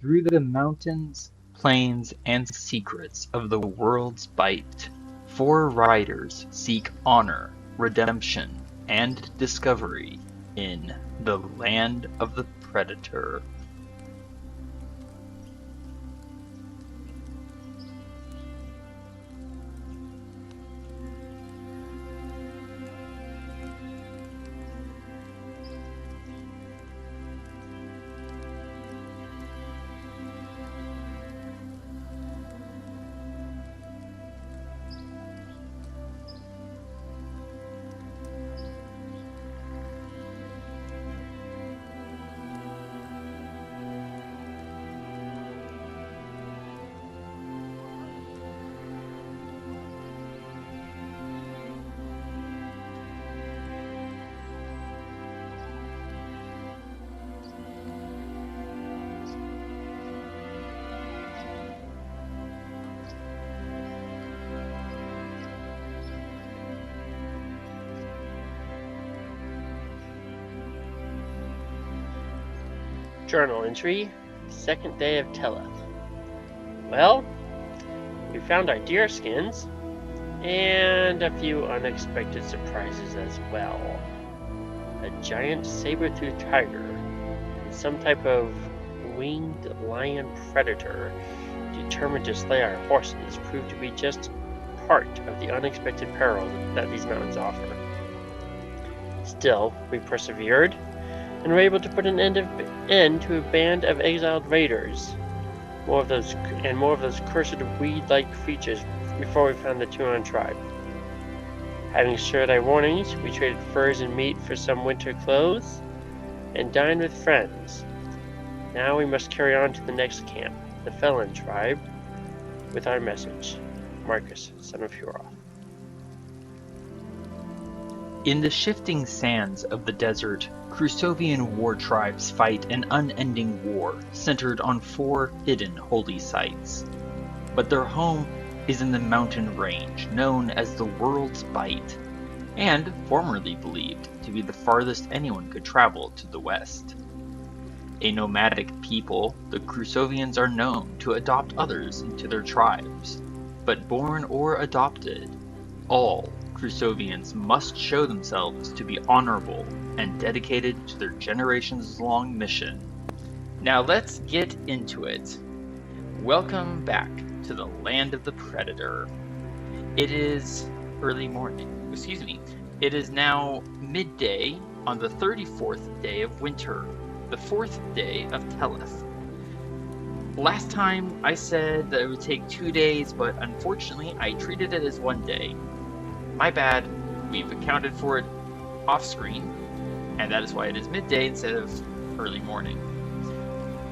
through the mountains, plains, and secrets of the world's bite, four riders seek honor, redemption, and discovery in the land of the Predator. Journal entry, second day of Teleth. Well, we found our deer skins, and a few unexpected surprises as well. A giant saber-toothed tiger, and some type of winged lion predator determined to slay our horses proved to be just part of the unexpected peril that these mountains offer. Still, we persevered, and were able to put an end to a band of exiled raiders. More of those cursed weed-like creatures before we found the Turon tribe. Having shared our warnings, we traded furs and meat for some winter clothes, and dined with friends. Now we must carry on to the next camp, the Felon tribe, with our message. Marcus, son of Huroth. In the shifting sands of the desert, Crusovian war tribes fight an unending war centered on four hidden holy sites. But their home is in the mountain range known as the World's Bite, and formerly believed to be the farthest anyone could travel to the west. A nomadic people, the Crusovians are known to adopt others into their tribes, but born or adopted, all Crusovians must show themselves to be honorable and dedicated to their generations-long mission. Now let's get into it. Welcome back to the land of the Predator. It is early morning. Excuse me. It is now midday on the 34th day of winter, the 4th day of Teleth. Last time I said that it would take 2 days, but unfortunately I treated it as 1 day. My bad, we've accounted for it off screen, and that is why it is midday instead of early morning.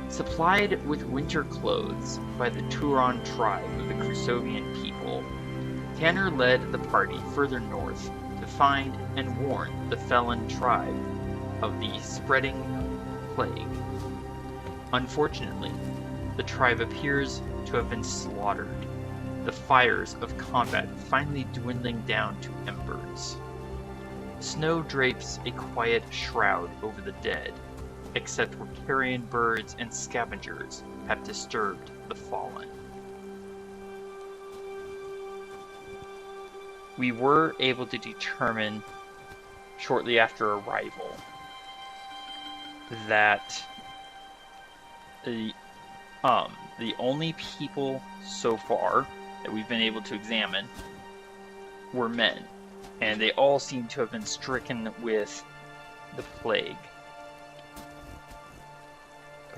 Supplied with winter clothes by the Turon tribe of the Crusovian people, Tanner led the party further north to find and warn the Felon tribe of the spreading plague. Unfortunately, the tribe appears to have been slaughtered, the fires of combat finally dwindling down to embers. Snow drapes a quiet shroud over the dead, except where carrion birds and scavengers have disturbed the fallen. We were able to determine shortly after arrival that the only people so far that we've been able to examine were men, and they all seem to have been stricken with the plague.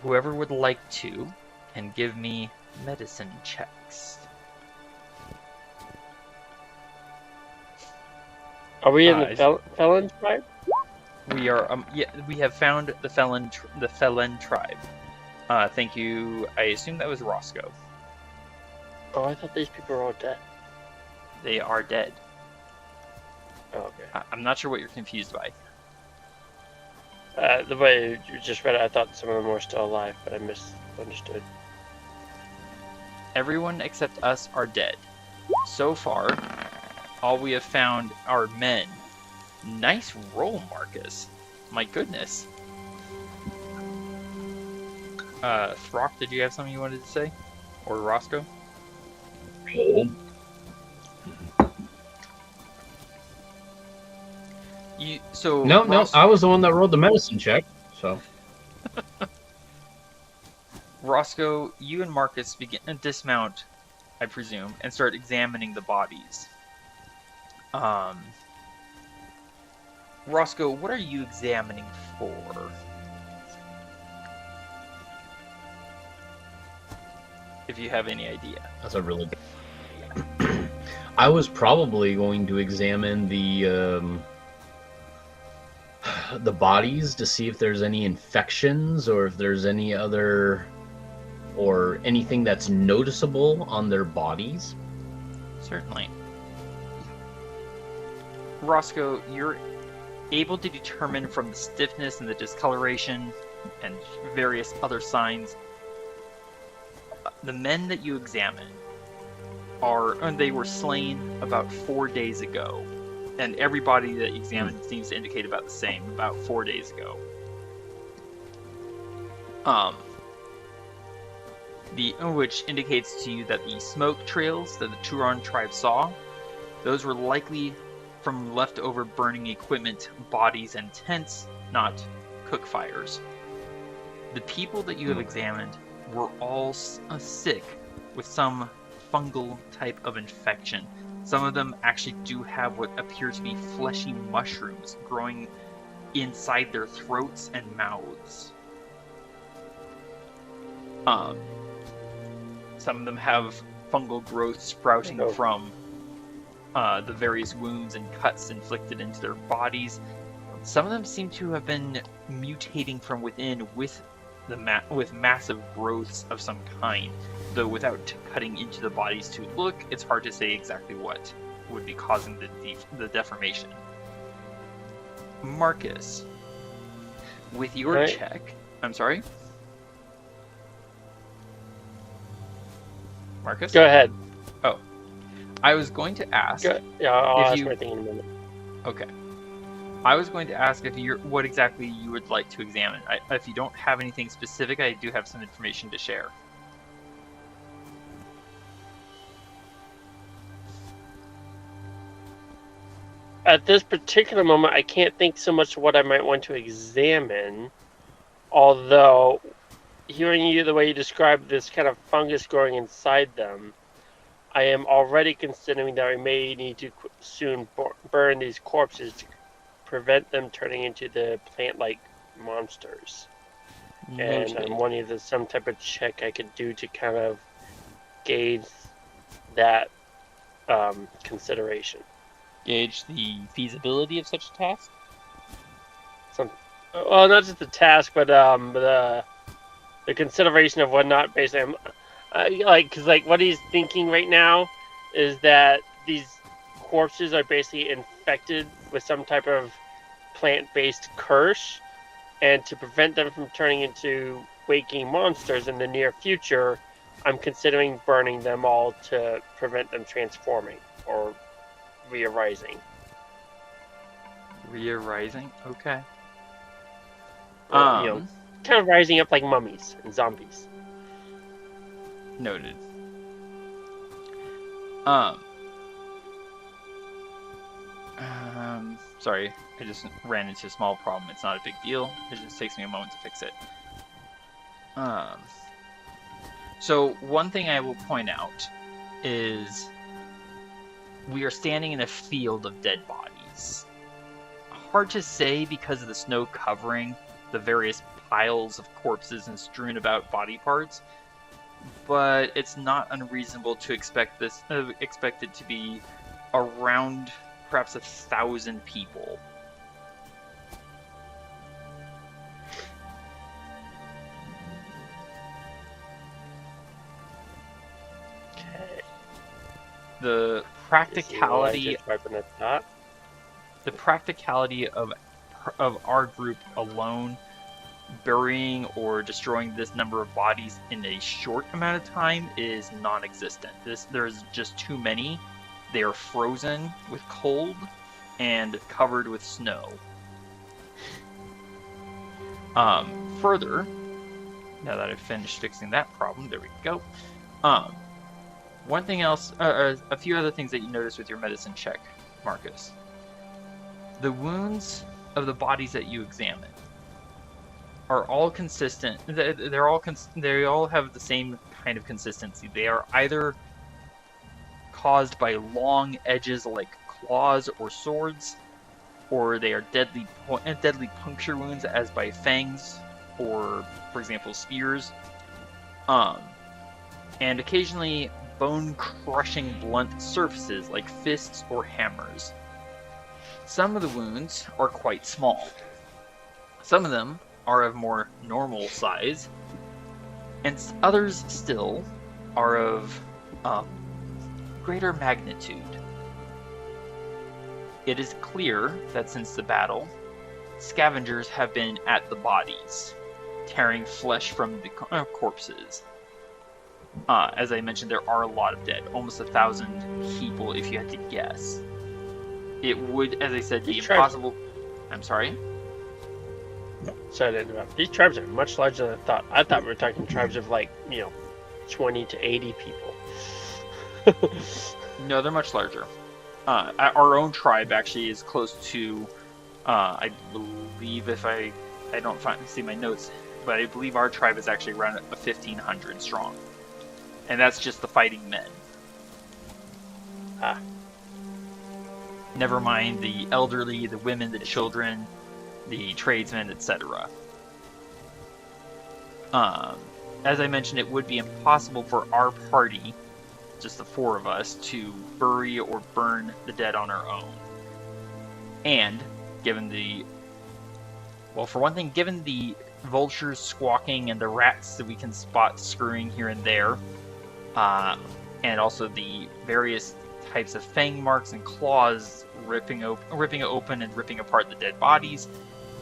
Whoever would like to can give me medicine checks. Are we in the Felon tribe? We are. We have found the Felon tribe. Thank you. I assume that was Roscoe. Oh, I thought these people were all dead. They are dead. Oh, okay. I'm not sure what you're confused by. The way you just read it, I thought some of them were still alive, but I misunderstood. Everyone except us are dead. So far, all we have found are men. Nice roll, Marcus. My goodness. Throk, did you have something you wanted to say? Or Roscoe? Oh. No, I was the one that rolled the medicine check, so. Roscoe, you and Marcus begin to dismount, I presume, and start examining the bodies. Roscoe, what are you examining for? If you have any idea. That's a really good. I was probably going to examine the bodies to see if there's any infections or if there's any other or anything that's noticeable on their bodies. Certainly. Roscoe, you're able to determine from the stiffness and the discoloration and various other signs, the men that you examine they were slain about 4 days ago. And every body that you examined seems to indicate about the same, about 4 days ago. Which indicates to you that the smoke trails that the Turon tribe saw, those were likely from leftover burning equipment, bodies, and tents, not cook fires. The people that you have examined were all sick with some fungal type of infection. Some of them actually do have what appears to be fleshy mushrooms growing inside their throats and mouths. Some of them have fungal growth sprouting from the various wounds and cuts inflicted into their bodies. Some of them seem to have been mutating from within with massive growths of some kind, though without cutting into the bodies to look, it's hard to say exactly what would be causing the deformation. Marcus, with your check, I'm sorry? Marcus? Go ahead. Oh. I was going to ask... I'll ask my thing in a minute. Okay. I was going to ask what exactly you would like to examine. If you don't have anything specific, I do have some information to share. At this particular moment, I can't think so much what I might want to examine, although hearing you the way you described this kind of fungus growing inside them, I am already considering that we may need to soon burn these corpses to prevent them turning into the plant-like monsters. And I'm wondering if there's some type of check I could do to kind of gauge that consideration. Gauge the feasibility of such a task? Well, not just the task, but the consideration of whatnot. Basically, because what he's thinking right now is that these corpses are basically infected with some type of plant-based curse, and to prevent them from turning into waking monsters in the near future, I'm considering burning them all to prevent them transforming or re-arising. Re-arising? Okay. Kind of rising up like mummies and zombies. Noted. Sorry, I just ran into a small problem. It's not a big deal. It just takes me a moment to fix it. So one thing I will point out is we are standing in a field of dead bodies. Hard to say because of the snow covering the various piles of corpses and strewn about body parts, but it's not unreasonable to expect it to be around perhaps 1,000 people. The practicality of our group alone burying or destroying this number of bodies in a short amount of time is non-existent. There's just too many. They are frozen with cold and covered with snow. Further, Now that I've finished fixing that problem, there we go. One thing else, a few other things that you notice with your medicine check, Marcus. The wounds of the bodies that you examine are all consistent. They all have the same kind of consistency. They are either caused by long edges like claws or swords, or they are deadly puncture wounds as by fangs or, for example, spears. And occasionally bone-crushing blunt surfaces like fists or hammers. Some of the wounds are quite small. Some of them are of more normal size, and others still are of greater magnitude. It is clear that since the battle, scavengers have been at the bodies, tearing flesh from the corpses. As I mentioned, there are a lot of dead, almost 1,000 people if you had to guess. It would, as I said, be impossible. I'm sorry? Sorry to interrupt. These tribes are much larger than I thought. I thought we were talking tribes of 20 to 80 people. No, they're much larger. Our own tribe actually is close to, I believe, if I don't see my notes, but I believe our tribe is actually around 1,500 strong. And that's just the fighting men. Never mind the elderly, the women, the children, the tradesmen, etc. As I mentioned, it would be impossible for our party, just the four of us, to bury or burn the dead on our own. And, given the vultures squawking and the rats that we can spot scurrying here and there, and also the various types of fang marks and claws ripping open and ripping apart the dead bodies,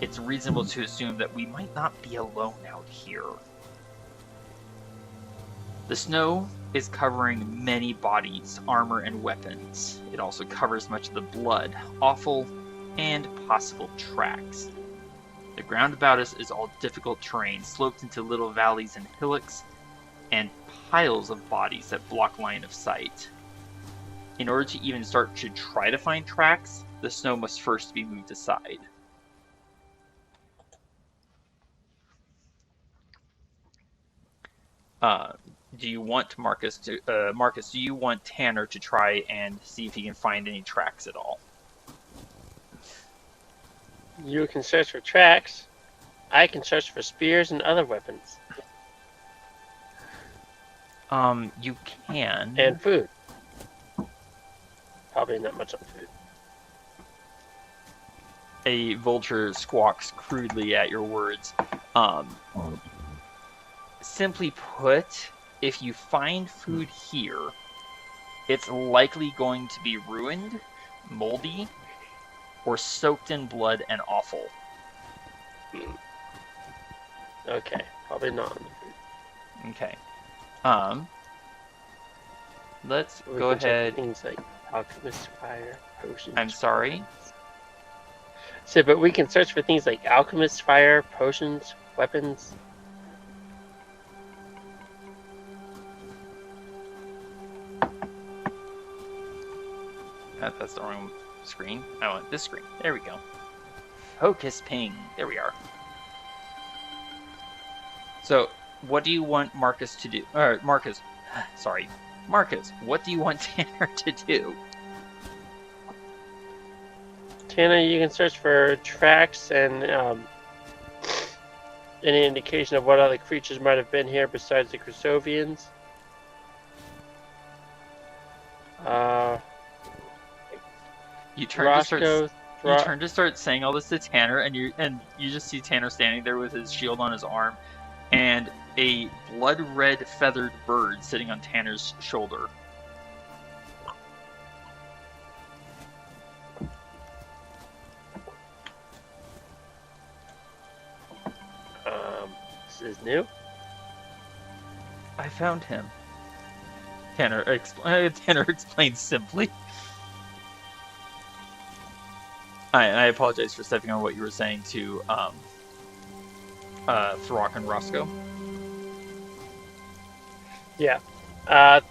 it's reasonable to assume that we might not be alone out here. The snow is covering many bodies, armor, and weapons. It also covers much of the blood, offal, and possible tracks. The ground about us is all difficult terrain, sloped into little valleys and hillocks, and piles of bodies that block line of sight. In order to even start to try to find tracks, the snow must first be moved aside. Do you want Marcus, do you want Tanner to try and see if he can find any tracks at all? You can search for tracks. I can search for spears and other weapons. You can. And food. Probably not much on food. A vulture squawks crudely at your words. Simply put, if you find food here, it's likely going to be ruined, moldy, or soaked in blood and awful. Okay, probably not on the food. Okay. Let's go ahead. Things like alchemist fire, potions. I'm sorry? So, but we can search for things like alchemist fire, potions, weapons. That's the wrong screen. I want this screen. There we go. Focus ping. There we are. So, what do you want Marcus to do? Marcus, what do you want Tanner to do? Tanner, you can search for tracks and any indication of what other creatures might have been here besides the Crusovians. You turn to start saying all this to Tanner, and you just see Tanner standing there with his shield on his arm, and a blood-red feathered bird sitting on Tanner's shoulder. This is new. I found him. Tanner explains simply. I apologize for stepping on what you were saying to Throk and Roscoe. Yeah.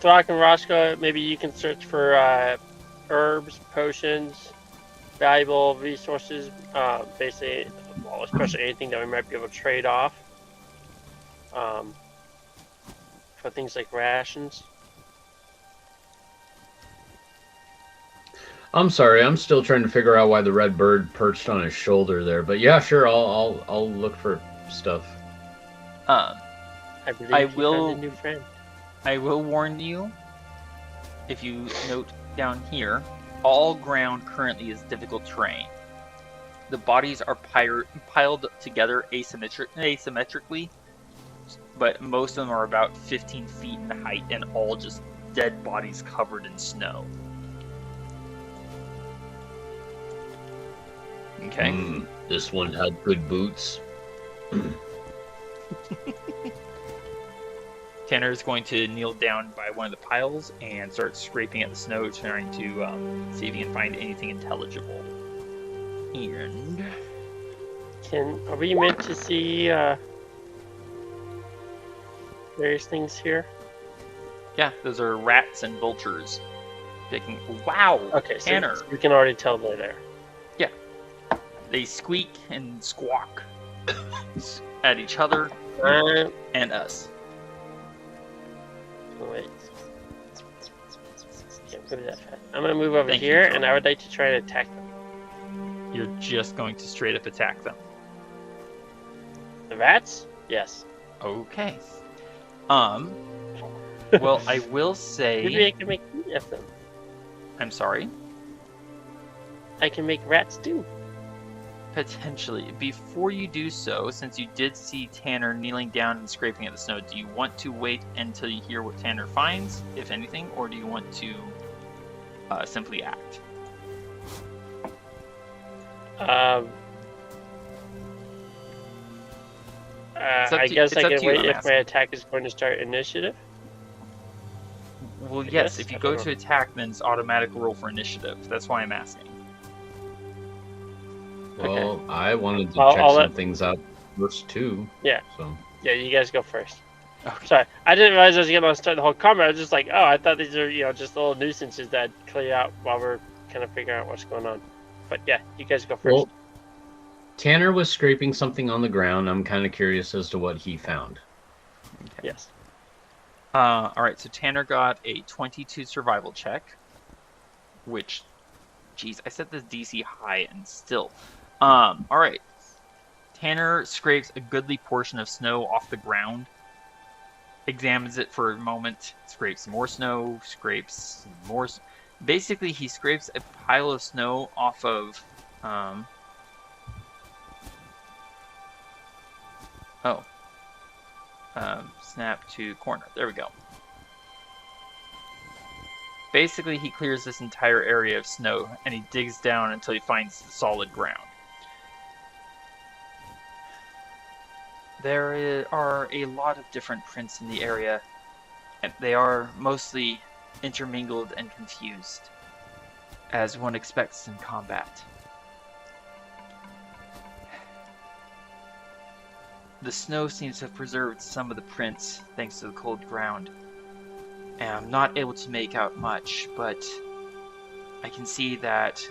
Throk and Roscoe, maybe you can search for herbs, potions, valuable resources, basically, well, especially anything that we might be able to trade off for things like rations. I'm sorry, I'm still trying to figure out why the red bird perched on his shoulder there. But yeah, sure, I'll look for stuff. I believe I you will- found a new friend. I will warn you, if you note down here, all ground currently is difficult terrain. The bodies are piled together asymmetrically, but most of them are about 15 feet in height and all just dead bodies covered in snow. Okay. This one had good boots. Tanner is going to kneel down by one of the piles and start scraping at the snow, trying to see if he can find anything intelligible. And Are we meant to see various things here? yeah, those are rats and vultures. Wow, Okay, Tanner. so we can already tell they're there. They squeak and squawk at each other and us. Oh, wait. Can't move that fast. I'm gonna move over Thank you, here, Jordan. and I would like to try to attack them. You're just going to straight up attack them. The rats? Yes. Okay. Well, I will Maybe I say. can make meat of them. I'm sorry. I can make rats too. Potentially. Before you do so, since you did see Tanner kneeling down and scraping at the snow, do you want to wait until you hear what Tanner finds, if anything, or do you want to simply act? I guess I can wait if my attack is going to start initiative. Well, I yes, guess. if you I go don't to know. attack, then it's automatic roll for initiative. That's why I'm asking. Well, I wanted to I'll check some let- things out first too. Yeah. So Yeah, you guys go first. Okay. Sorry, I didn't realize I was going to start the whole combat. I was just like, oh, I thought these are, just little nuisances that I'd clear out while we're kind of figuring out what's going on. But yeah, you guys go first. Well, Tanner was scraping something on the ground. I'm kind of curious as to what he found. Okay. Yes. All right, so Tanner got a 22 survival check, which, geez, I set this DC high and still. All right. Tanner scrapes a goodly portion of snow off the ground, examines it for a moment, scrapes more snow, scrapes more. Basically, he scrapes a pile of snow off of. Snap to corner. There we go. Basically, he clears this entire area of snow, and he digs down until he finds solid ground. There are a lot of different prints in the area, and they are mostly intermingled and confused, as one expects in combat. The snow seems to have preserved some of the prints thanks to the cold ground. And I'm not able to make out much, but I can see that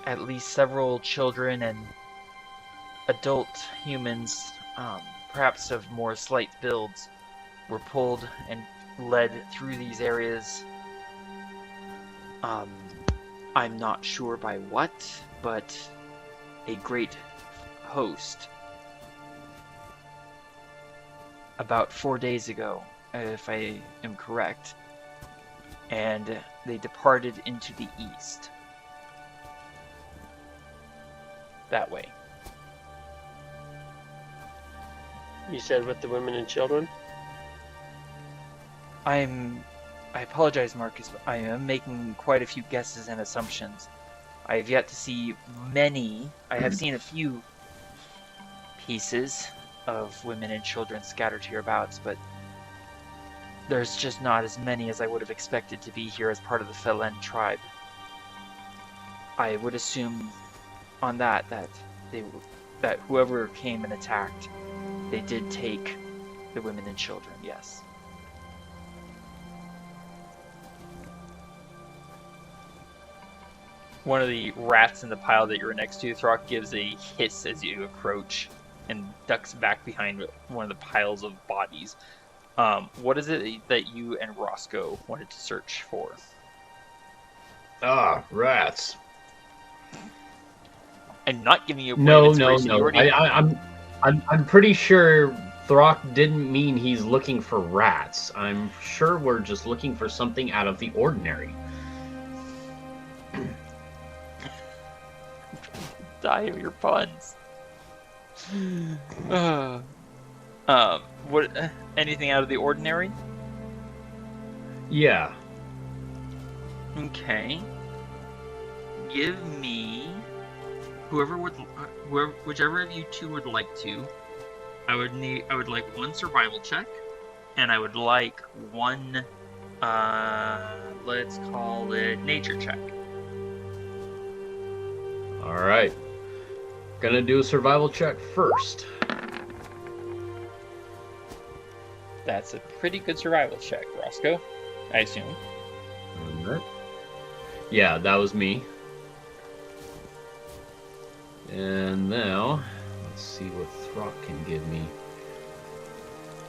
at least several children and adult humans, perhaps of more slight builds, were pulled and led through these areas. I'm not sure by what, but a great host. About 4 days ago, if I am correct, and they departed into the east. That way. You said with the women and children? I apologize, Marcus, but I am making quite a few guesses and assumptions. I have yet to see many. I have seen a few pieces of women and children scattered hereabouts, but there's just not as many as I would have expected to be here as part of the Felen tribe. I would assume on that whoever came and attacked, they did take the women and children, yes. One of the rats in the pile that you're next to, Throk, gives a hiss as you approach and ducks back behind one of the piles of bodies. What is it that you and Roscoe wanted to search for? Ah, rats. I'm not giving you a point No, of no, inspiration. You no. already... I'm pretty sure Throk didn't mean he's looking for rats. I'm sure we're just looking for something out of the ordinary. Die of your puns. What? Anything out of the ordinary? Yeah. Okay. Give me whichever of you two would like to. I would like one survival check, and I would like one let's call it nature check. All right. Gonna do a survival check first. That's a pretty good survival check, Roscoe, I assume. All right. Yeah, that was me. And now, let's see what Throk can give me.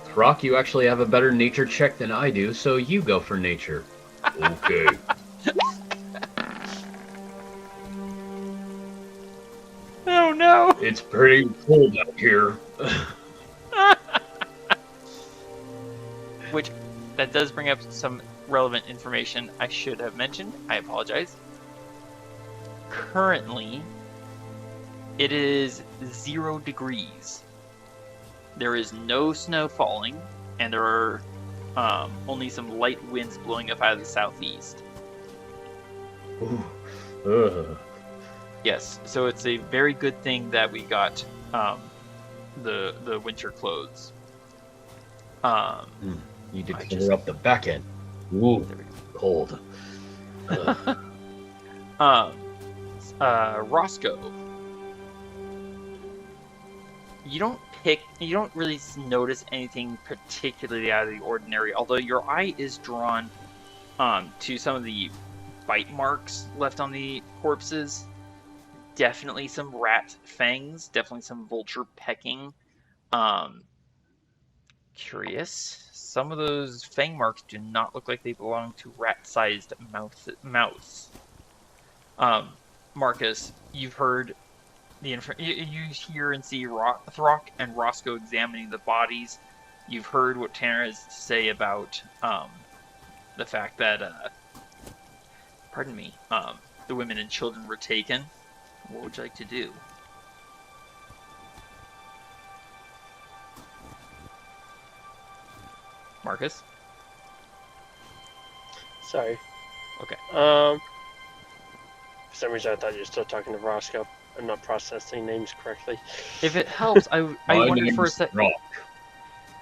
Throk, you actually have a better nature check than I do, so you go for nature. Okay. Oh no! It's pretty cold out here. Which, that does bring up some relevant information I should have mentioned. I apologize. Currently, it is 0 degrees. There is no snow falling, and there are only some light winds blowing up out of the southeast. Yes, so it's a very good thing that we got the winter clothes. You did clear up the back end. Ooh, cold. Roscoe, you don't really notice anything particularly out of the ordinary, although your eye is drawn to some of the bite marks left on the corpses. Definitely some rat fangs, definitely some vulture pecking. Curious. Some of those fang marks do not look like they belong to rat-sized mouths. Marcus, you've heard you hear and see Throk and Roscoe examining the bodies. You've heard what Tanner has to say about the fact that, the women and children were taken. What would you like to do? Marcus? Sorry. Okay. For some reason I thought you were still talking to Roscoe. I'm not processing names correctly. If it helps, I wondered for a second.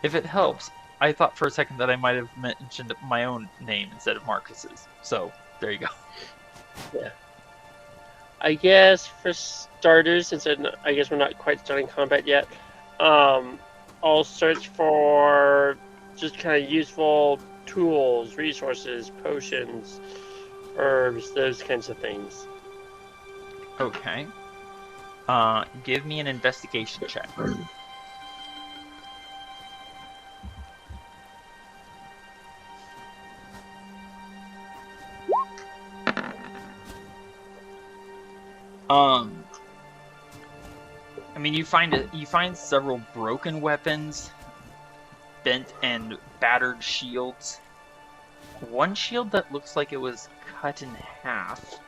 If it helps, I thought for a second that I might have mentioned my own name instead of Marcus's. So, there you go. Yeah. I guess for starters, since I guess we're not quite starting combat yet, I'll search for just kind of useful tools, resources, potions, herbs, those kinds of things. Okay. Give me an investigation check. I mean, you find several broken weapons, bent and battered shields. One shield that looks like it was cut in half.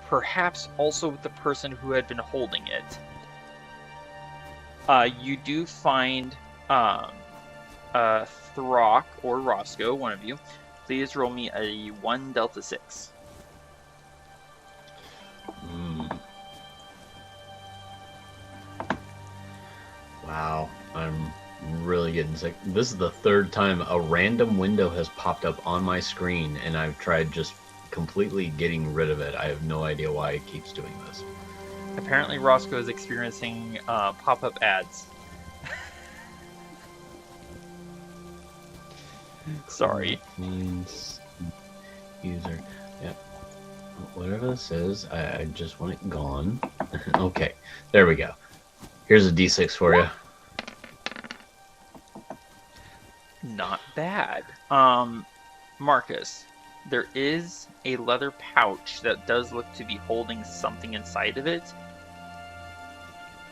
Perhaps also the person who had been holding it. You do find Throk or Roscoe, one of you. Please roll me a 1 Delta 6. Wow, I'm really getting sick. This is the third time a random window has popped up on my screen, and I've tried just completely getting rid of it. I have no idea why it keeps doing this. Apparently Roscoe is experiencing pop-up ads. Sorry. Means user. Yeah. Whatever this is, I just want it gone. Okay. There we go. Here's a D6 for you. Not bad. Marcus, there is a leather pouch that does look to be holding something inside of it.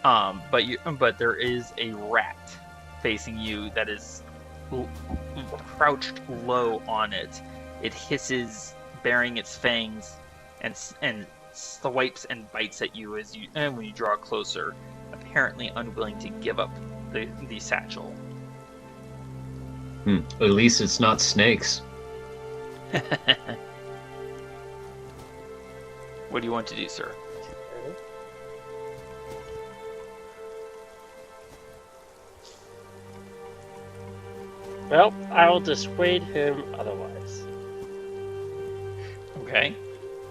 But there is a rat facing you that is crouched low on it. It hisses, baring its fangs, and swipes and bites at you when you draw closer, apparently unwilling to give up the satchel. At least it's not snakes. What do you want to do, sir? Well, I will dissuade him otherwise. Okay.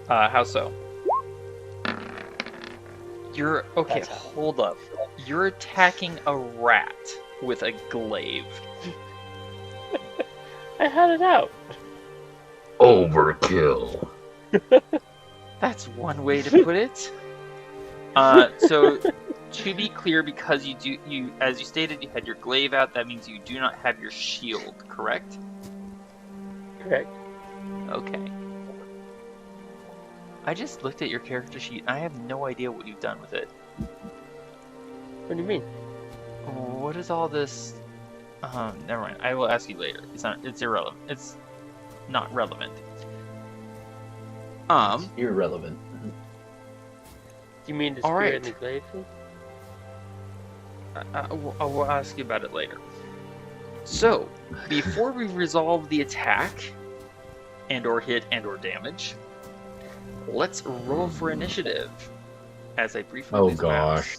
How so? Okay, That's how. hold up. You're attacking a rat with a glaive. I had it out. Overkill. That's one way to put it. So, to be clear, because you as you stated, you had your glaive out. That means you do not have your shield, correct? Correct. Okay. I just looked at your character sheet. I have no idea what you've done with it. What do you mean? What is all this? Never mind. I will ask you later. It's irrelevant. It's not relevant. Irrelevant. Do you mean the All spirit right. in the glaive thing? I will ask you about it later. So, before we resolve the attack, and/or hit, and/or damage, let's roll for initiative. As I briefly Oh lose the mouse. gosh.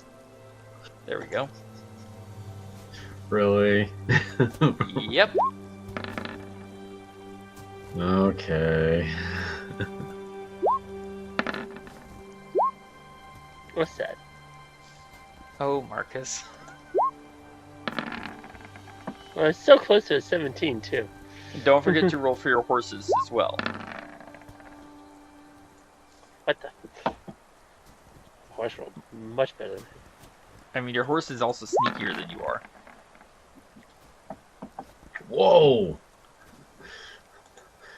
There we go. Really? Yep. Okay. What's that? Oh, Marcus. Well, it's so close to a 17 too. Don't forget to roll for your horses as well. What the? Horse rolled much better than him. I mean, your horse is also sneakier than you are. Whoa!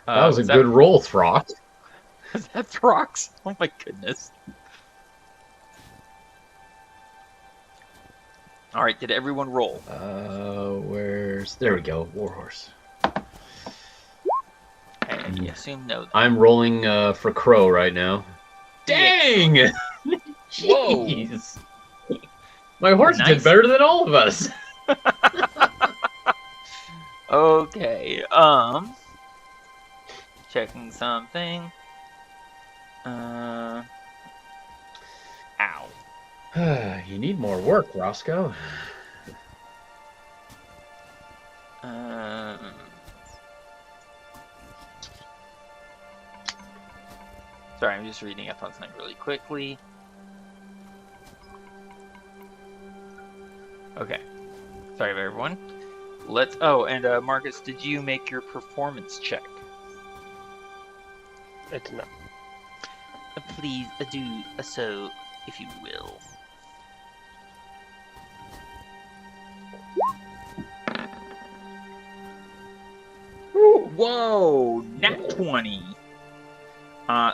That was a good roll, Throk. Is that Throx? Oh my goodness. Alright, did everyone roll? There we go, Warhorse. I assume no. I'm rolling for Crow right now. Dang! Whoa! Jeez! My horse Nice. did better than all of us. Okay, checking something. Ow. You need more work, Roscoe. Sorry, I'm just reading up on something really quickly. Okay. Sorry, everyone. And Marcus, did you make your performance check? I did not. Please do so, if you will. Whoa! Nat 20!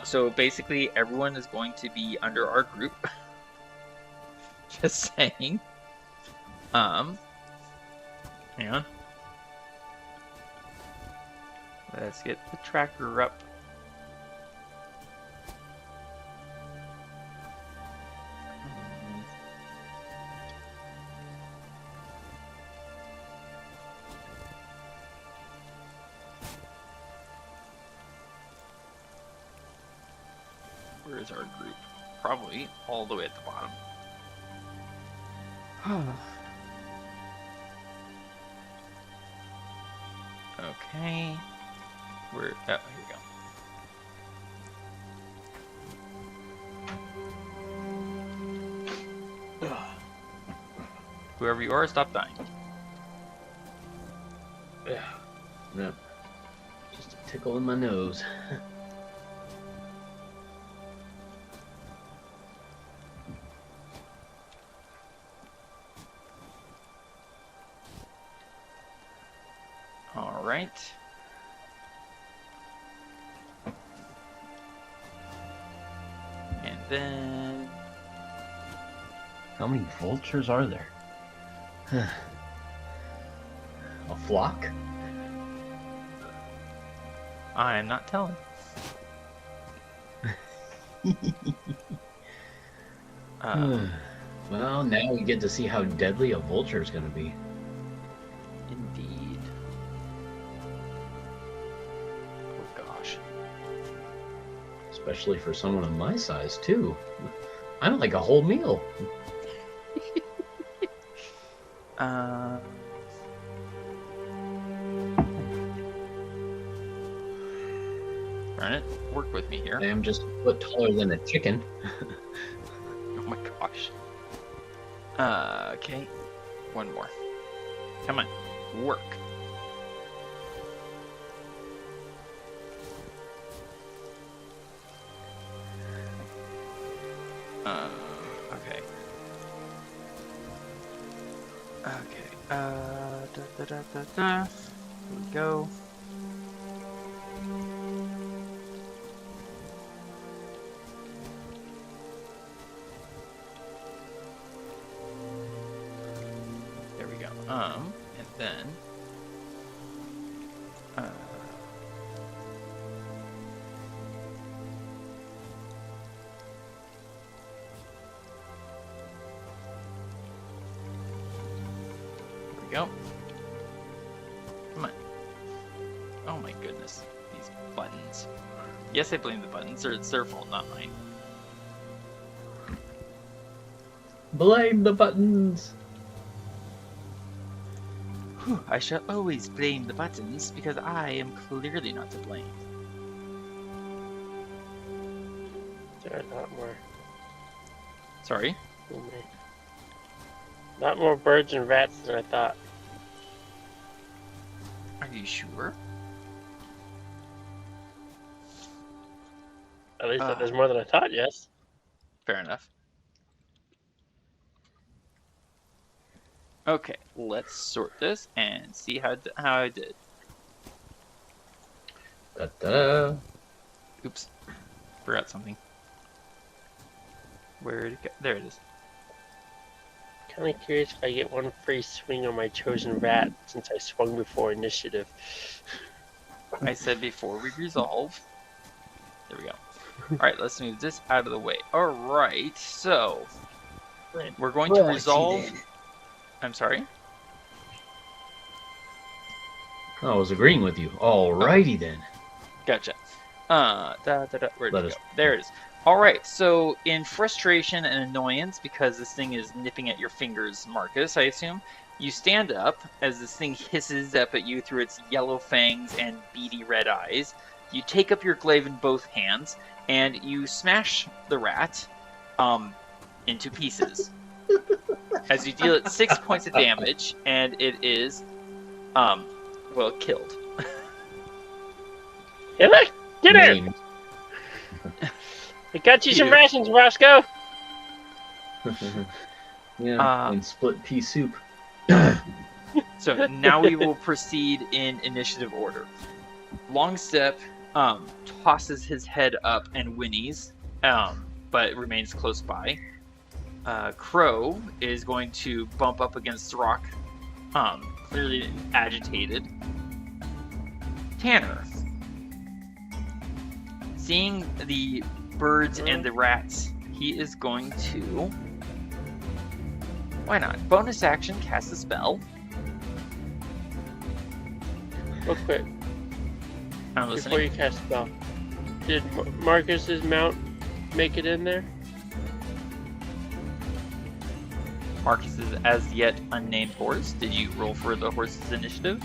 So basically, everyone is going to be under our group. Just saying. Hang on. Let's get the tracker up. Where is our group? Probably all the way at the bottom. Okay. Oh, here we go. Whoever you are, stop dying. Yeah. tickle in my nose. All right. And then... How many vultures are there? A flock? I'm not telling. Well, now we get to see how deadly a vulture is going to be. Indeed. Oh gosh. Especially for someone of my size, too. I'm like a whole meal. Darn it, work with me here. I am just a foot taller than a chicken. Oh my gosh. Okay. One more. Come on. Work. Okay. Okay. Here we go. There we go. And then go. Come on. Oh my goodness. These buttons. Yes, I blame the buttons, or it's their fault, not mine. Blame the buttons! Whew, I shall always blame the buttons, because I am clearly not to blame. There are a lot more. Sorry? A lot more birds and rats than I thought. Are you sure? At least there's more than I thought, yes. Fair enough. Okay, let's sort this and see how I did. Da-da. Oops. Forgot something. Where'd it go? There it is. Kind of curious if I get one free swing on my chosen rat since I swung before initiative. I said before we resolve. There we go. Alright, let's move this out of the way. Alright, so we're going to resolve. I'm sorry? I was agreeing with you. Alrighty then. Gotcha. Where'd Let it us- go? There it is. Alright, so in frustration and annoyance, because this thing is nipping at your fingers, Marcus, I assume, you stand up as this thing hisses up at you through its yellow fangs and beady red eyes. You take up your glaive in both hands, and you smash the rat into pieces. As you deal it 6 points of damage, and it is, well, killed. Hey, look! Get her! Named. I got you some Cute. rations, Roscoe! Yeah, and split pea soup. So now we will proceed in initiative order. Longstep tosses his head up and whinnies, but remains close by. Crow is going to bump up against Throk, clearly agitated. Tanner, seeing the birds and the rats, he is going to... Why not? Bonus action, cast a spell. Real quick, I'm before listening. you cast spell, did Marcus's mount make it in there? Marcus's as yet unnamed horse. Did you roll for the horse's initiative?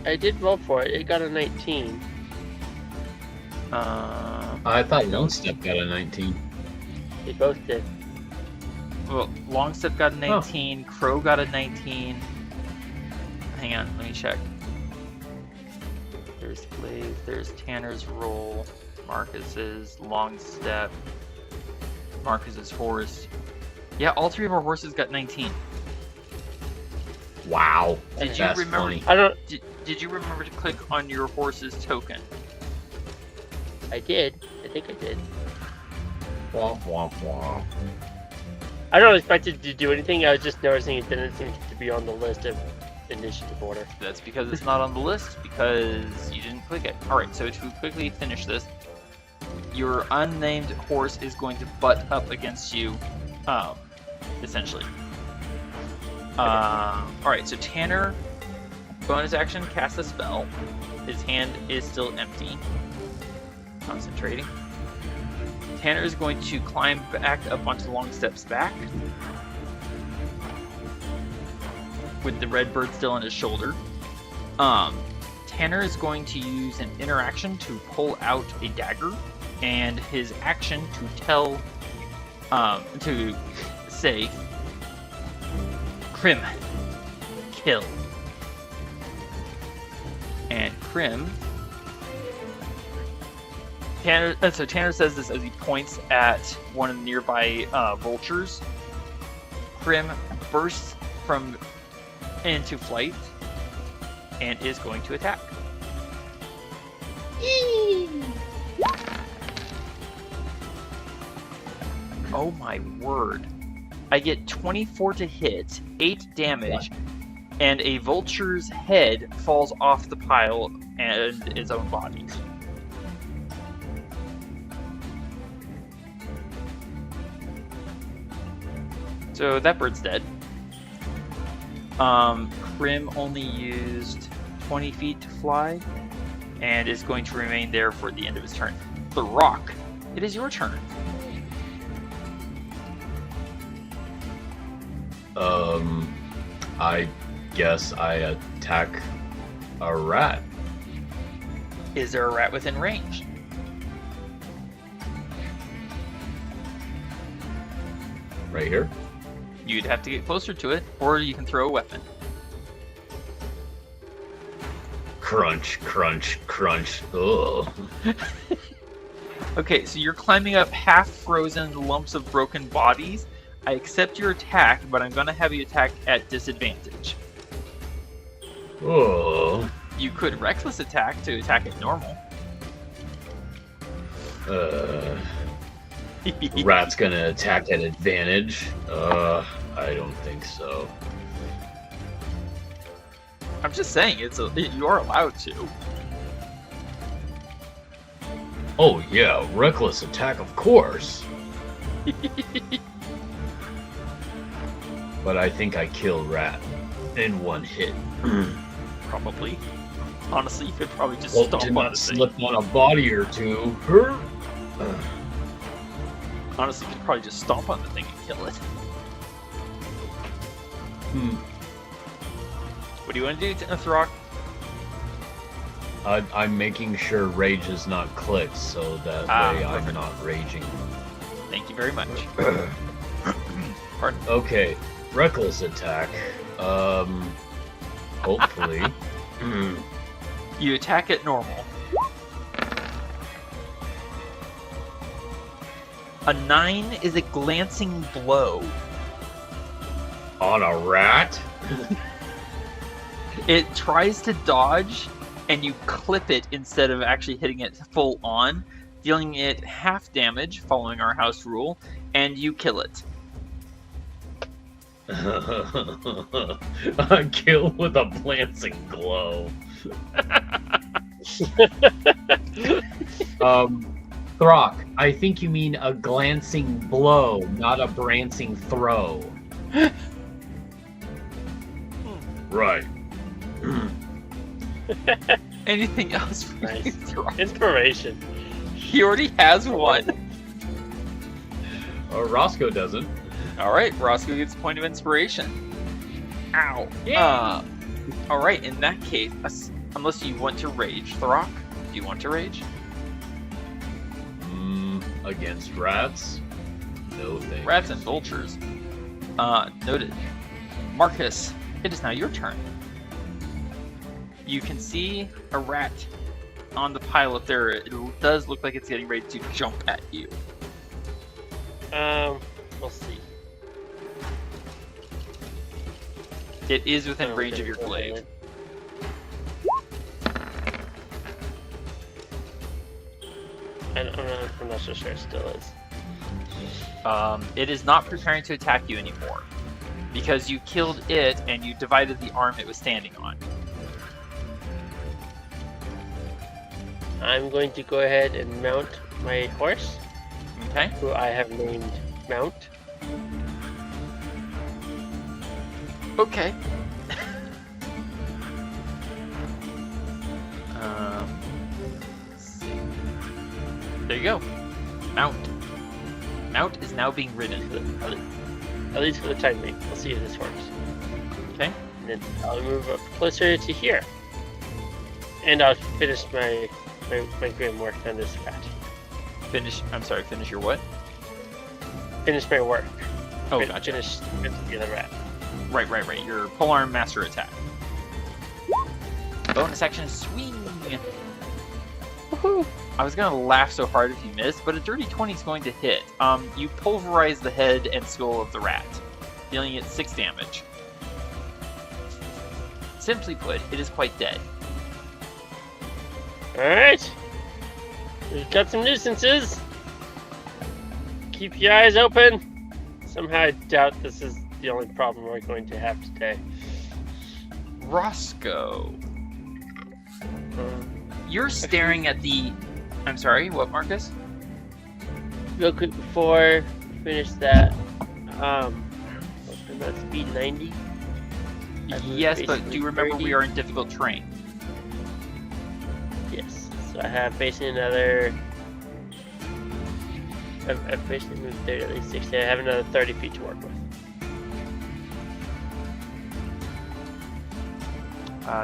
I did roll for it. It got a 19. I thought Longstep got a 19. They both did. Well, Longstep got a 19, Crow got a 19. Hang on, let me check. There displays. There's Tanner's roll, Marcus's long step, Marcus's horse. Yeah, all three of our horses got 19. Wow. Did you That's remember? funny. I don't. Did you remember to click on your horse's token? I did. I think I did. Womp womp womp. I don't expect it to do anything. I was just noticing it didn't seem to be on the list of initiative order. That's because it's not on the list because you didn't click it. All right, so to quickly finish this, your unnamed horse is going to butt up against you, essentially. All right, so Tanner, bonus action, cast a spell. His hand is still empty. Concentrating. Tanner is going to climb back up onto Long Step's back, with the red bird still on his shoulder. Tanner is going to use an interaction to pull out a dagger, and his action to tell, to say, Crim, kill. And Crim, so Tanner says this as he points at one of the nearby vultures. Crim bursts into flight and is going to attack. Oh my word. I get 24 to hit, 8 damage, and a vulture's head falls off the pile and its own body. So that bird's dead. Crim only used 20 feet to fly and is going to remain there for the end of his turn. Throk, it is your turn. I guess I attack a rat. Is there a rat within range? Right here. You'd have to get closer to it, or you can throw a weapon. Crunch, crunch, crunch. Ugh. Okay, so you're climbing up half-frozen lumps of broken bodies. I accept your attack, but I'm going to have you attack at disadvantage. Oh. You could reckless attack to attack at normal. Rat's gonna attack at advantage. I don't think so. I'm just saying, you are allowed to. Oh yeah, reckless attack, of course. But I think I kill Rat in one hit. Probably. Honestly, you could probably just Well, stomp did on not the thing. slip on a body or two. Honestly, you could probably just stomp on the thing and kill it. What do you want to do, Throk? I'm making sure rage is not clicked, so that way I'm perfect. not raging. Thank you very much. Pardon. Okay, reckless attack. Hopefully. You attack at normal. A 9 is a glancing blow. On a rat? It tries to dodge, and you clip it instead of actually hitting it full on, dealing it half damage following our house rule, and you kill it. A kill with a glancing glow. Throk, I think you mean a glancing blow, not a brancing throw. Right. Anything else for Nice. you, Throk? Inspiration. He already has one. Roscoe doesn't. Alright, Roscoe gets a point of inspiration. Ow. Alright, in that case, unless you want to rage, Throk, do you want to rage? Against rats? No thanks. Rats and vultures. Noted. Marcus, it is now your turn. You can see a rat on the pile up there, it does look like it's getting ready to jump at you. We'll see. It is within range of your glaive. I'm not so sure it still is. It is not preparing to attack you anymore. Because you killed it and you divided the arm it was standing on. I'm going to go ahead and mount my horse, Okay. who I have named Mount. Okay. Let's see. There you go. Mount. Mount is now being ridden. At least for the time being. We'll see if this works. Okay. And then I'll move up closer to here. And I'll finish my grim work on this rat. Finish your what? Finish my work. Oh, gotcha. Finish the other rat. Right. Your polearm master attack. Bonus action swing. Woohoo! I was gonna laugh so hard if you missed, but a dirty 20 is going to hit. You pulverize the head and skull of the rat, dealing it 6 damage. Simply put, it is quite dead. Alright! We've got some nuisances. Keep your eyes open. Somehow I doubt this is the only problem we're going to have today. Roscoe. You're staring at the... I'm sorry, what, Marcus? Real quick before we finish that, and that's speed 90. Yes, but do remember 30. we are in difficult terrain. Yes, so I have basically another... I've basically moved 30, at least 60. I have another 30 feet to work with.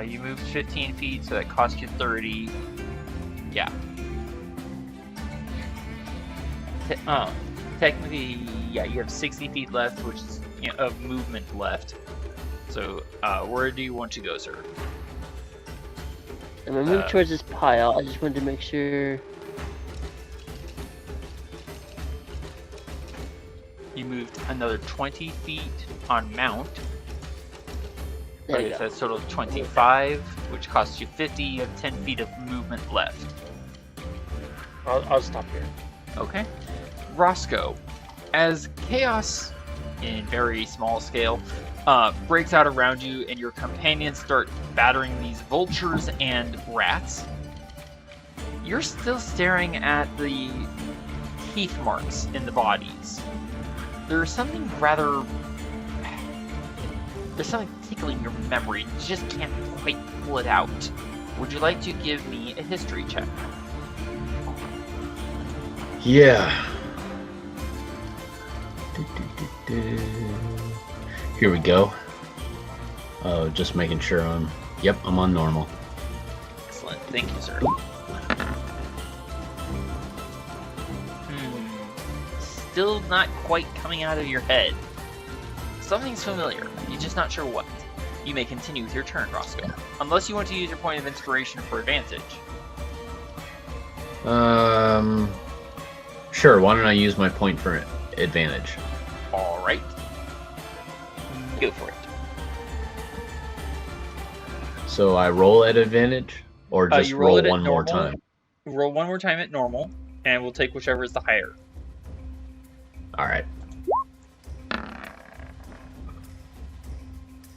You moved 15 feet, so that cost you 30. Yeah. Technically, yeah, you have 60 feet left, which is of movement left. So, where do you want to go, sir? I'm gonna move towards this pile. I just wanted to make sure. You moved another 20 feet on mount. There we Okay, go. so that's total of 25, which costs you 50. You have 10 feet of movement left. I'll stop here. Okay. Roscoe, as chaos in very small scale breaks out around you and your companions start battering these vultures and rats, you're still staring at the teeth marks in the bodies. There's something tickling your memory. You just can't quite pull it out. Would you like to give me a history check? Yeah. Here we go. Oh, just making sure Yep, I'm on normal. Excellent. Thank you, sir. Still not quite coming out of your head. Something's familiar. You're just not sure what. You may continue with your turn, Roscoe. Unless you want to use your point of inspiration for advantage. Sure, why don't I use my point for advantage? Alright. Go for it. So I roll at advantage? Or just you roll it at one more normal. time? Roll one more time at normal, and we'll take whichever is the higher. Alright.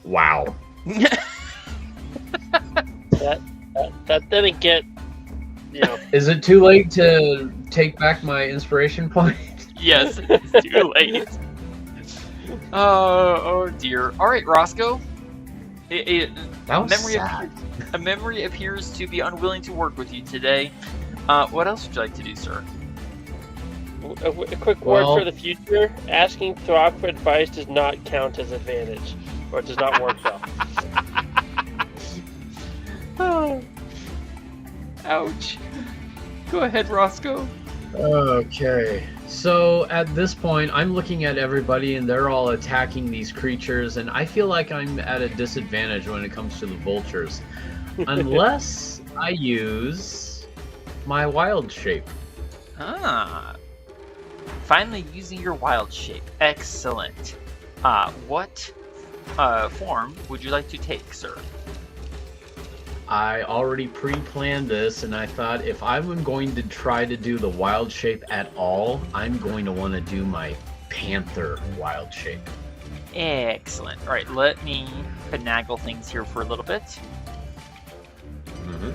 Wow. That didn't get, Is it too late to take back my inspiration point? Yes, it's too late. Oh dear. Alright, Roscoe. That was A memory appears to be unwilling to work with you today. What else would you like to do, sir? a quick word for the future. Asking Throk for advice does not count as advantage, or it does not work well. Oh. Ouch. Go ahead, Roscoe. Okay. So at this point, I'm looking at everybody and they're all attacking these creatures, and I feel like I'm at a disadvantage when it comes to the vultures. Unless I use my wild shape. Ah. Finally using your wild shape. Excellent. What form would you like to take, sir? I already pre-planned this, and I thought if I'm going to try to do the wild shape at all, I'm going to want to do my panther wild shape. Excellent. All right, let me finagle things here for a little bit. Mm-hmm.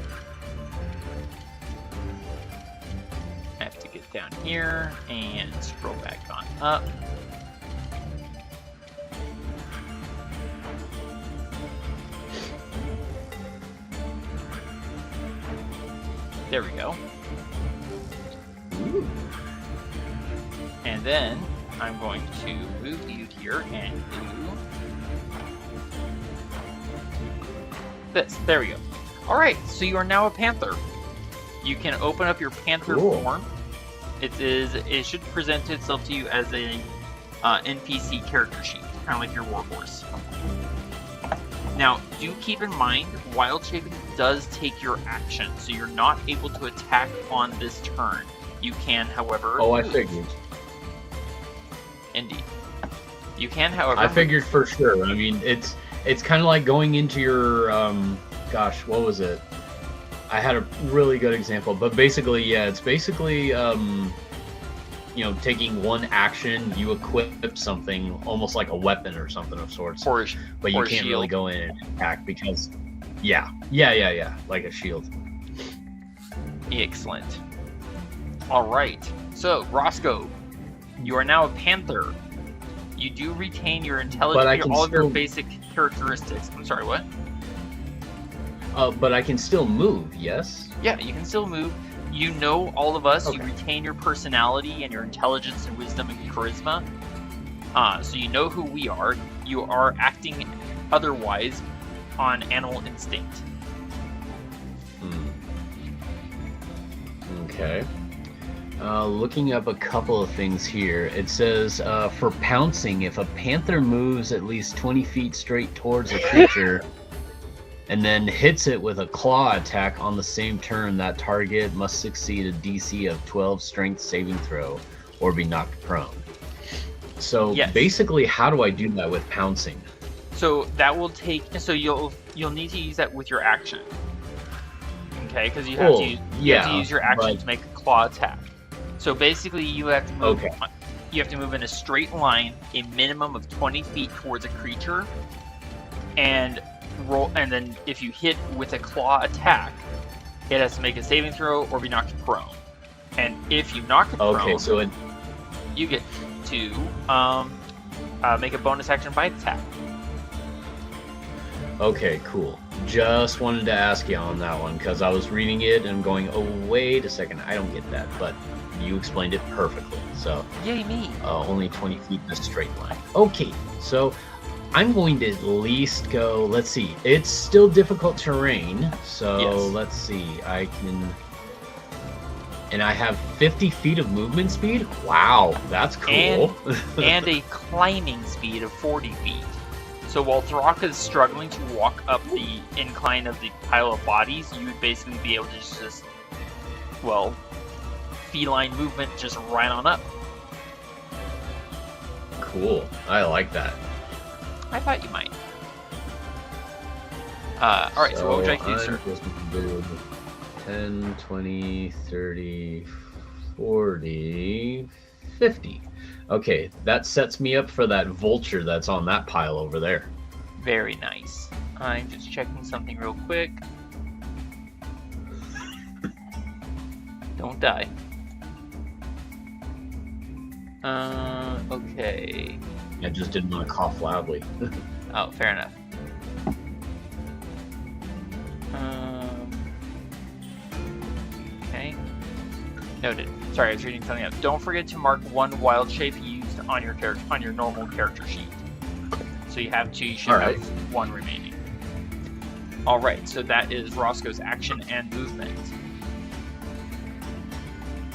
I have to get down here and scroll back on up. There we go. Ooh. And then I'm going to move you here and do this. There we go. Alright, so you are now a panther. You can open up your panther Cool. form. It should present itself to you as a NPC character sheet, kind of like your warhorse. Now, do keep in mind, wild shaping does take your action, so you're not able to attack on this turn. You can, however... Oh, I move. figured. Indeed. You can, however... I figured for sure. I mean, it's kind of like going into your, gosh, what was it? I had a really good example, but basically, yeah, it's basically, taking one action, you equip something almost like a weapon or something of sorts, but you can't really go in and attack because, yeah, like a shield. Excellent. All right. So, Roscoe, you are now a panther. You do retain your intelligence, all of your basic characteristics. I'm sorry, what? But I can still move, yes? Yeah, you can still move. You know all of us. Okay. You retain your personality and your intelligence and wisdom and charisma. So you know who we are. You are acting otherwise on animal instinct. Okay. Looking up a couple of things here. It says, for pouncing, if a panther moves at least 20 feet straight towards a creature and then hits it with a claw attack on the same turn, that target must succeed a DC of 12 strength saving throw or be knocked prone. So yes. Basically, how do I do that with pouncing? So that will take. So you'll need to use that with your action. Okay, because you have to use your action to make a claw attack. So basically, you have to move. Okay. You have to move in a straight line, a minimum of 20 feet towards a creature, and roll. And then, if you hit with a claw attack, it has to make a saving throw or be knocked prone. And if you knock it prone, so you get to make a bonus action bite attack. Okay, cool. Just wanted to ask you on that one because I was reading it and going, oh, wait a second, I don't get that. But you explained it perfectly. So, yay me! Only 20 feet in a straight line. Okay, so I'm going to at least go, let's see, it's still difficult terrain. So Yes. Let's see, I can, and I have 50 feet of movement speed? Wow, that's cool. And a climbing speed of 40 feet. So while Throk is struggling to walk up the incline of the pile of bodies, you would basically be able to just, well, feline movement just right on up. Cool, I like that. I thought you might. Alright, so what would you like to do, sir? Just do 10, 20, 30, 40, 50. Okay, that sets me up for that vulture that's on that pile over there. Very nice. I'm just checking something real quick. Don't die. Okay. I just didn't want to cough loudly. Oh, fair enough. Okay. Noted. Sorry, I was reading something else. Don't forget to mark one wild shape used on your normal character sheet. So you should Alright. have one remaining. Alright, so that is Roscoe's action and movement.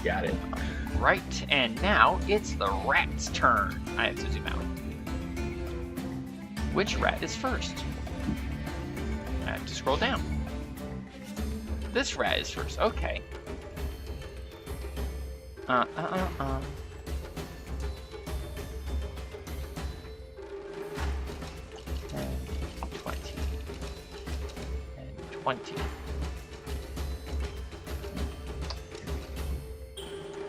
Got it. Right, and now it's the rat's turn. I have to zoom out. Which rat is first? I have to scroll down. This rat is first. Okay. Uh, uh, uh, uh. And 20. And 20.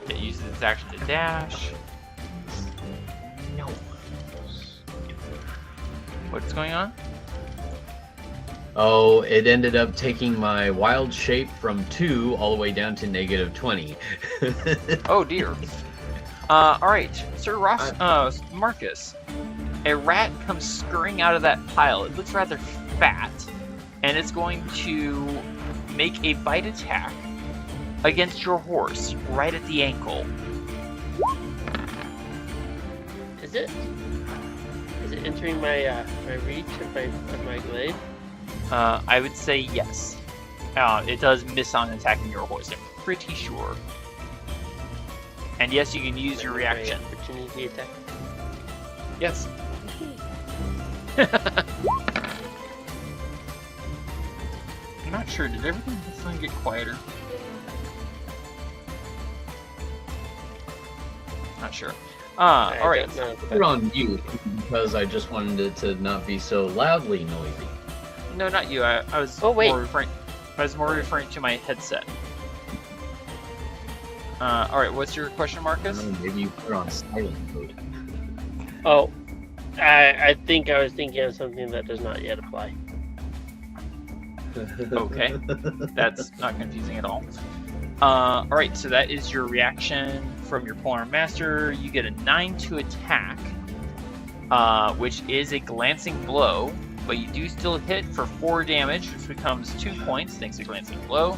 It uses its action to dash. No. What's going on? Oh, it ended up taking my wild shape from 2 all the way down to negative 20. Oh dear. Alright, Sir Marcus. A rat comes scurrying out of that pile. It looks rather fat, and it's going to make a bite attack against your horse, right at the ankle. Is it entering my my reach of my glade? I would say yes. It does miss on attacking your horse, I'm pretty sure. And yes, you can use your reaction. Opportunity attack. Yes. I'm not sure. Did everything suddenly get quieter? Not sure. Alright. Put on mute because I just wanted it to not be so loudly noisy. No, not you. I was Oh, wait. I was more referring to my headset. Alright, what's your question, Marcus? Maybe you put on silent mode. Oh, I think I was thinking of something that does not yet apply. Okay. That's not confusing at all. Alright, so that is your reaction from your Polearm Master. You get a 9 to attack, which is a glancing blow, but you do still hit for 4 damage, which becomes 2 points thanks to glancing blow.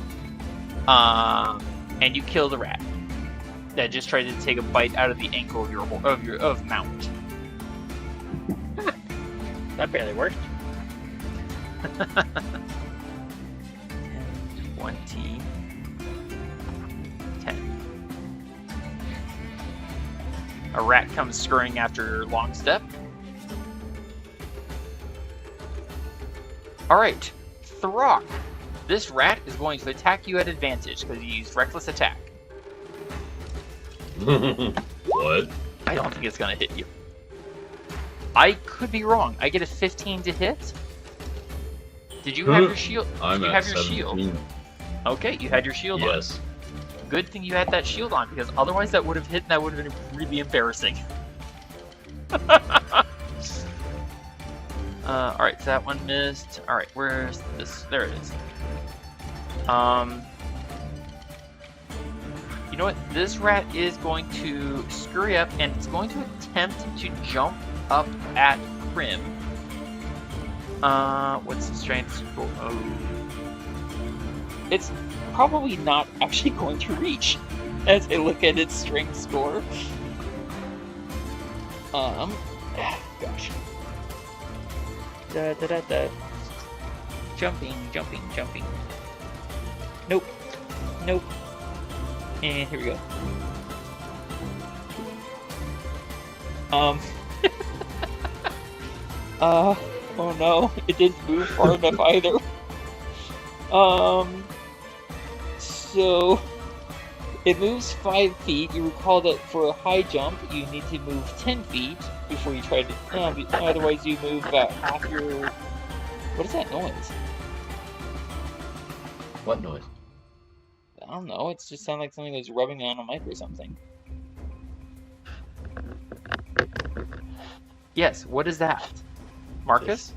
And you kill the rat that just tried to take a bite out of the ankle of Mount. That barely worked. 20, 10. A rat comes scurrying after Long Step. Alright, Throk. This rat is going to attack you at advantage because you used Reckless Attack. What? I don't think it's going to hit you. I could be wrong. I get a 15 to hit. Did you have your shield? I'm Did you at have your 17. shield? Okay, you had your shield on. Yes. Good thing you had that shield on, because otherwise that would have hit and that would have been really embarrassing. Alright, so that one missed. Alright, where's this? There it is. You know what? This rat is going to scurry up and it's going to attempt to jump up at Prim. What's the strength score? Oh. It's probably not actually going to reach as I look at its strength score. Gosh. Da da da da. Jumping. Nope. And here we go. Oh no, it didn't move far enough either. So it moves 5 feet. You recall that for a high jump, you need to move 10 feet before you try to. Otherwise, you move about half your. What is that noise? What noise? I don't know. It just sounds like something that's rubbing on a mic or something. Yes. What is that, Marcus?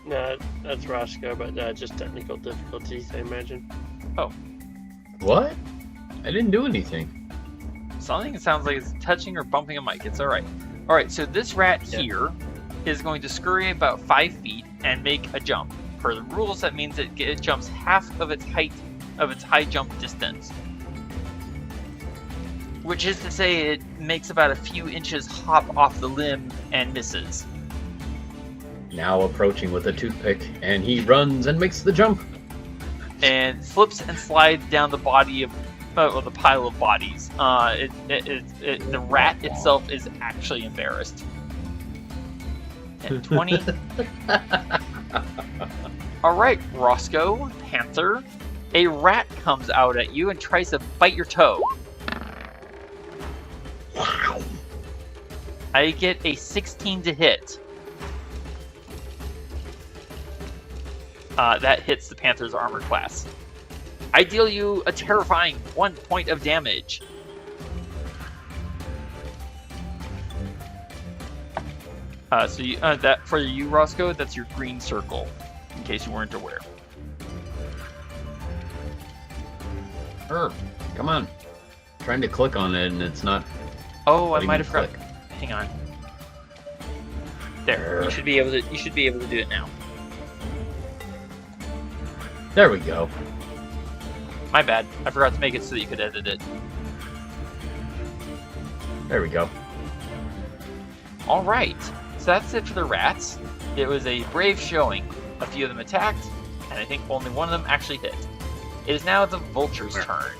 No, that's Roscoe, but just technical difficulties, I imagine. Oh. What? I didn't do anything. Something that sounds like it's touching or bumping a mic. It's alright. Alright, so this rat here is going to scurry about 5 feet and make a jump. Per the rules, that means it jumps half of its height of its high jump distance. Which is to say it makes about a few inches hop off the limb and misses. Now approaching with a toothpick, and he runs and makes the jump. And slips and slides down the body of, the pile of bodies. The rat itself is actually embarrassed. And 20. All right, Roscoe, Panther. A rat comes out at you and tries to bite your toe. I get a 16 to hit. That hits the Panther's armor class. I deal you a terrifying 1 point of damage. So you, that for you, Roscoe, that's your green circle, in case you weren't aware. Come on. Trying to click on it and it's not. Oh, I might have forgot. Hang on. There. You should be able to. You should be able to do it now. There we go. My bad. I forgot to make it so that you could edit it. There we go. All right. So that's it for the rats. It was a brave showing. A few of them attacked, and I think only one of them actually hit. It is now the vulture's turn.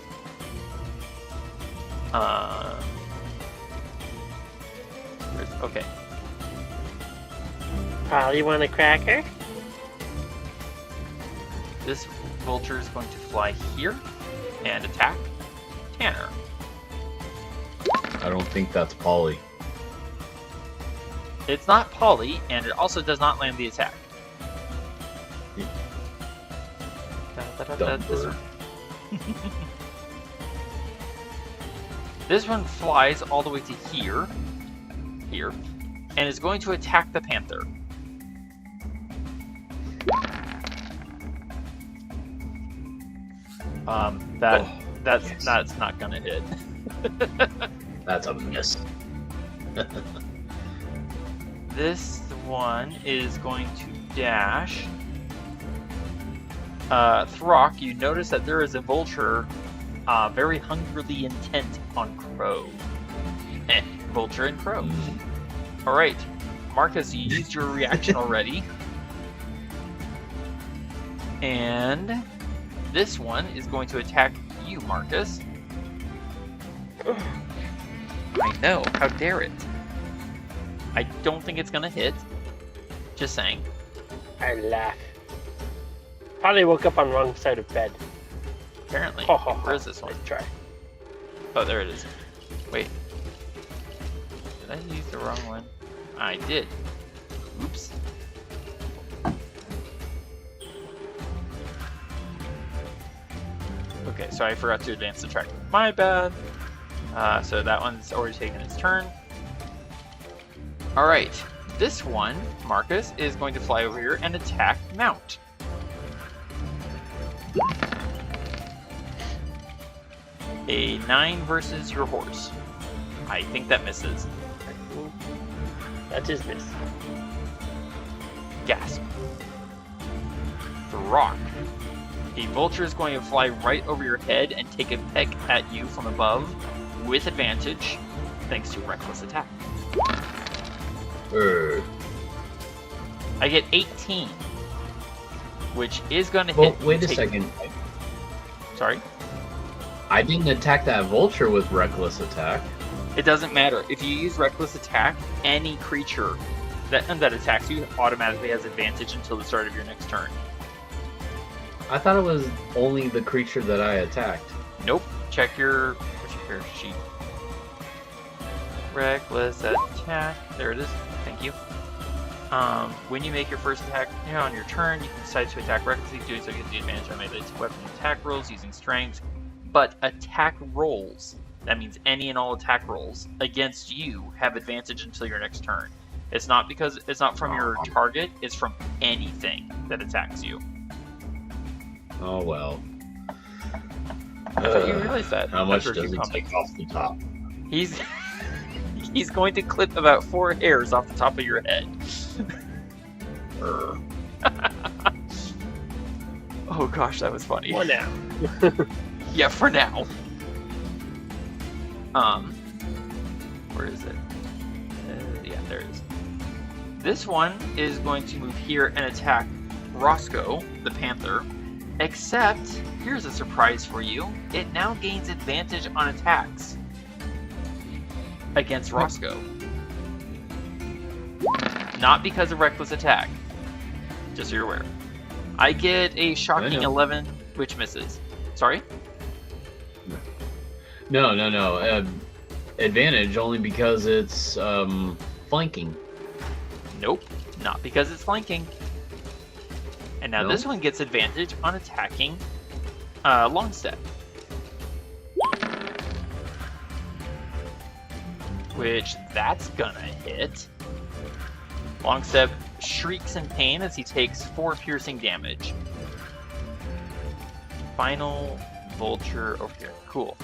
Okay. Probably want a cracker? This vulture is going to fly here and attack Tanner. I don't think that's Polly. It's not Polly, and it also does not land the attack. This one flies all the way to here, and is going to attack the Panther. That's not gonna hit. That's a miss. This one is going to dash. Throk, you notice that there is a vulture very hungrily intent on Crow. Vulture and Crow. Alright, Marcus, you used your reaction already. And this one is going to attack you, Marcus. I know, how dare it. I don't think it's gonna hit. Just saying. I laugh. Probably woke up on the wrong side of bed. Apparently. Where is this one? Let's try. Oh, there it is. Wait. Did I use the wrong one? I did. Oops. Okay, so I forgot to advance the track. My bad. So that one's already taken its turn. Alright, this one, Marcus, is going to fly over here and attack Mount. A 9 versus your horse. I think that misses. That is miss. Gasp. Throk. A vulture is going to fly right over your head and take a peck at you from above with advantage, thanks to reckless attack. I get 18, which is going to hit. Wait a second. Sorry? I didn't attack that vulture with reckless attack. It doesn't matter. If you use reckless attack, any creature that attacks you automatically has advantage until the start of your next turn. I thought it was only the creature that I attacked. Nope. Check your sheet. Reckless attack. There it is. Thank you. When you make your first attack on your turn, you can decide to attack recklessly. Doing so gives you advantage on melee weapon attack rolls using strength. But attack rolls, that means any and all attack rolls, against you have advantage until your next turn. It's not because it's not from your target, it's from anything that attacks you. Oh well. I thought you realized that. How much does he take off the top? He's going to clip about 4 hairs off the top of your head. Oh gosh, that was funny. For now. Yeah, for now. Where is it? Yeah, there it is. This one is going to move here and attack Roscoe, the Panther. Except, here's a surprise for you. It now gains advantage on attacks against Roscoe. Not because of reckless attack. Just so you're aware. I get a shocking 11 which misses. Sorry? No. Advantage only because it's flanking. Nope, not because it's flanking. And now No? this one gets advantage on attacking long step. Which that's gonna hit. Long step shrieks in pain as he takes 4 piercing damage. Final vulture over here. Cool.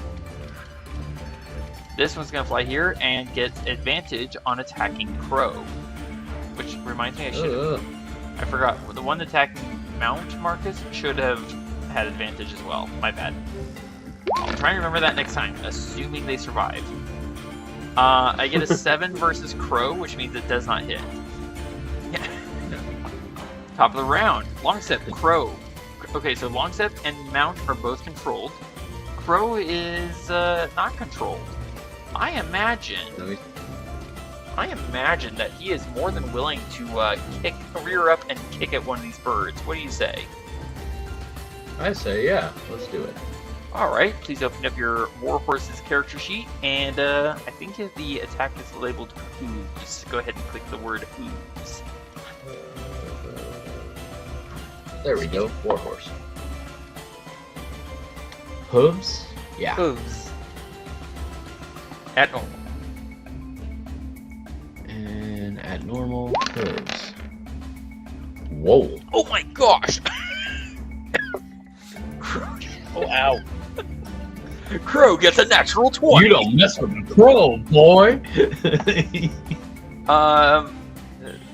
This one's gonna fly here and gets advantage on attacking crow. Which reminds me, I forgot. The one attacking Mount Marcus should have had advantage as well. My bad. I'll try and remember that next time, assuming they survive. I get a 7 versus crow, which means it does not hit. Top of the round. Long step, crow. Okay, so long step and mount are both controlled. Crow is not controlled. I imagine that he is more than willing to rear up and kick at one of these birds. What do you say? I say, yeah, let's do it. Alright, please open up your Warhorse's character sheet, and I think the attack is labeled ooze. Go ahead and click the word ooze. There we go, Warhorse. Hooves? Yeah. Ooze. At normal. And at normal, hooves. Whoa. Oh my gosh! Oh, ow. Crow gets a natural 20! You don't mess with the crow, boy!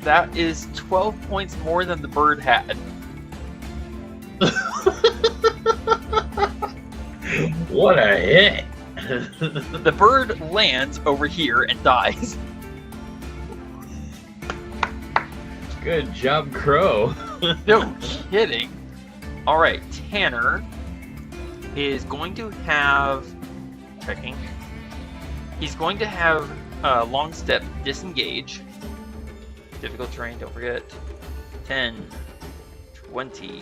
That is 12 points more than the bird had. What a hit! The bird lands over here and dies. Good job, crow. No kidding. Alright, Tanner is going to have... Checking. He's going to have long step disengage. Difficult terrain, don't forget. 10, 20,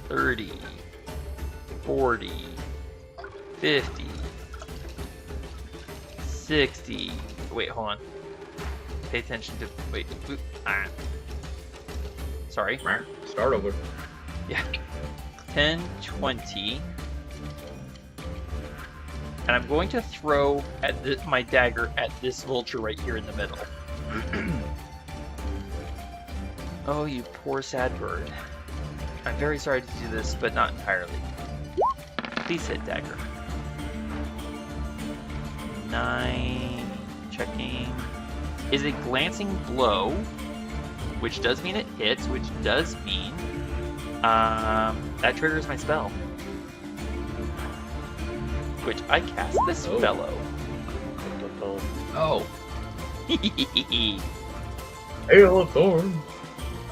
30, 40, 50, 60. Wait, hold on. Pay attention to... Wait. Sorry. Start over. Yeah. 10, 20. And I'm going to throw at my dagger at this vulture right here in the middle. Oh, you poor sad bird. I'm very sorry to do this, but not entirely. Please hit dagger. 9. Checking. Is a glancing blow, which does mean it hits, which does mean that triggers my spell. Which I cast this fellow. Oh. Okay. Hail of Thorns.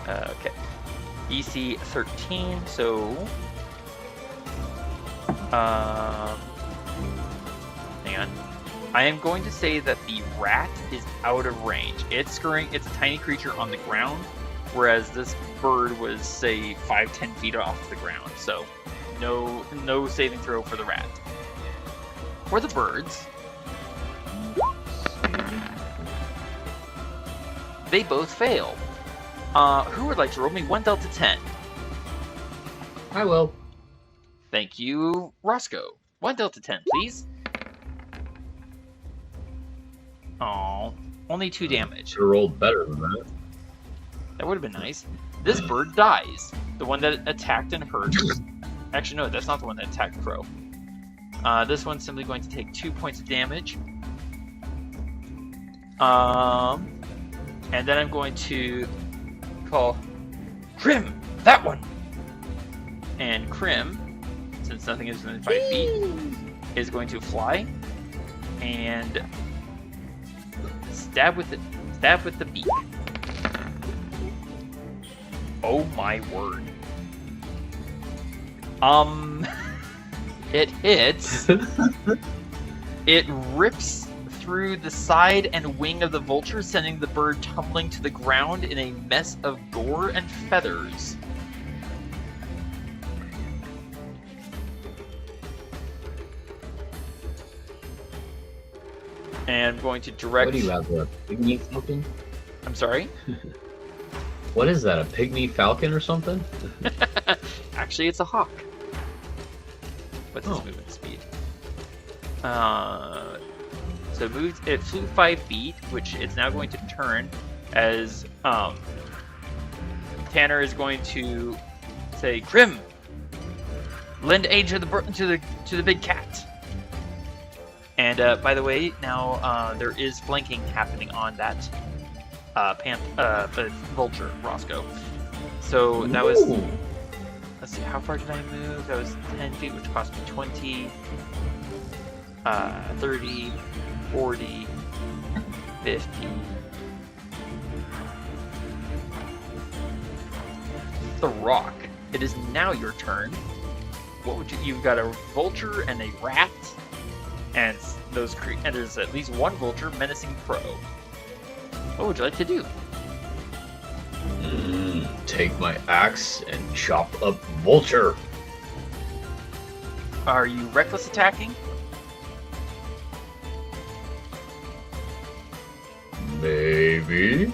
Okay. EC 13, so... hang on. I am going to say that the rat is out of range. It's scurrying, it's a tiny creature on the ground, whereas this bird was, say, 5-10 feet off the ground, so no saving throw for the rat. For the birds, they both fail. Who would like to roll me 1 Delta 10? I will. Thank you, Roscoe. 1 Delta 10, please. Oh, only 2 damage. Should have rolled better than that. That would have been nice. This bird dies. The one that attacked and hurt. Actually, no, that's not the one that attacked Crow. This one's simply going to take 2 points of damage. And then I'm going to call Krim, that one! And Krim, since nothing is within 5 feet, is going to fly and stab with the beak. Oh my word. It hits. It rips through the side and wing of the vulture, sending the bird tumbling to the ground in a mess of gore and feathers. And I'm going to direct... What do you have, a pygmy falcon? I'm sorry? What is that, a pygmy falcon or something? Actually, it's a hawk. What's its Oh. movement speed? So it flew 5 feet, which it's now going to turn as Tanner is going to say, Grim, lend aid to the big cat. And by the way, now there is flanking happening on that vulture, Roscoe. So that was. Ooh. Let's see, how far did I move? That was 10 feet, which cost me 20, 30, 40, 50. Throk, it is now your turn. What would you've got a vulture and a rat, and and there's at least one vulture menacing Crow. What would you like to do? Take my axe and chop up vulture. Are you reckless attacking? Maybe.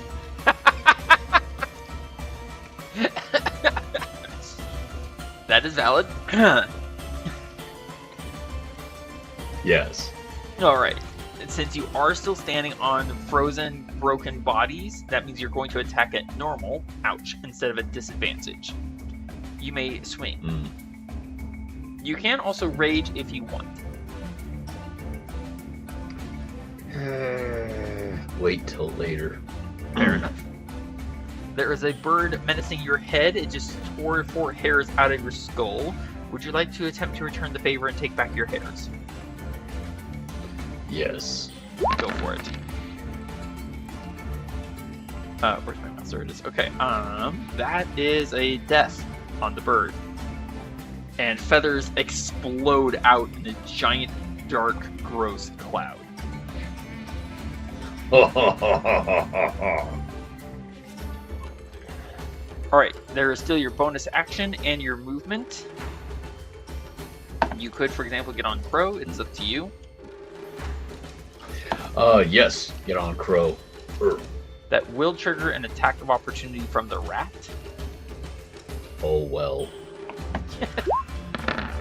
That is valid. Yes. Alright. Since you are still standing on frozen, broken bodies, that means you're going to attack at normal, ouch, instead of a disadvantage. You may swing. You can also rage if you want. Wait till later. Fair enough. There is a bird menacing your head. It just tore 4 hairs out of your skull. Would you like to attempt to return the favor and take back your hairs? Yes. Go for it. Where's my mouse? There it is. Okay. That is a death on the bird. And feathers explode out in a giant, dark, gross cloud. Alright, there is still your bonus action and your movement. You could, for example, get on Crow. It's up to you. Yes. Get on Crow. That will trigger an attack of opportunity from the rat. Oh well.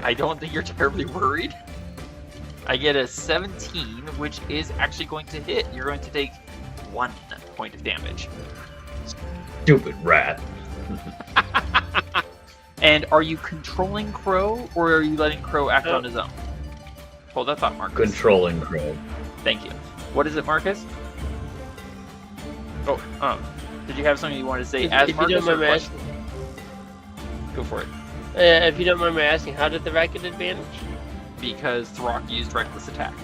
I don't think you're terribly worried. I get a 17, which is actually going to hit. You're going to take 1 point of damage. Stupid rat. And are you controlling Crow, or are you letting Crow act on his own? Hold that thought, Marcus. Controlling Crow. Thank you. What is it, Marcus? Oh, did you have something you wanted to say as If you Marcus? don't mind Or me question? Go for it. If you don't mind me asking, how did the rat get advantage? Because Throk used reckless attack.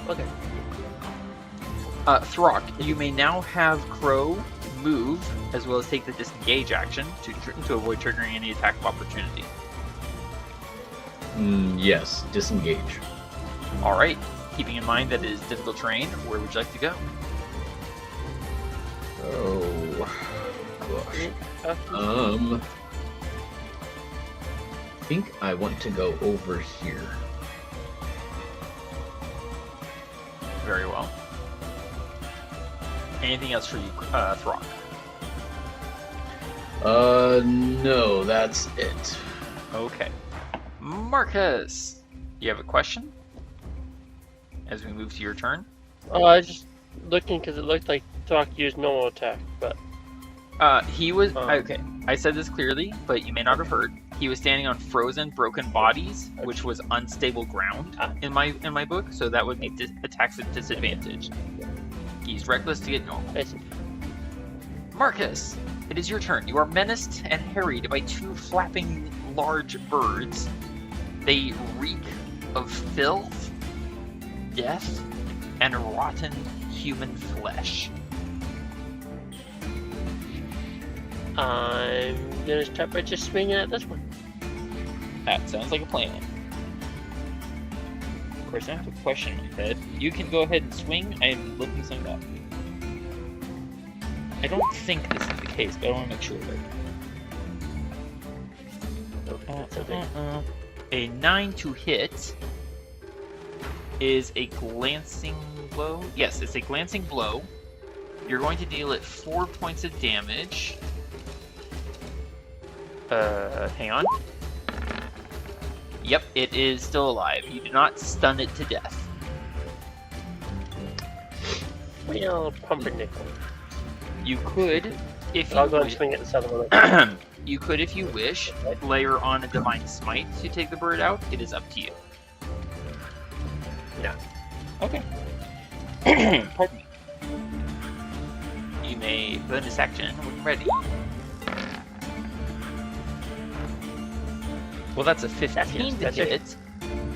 Okay. Throk, you may now have Crow move, as well as take the disengage action to avoid triggering any attack of opportunity. Yes. Disengage. Alright, keeping in mind that it is difficult terrain, where would you like to go? Oh. Gosh. I think I want to go over here. Very well. Anything else for you, Throk? No, that's it. Okay. Marcus, you have a question? As we move to your turn? I was just looking because it looked like Throk used normal attack, but... He was... okay, I said this clearly, but you may not have heard. He was standing on frozen, broken bodies, which was unstable ground in my book, so that would make attacks at disadvantage. He's reckless to get normal. I see. Marcus, it is your turn. You are menaced and harried by 2 flapping large birds. They reek of filth, death, and rotten human flesh. I'm gonna start by just swinging at this one. That sounds like a plan. Of course, I have a question in my head. You can go ahead and swing. I'm looking something up. I don't think this is the case, but I want to make sure of it. A 9 to hit. is a glancing blow. Yes, it's a glancing blow. You're going to deal it 4 points of damage. Hang on. Yep, it is still alive. You do not stun it to death. Well, pumpernickel. You could, if you I'll go and wish, swing at this other one. you could, if you wish, layer on a Divine Smite to take the bird out. It is up to you. No. Okay. Pardon me. You may bonus action when ready. Well, that's a 15 to That's hit.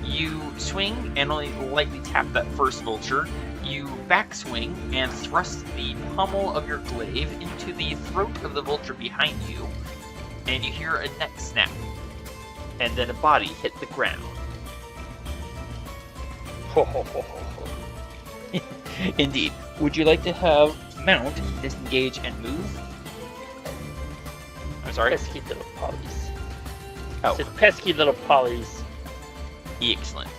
You swing and only lightly tap that first vulture. You backswing and thrust the pommel of your glaive into the throat of the vulture behind you, and you hear a neck snap, and then a body hit the ground. Ho, ho, ho, ho, ho. Indeed. Would you like to have mount, disengage, and move? I'm sorry? Pesky little pollies. Oh, Said pesky little pollies. excellent.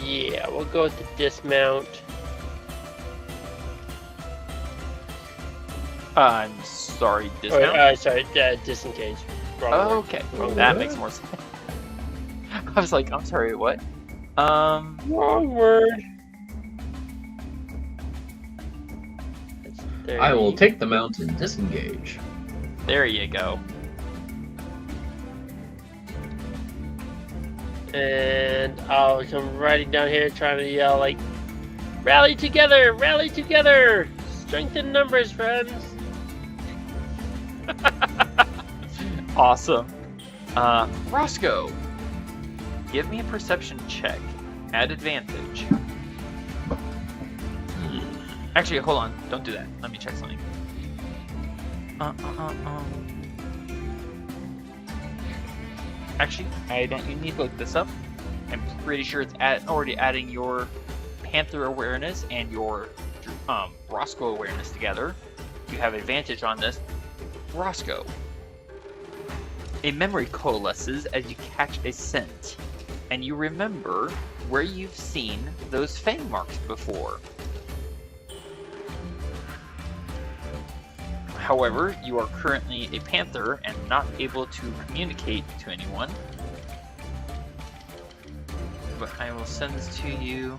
Yeah, we'll go with the dismount. I'm sorry, dismount? Sorry, disengage. Wrong word. Okay, that makes more sense. I was like, I'm sorry, what? Wrong word. That's I will 30. take the mount and disengage. There you go. And I'll come riding down here trying to yell like, rally together! Rally together! Strength in numbers, friends! Awesome. Roscoe, give me a perception check. Add advantage. Actually, hold on. Don't do that. Let me check something. Actually, I don't. You need to look this up. I'm pretty sure it's already adding your Panther awareness and your Roscoe awareness together. You have advantage on this. Roscoe. A memory coalesces as you catch a scent, and you remember where you've seen those fang marks before. However, you are currently a panther and not able to communicate to anyone. But I will send this to you.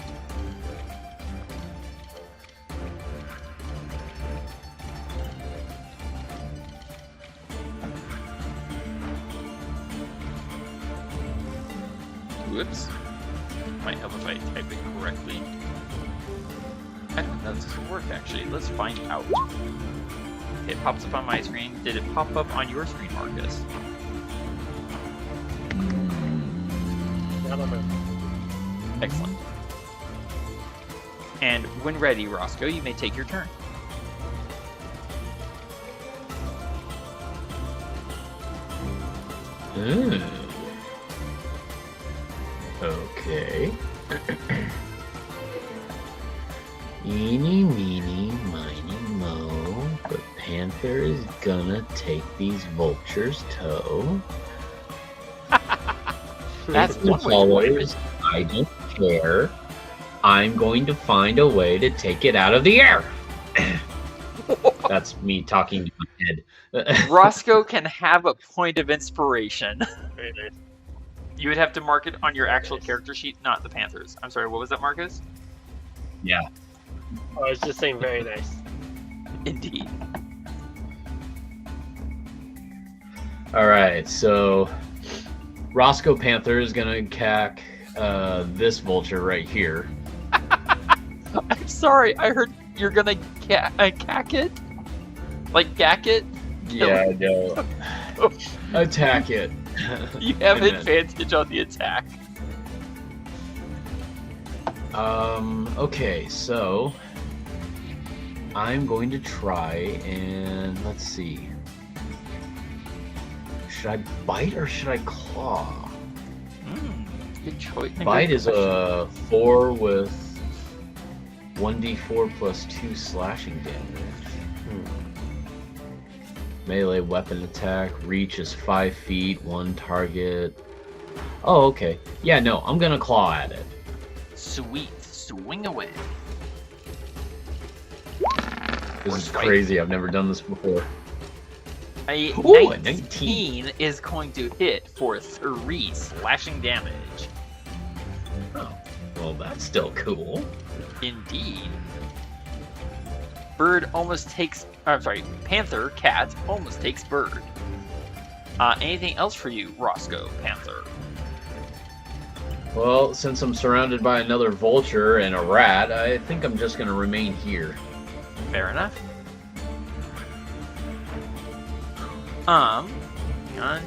Whoops. Might help if I type it correctly. I don't know if this will work actually. Let's find out. It pops up on my screen. Did it pop up on your screen, Marcus? I don't know. Excellent. And when ready, Roscoe, you may take your turn. Okay. Eeny, meeny, miny, mo. The panther is gonna take these vultures' toe. That's The one way to put it. followers, I don't care. I'm going to find a way to take it out of the air. That's me talking to my head. Roscoe can have a point of inspiration. Very nice. You would have to mark it on your actual character sheet, not the Panthers. I'm sorry, what was that, Marcus? Yeah. I was just saying very nice. Indeed. All right, so Roscoe Panther is gonna cack this vulture right here. I'm sorry, I heard you're gonna cack it? Like gack it? Yeah, no. Attack it. You have I meant- advantage on the attack. Okay, so I'm going to try and let's see. Should I bite or should I claw? Good choice. Bite is a 4 with 1d4 plus 2 slashing damage. Melee weapon attack. Reach is 5 feet, 1 target. Oh, okay. Yeah, no, I'm gonna claw at it. Sweet. Swing away. This is crazy. I've never done this before. A Ooh, 19 is going to hit for 3 slashing damage. Oh, well, that's still cool. Indeed. Bird almost takes... I'm sorry, Panther, Cat, almost takes Bird. Anything else for you, Roscoe, Panther? Well, since I'm surrounded by another vulture and a rat, I think I'm just gonna remain here. Fair enough. Hang on.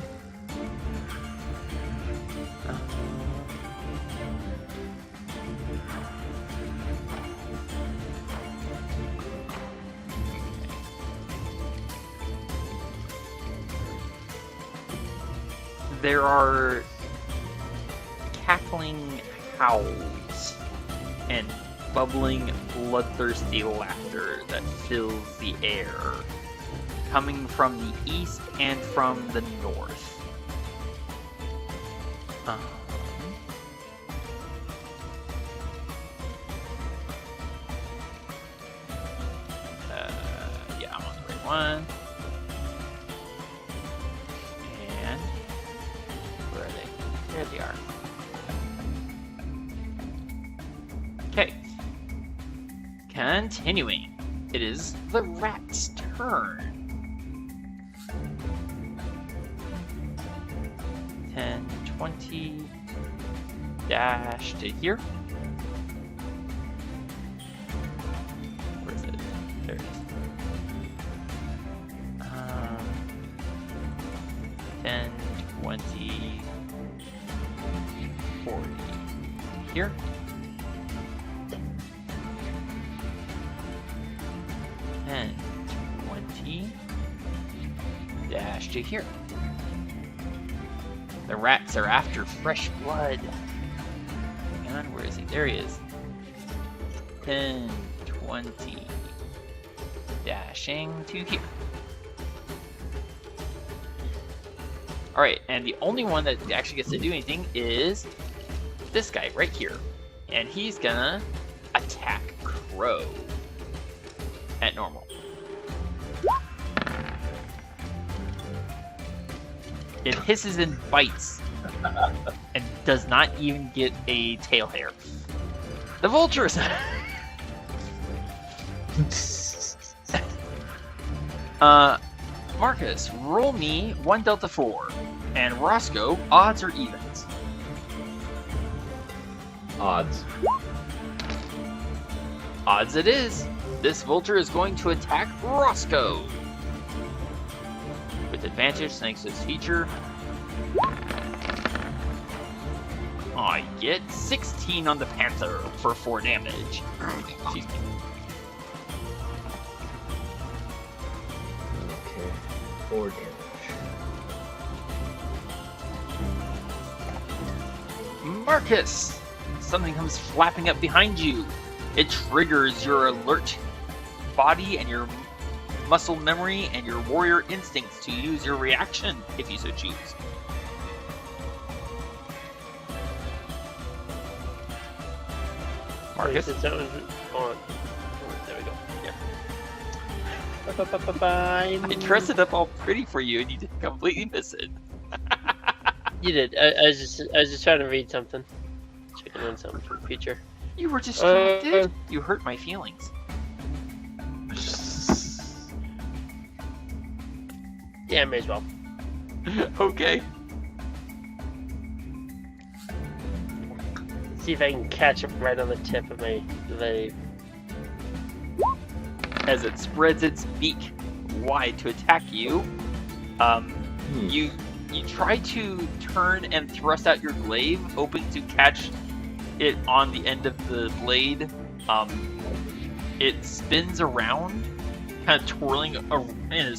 There are cackling howls and bubbling, bloodthirsty laughter that fills the air, coming from the east and from the north. Yeah, I'm on the right one. And where are they? There they are. Okay. Continuing. It is the rat's turn. 10, 20, dash to here. Where is it? There it is. 10, 20, 40. Here. And 20 dash to here. The rats are after fresh blood. Hang on, where is he? There he is. 10, 20 dashing to here. Alright, and the only one that actually gets to do anything is this guy right here. And he's gonna attack Crow at normal. It hisses and bites and does not even get a tail hair. The vultures! Marcus, roll me 1 Delta 4. And Roscoe, odds or evens? Odds. Odds it is. This vulture is going to attack Roscoe. With advantage thanks to his feature. I get 16 on the Panther for 4 damage. Excuse me. Okay, 4 damage. Marcus! Something comes flapping up behind you. It triggers your alert body and your muscle memory and your warrior instincts to use your reaction, if you so choose. Marcus? Since that was on. There we go. Yeah. I dressed it up all pretty for you and you did completely miss it. You did. I was just trying to read something. Checking on something for the future. You were distracted. You hurt my feelings. Yeah, may as well. Okay. See if I can catch him right on the tip of my leg. As it spreads its beak wide to attack you, you try to turn and thrust out your glaive, hoping to catch it on the end of the blade. It spins around, kind of twirling in a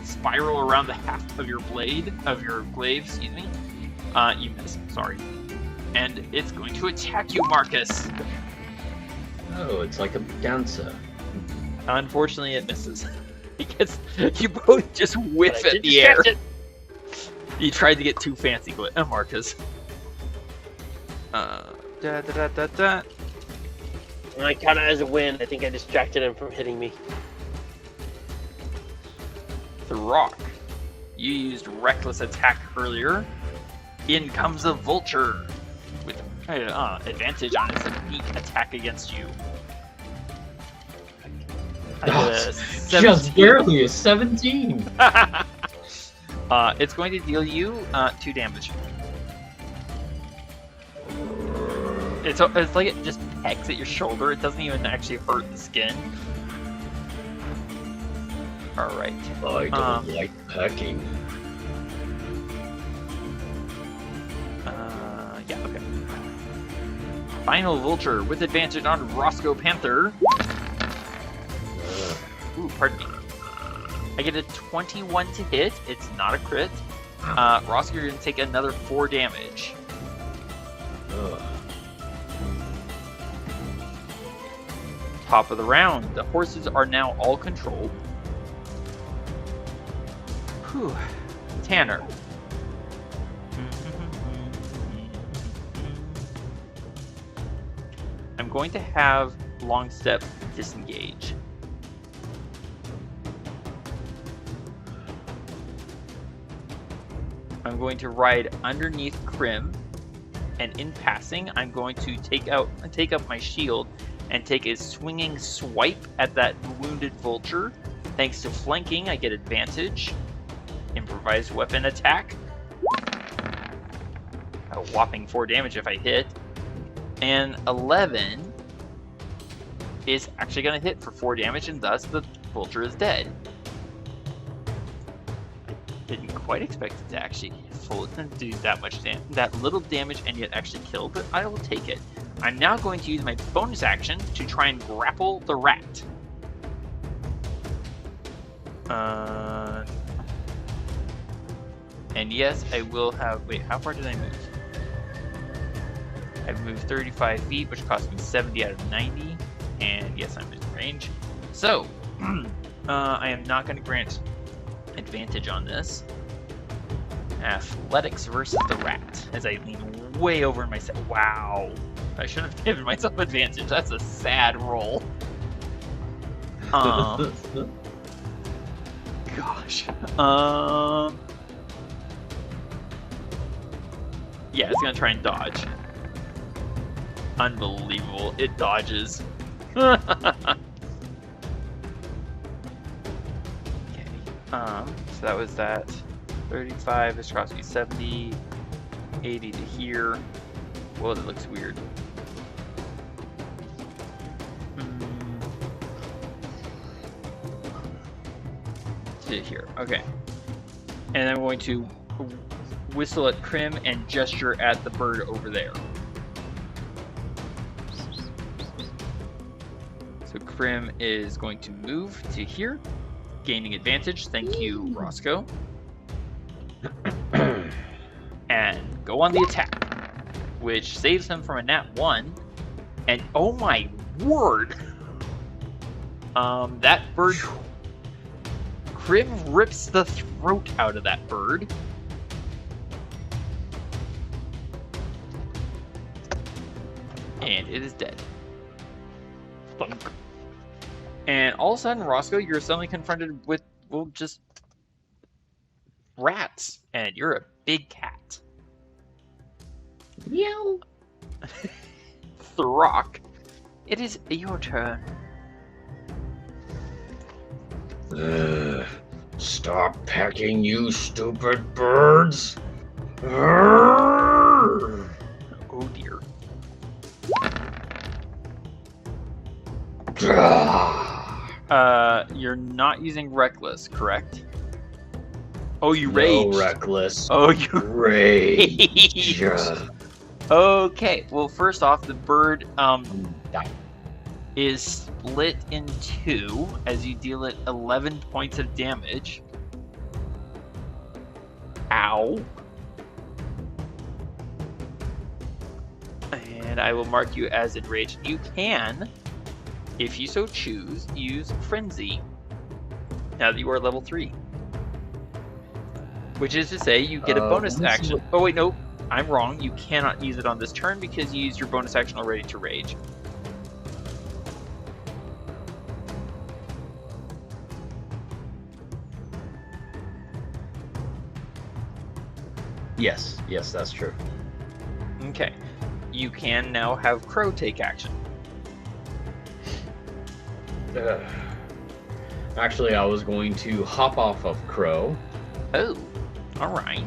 spiral around the haft of your blade, of your glaive, excuse me. You miss, sorry. And it's going to attack you, Marcus. Oh, it's like a dancer. Unfortunately, it misses. You both just whiff But I at did the air. distract it. You tried to get too fancy with Marcus. Da da da da da. I count it as a win. I think I distracted him from hitting me. Throk. You used reckless attack earlier. In comes a vulture with advantage on its sneak attack against you. Just barely a 17. It's going to deal you 2 damage. It's like it just pecks at your shoulder. It doesn't even actually hurt the skin. Alright. I don't like pecking. Yeah, okay. Final vulture with advantage on Roscoe Panther. Ooh, pardon me. I get a 21 to hit. It's not a crit. Roscoe, you're going to take another 4 damage. Ugh. Top of the round. The horses are now all controlled. Whew. Tanner. I'm going to have Longstep disengage. I'm going to ride underneath Krim, and in passing, I'm going to take up my shield and take a swinging swipe at that wounded vulture. Thanks to flanking, I get advantage. Improvised weapon attack. A whopping 4 damage if I hit. And 11 is actually going to hit for 4 damage, and thus the vulture is dead. Didn't quite expect it to actually do that much that little damage and yet actually kill, but I will take it. I'm now going to use my bonus action to try and grapple the rat. And yes, I will have... Wait, how far did I move? I've moved 35 feet, which cost me 70 out of 90. And yes, I'm in range. So, I am not going to grant advantage on this. Athletics versus the rat, as I lean way over in my set. Wow. I should have given myself advantage. That's a sad roll. Gosh. Yeah, it's gonna try and dodge. Unbelievable. It dodges. Okay. So that was that. 35, this cost me 70. 80 to here. Whoa, that looks weird. To here. Okay. And I'm going to whistle at Krim and gesture at the bird over there. So Krim is going to move to here, gaining advantage. Thank you, Roscoe. And go on the attack, which saves him from a nat 1. And oh my word! That bird... Krim rips the throat out of that bird. And it is dead. Thunk. And all of a sudden, Roscoe, you're suddenly confronted with, well, just rats. And you're a big cat. Meow. Throk, it is your turn. Stop pecking, you stupid birds. Oh dear. You're not using reckless, correct? Oh, you rage. No reckless. Oh, you rage. Okay. Well, first off, the bird is split in 2 as you deal it 11 points of damage. Ow. And I will mark you as enraged. You can, if you so choose, use Frenzy. Now that you are level 3. Which is to say, you get a bonus action. Oh wait, no, I'm wrong. You cannot use it on this turn because you used your bonus action already to rage. Yes, that's true. Okay. You can now have Crow take action. Actually, I was going to hop off of Crow. Oh, alright.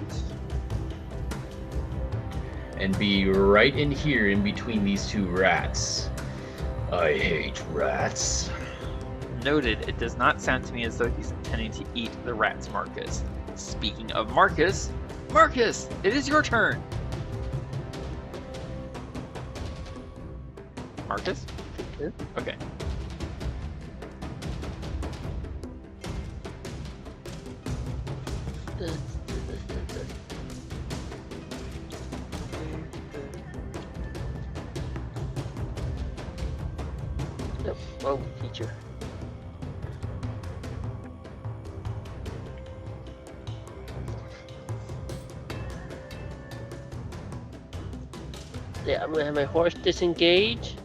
And be right in here in between these two rats. I hate rats. Noted. It does not sound to me as though he's intending to eat the rats, Marcus. Speaking of Marcus, it is your turn! Marcus? Okay. Nope, wrong feature. Yeah, I'm gonna have my horse disengage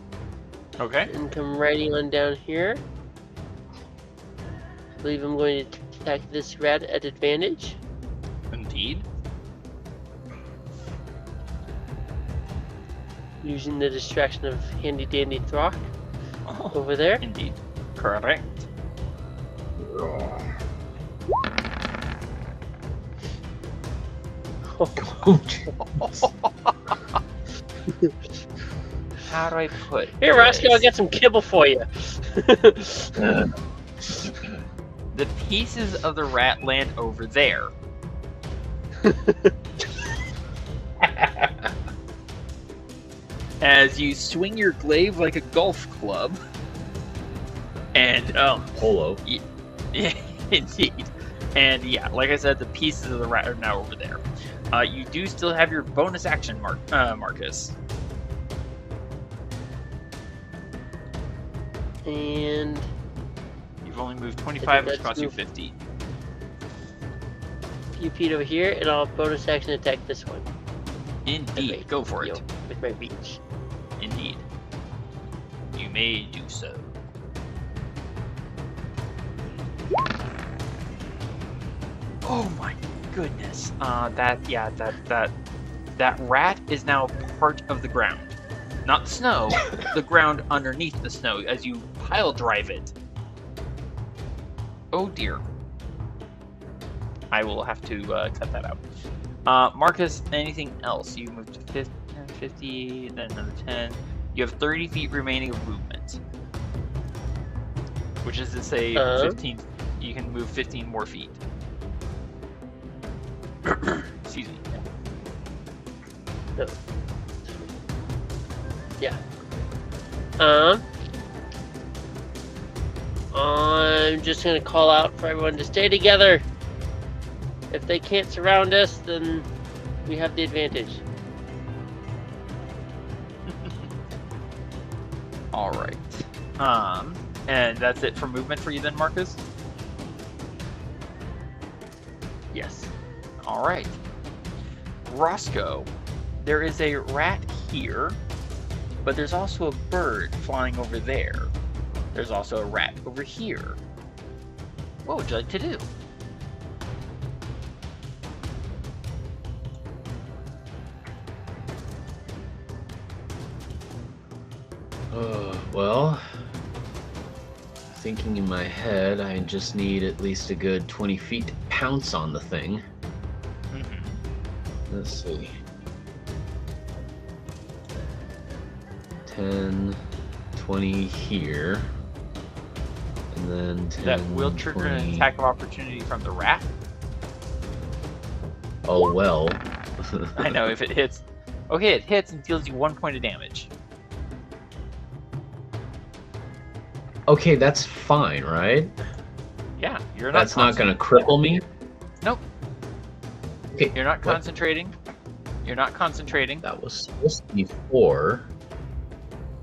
Okay. and come riding on down here. I believe I'm going to attack this rat at advantage. Indeed. Using the distraction of handy dandy Throk Oh, over there. indeed. Correct. How do I put Here, Roscoe, I'll this? get some kibble for you. The pieces of the rat land over there. As you swing your glaive like a golf club. And, Polo. yeah, indeed. And yeah, like I said, the pieces of the rat are now over there. You do still have your bonus action, Marcus. And You've only moved 25, which let's costs you move. 50. a few feet over here, and I'll bonus action attack this one. Indeed, go for it. With my reach. Indeed. You may do so. Oh my goodness. That rat is now part of the ground. Not the snow, the ground underneath the snow as you pile drive it. Oh dear. I will have to cut that out. Marcus, anything else? You moved to 50, then another 10. You have 30 feet remaining of movement. Which is to say 15. You can move 15 more feet. Excuse me. No. Yeah. I'm just gonna call out for everyone to stay together. If they can't surround us, then we have the advantage. All right. And that's it for movement for you then, Marcus? Yes. All right. Roscoe, there is a rat here, but there's also a bird flying over there. There's also a rat over here. What would you like to do? Well, thinking in my head, I just need at least a good 20 feet to pounce on the thing. Mm-hmm. Let's see. 10, 20 here. And then 10, That will trigger 20. an attack of opportunity from the rat. Oh, well. I know, if it hits. Okay, it hits and deals you 1 point of damage. Okay, that's fine, right? Yeah, you're not. That's not going to cripple me? Nope. Okay. You're not what? concentrating. You're not concentrating. That was supposed to be 4.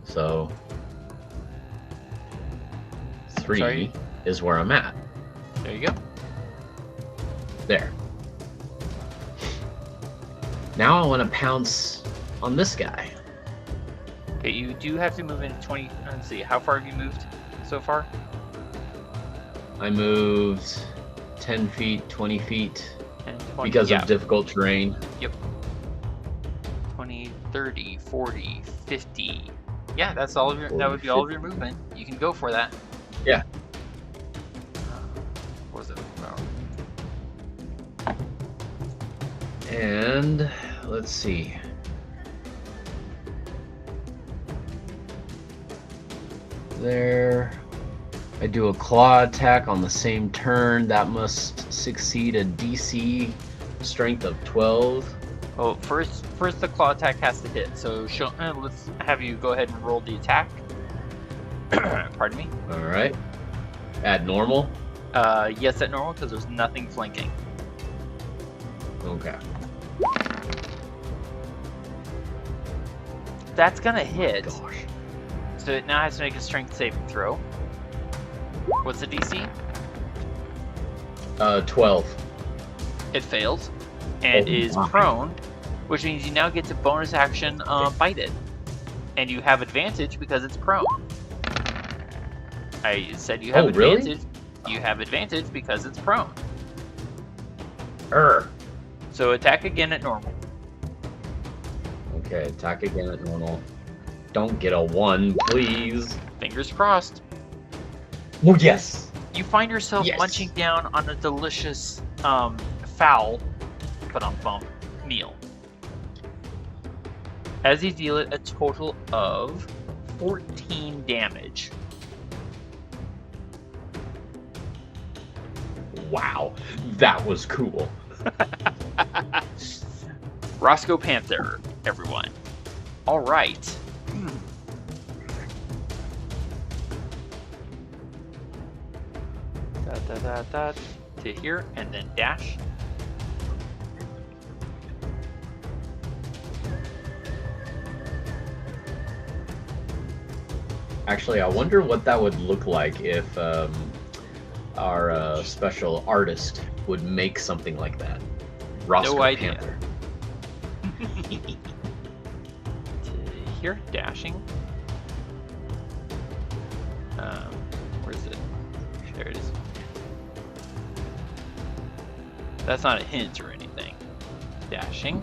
So 3 Sorry? is where I'm at. There you go. There. Now I want to pounce on this guy. Okay, you do have to move in 20. Let's see, how far have you moved so far? I moved 10 feet, 20 feet 10, 20, because yeah. of difficult terrain. Yep. 20, 30, 40, 50. Yeah, that's all of your. That would be all of your movement. You can go for that. Yeah. What was it? And let's see. There. I do a claw attack on the same turn. That must succeed a DC strength of 12. Oh, first the claw attack has to hit. So let's have you go ahead and roll the attack. Pardon me. All right. At normal. Yes, at normal because there's nothing flanking. Okay. That's gonna hit. Oh, gosh. So it now has to make a strength saving throw. What's the DC? 12. It fails and is my. prone, which means you now get to bonus action bite it, and you have advantage because it's prone. I said you have advantage. Really? You have advantage because it's prone. Err. So attack again at normal. Okay, attack again at normal. Don't get a 1, please. Fingers crossed. Oh, yes. You find yourself Yes. munching down on a delicious fowl, put on bump, meal. As you deal it a total of 14 damage. Wow, that was cool. Roscoe Panther, everyone. All right. To here, and then dash. Actually, I wonder what that would look like if our special artist would make something like that. Roscoe No idea. Panther. To here, dashing. Where is it? There it is. That's not a hint or anything. Dashing.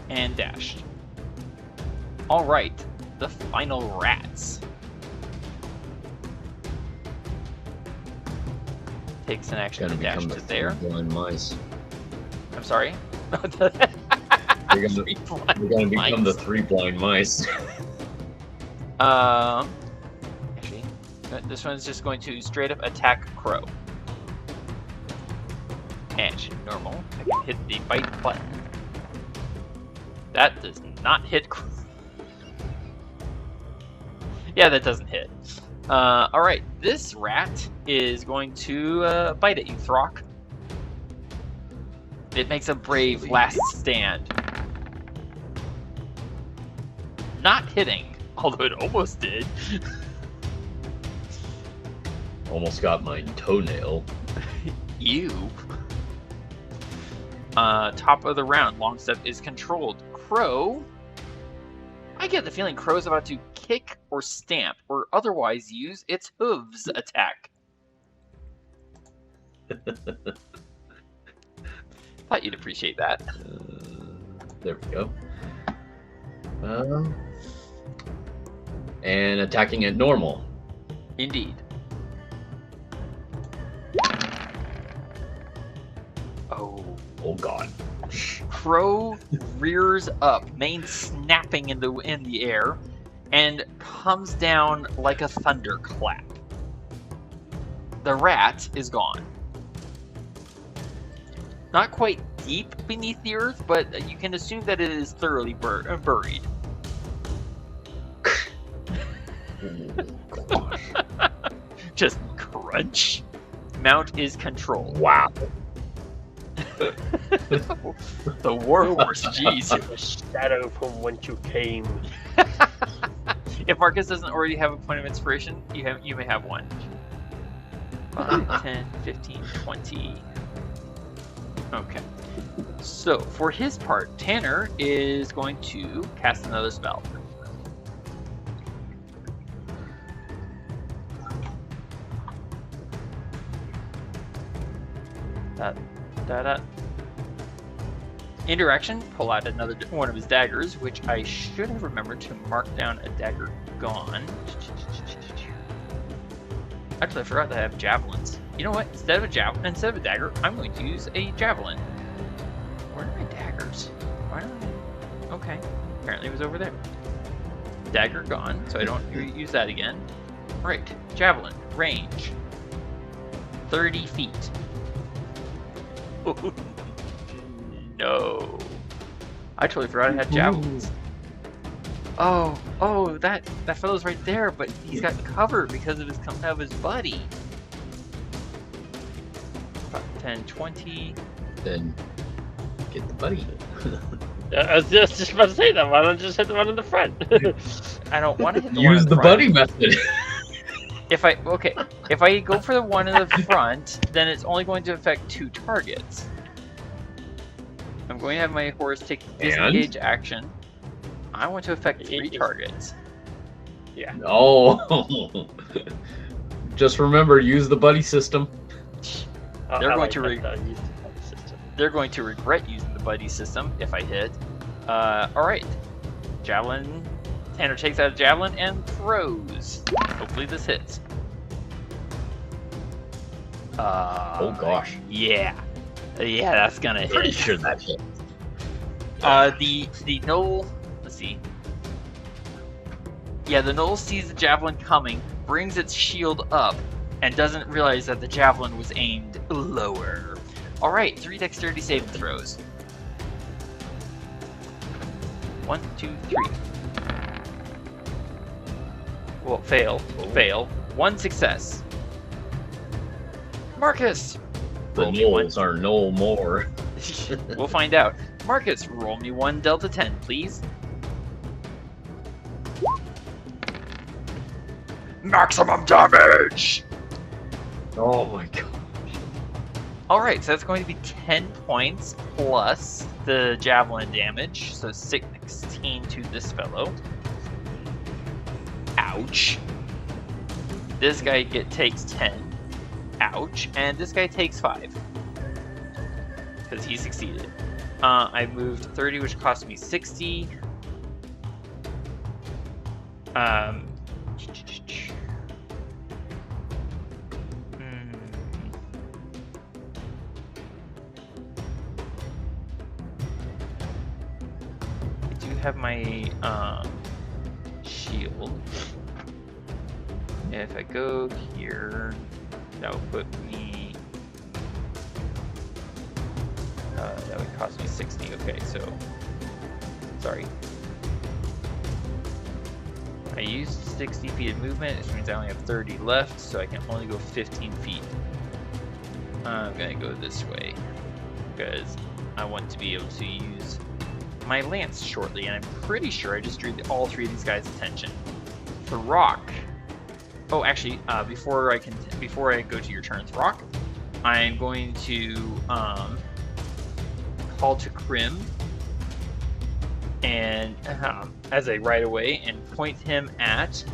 And dashed. Alright, the final rats. Takes an action Gonna to dash become to the there. blind mice. I'm sorry? We're gonna become the 3 blind mice. Actually, this one's just going to straight up attack Crow. And normal. I can hit the bite button. That does not hit Crow. Yeah, that doesn't hit. Alright, this rat is going to bite at you, Throk. It makes a brave last stand. Not hitting, although it almost did. Almost got my toenail. Ew. Top of the round, Longstep is controlled. Crow. I get the feeling Crow's about to kick or stamp or otherwise use its hooves attack. Thought you'd appreciate that. There we go. And attacking at normal. Indeed. Oh god. Crow rears up, mane snapping in the air, and comes down like a thunderclap. The rat is gone. Not quite deep beneath the earth, but you can assume that it is thoroughly buried. Gosh. Just crunch. Mount is controlled. Wow. The warhorse, jeez. The shadow from whence you came. If Marcus doesn't already have a point of inspiration, you may have one. 5, 10, 15, 20. Okay. So, for his part, Tanner is going to cast another spell. Interaction, pull out another one of his daggers, which I should have remembered to mark down a dagger gone. Actually, I forgot that I have javelins. You know what? Instead of a dagger, I'm going to use a javelin. Where are my daggers? Why don't I... Okay, apparently it was over there. Dagger gone, so I don't use that again. Right, javelin, range. 30 feet. Oh, no. I totally forgot I had javelins. Oh, that fellow's right there, but he's got cover because of his buddy. 5, 10, 20. Then get the buddy. I was just about to say that. Why don't you just hit the one in the front? I don't want to hit the one in Use the the front. buddy method. If I go for the one in the front, then it's only going to affect 2 targets. I'm going to have my horse take disengage action. I want to affect 3 targets. Yeah. Oh. Just remember, use the buddy system. They're going to regret using the buddy system if I hit. Alright. Javelin. Tanner takes out a javelin and throws. Hopefully this hits. Oh gosh. Yeah. Yeah, that's gonna hit. Pretty sure that hit. The gnoll. Let's see. Yeah, the gnoll sees the javelin coming, brings its shield up, and doesn't realize that the javelin was aimed lower. Alright, 3 dexterity saving throws. 1, 2, 3. Well, fail. 1 success. Marcus! The gnolls are no more. We'll find out. Marcus, roll me 1 Delta 10, please. Maximum damage! Oh my god. Alright, so that's going to be 10 points plus the javelin damage, so 16 to this fellow. Ouch. This guy takes 10. Ouch. And this guy takes 5. Because he succeeded. I moved 30, which cost me 60. I do have my shield. If I go here, that will put me. That would cost me 60. Okay, so sorry. I used 60 feet of movement, which means I only have 30 left, so I can only go 15 feet. I'm gonna go this way because I want to be able to use my lance shortly, and I'm pretty sure I just drew all 3 of these guys' attention. Throk. Oh, actually, before I go to your turn, Throk, I'm going to call to Krim and as a right away and point him at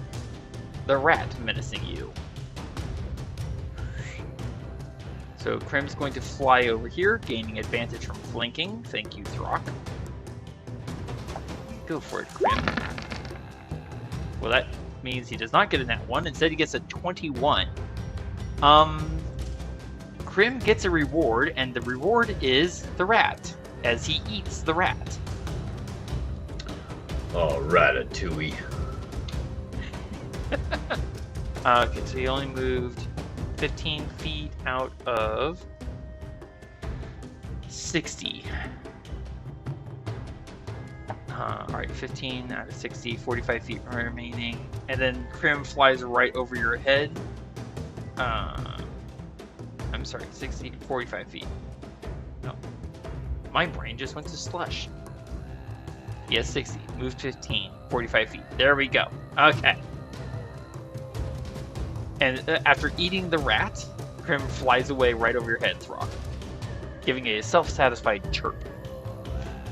the rat menacing you. So Krim's going to fly over here, gaining advantage from flanking. Thank you, Throk. Go for it, Krim. Well, that means he does not get a nat 1. Instead, he gets a 21. Krim gets a reward, and the reward is the rat, as he eats the rat. Oh, ratatouille. Okay, so he only moved 15 feet out of 60. Alright, 15 out of 60, 45 feet remaining. And then Krim flies right over your head. I'm sorry, 60, 45 feet. No. My brain just went to slush. He has 60. Move 15. 45 feet. There we go. Okay. And after eating the rat, Grim flies away right over your head, Throk, giving a self-satisfied chirp.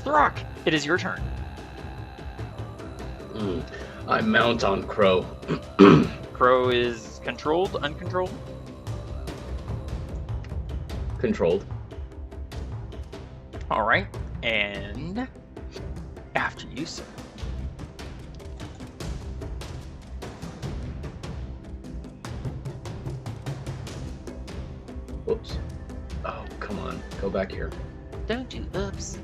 Throk, it is your turn. I mount on Crow. Crow is controlled, uncontrolled? Controlled. All right, and after you, sir. Whoops. Oh, come on. Go back here. Don't do oops.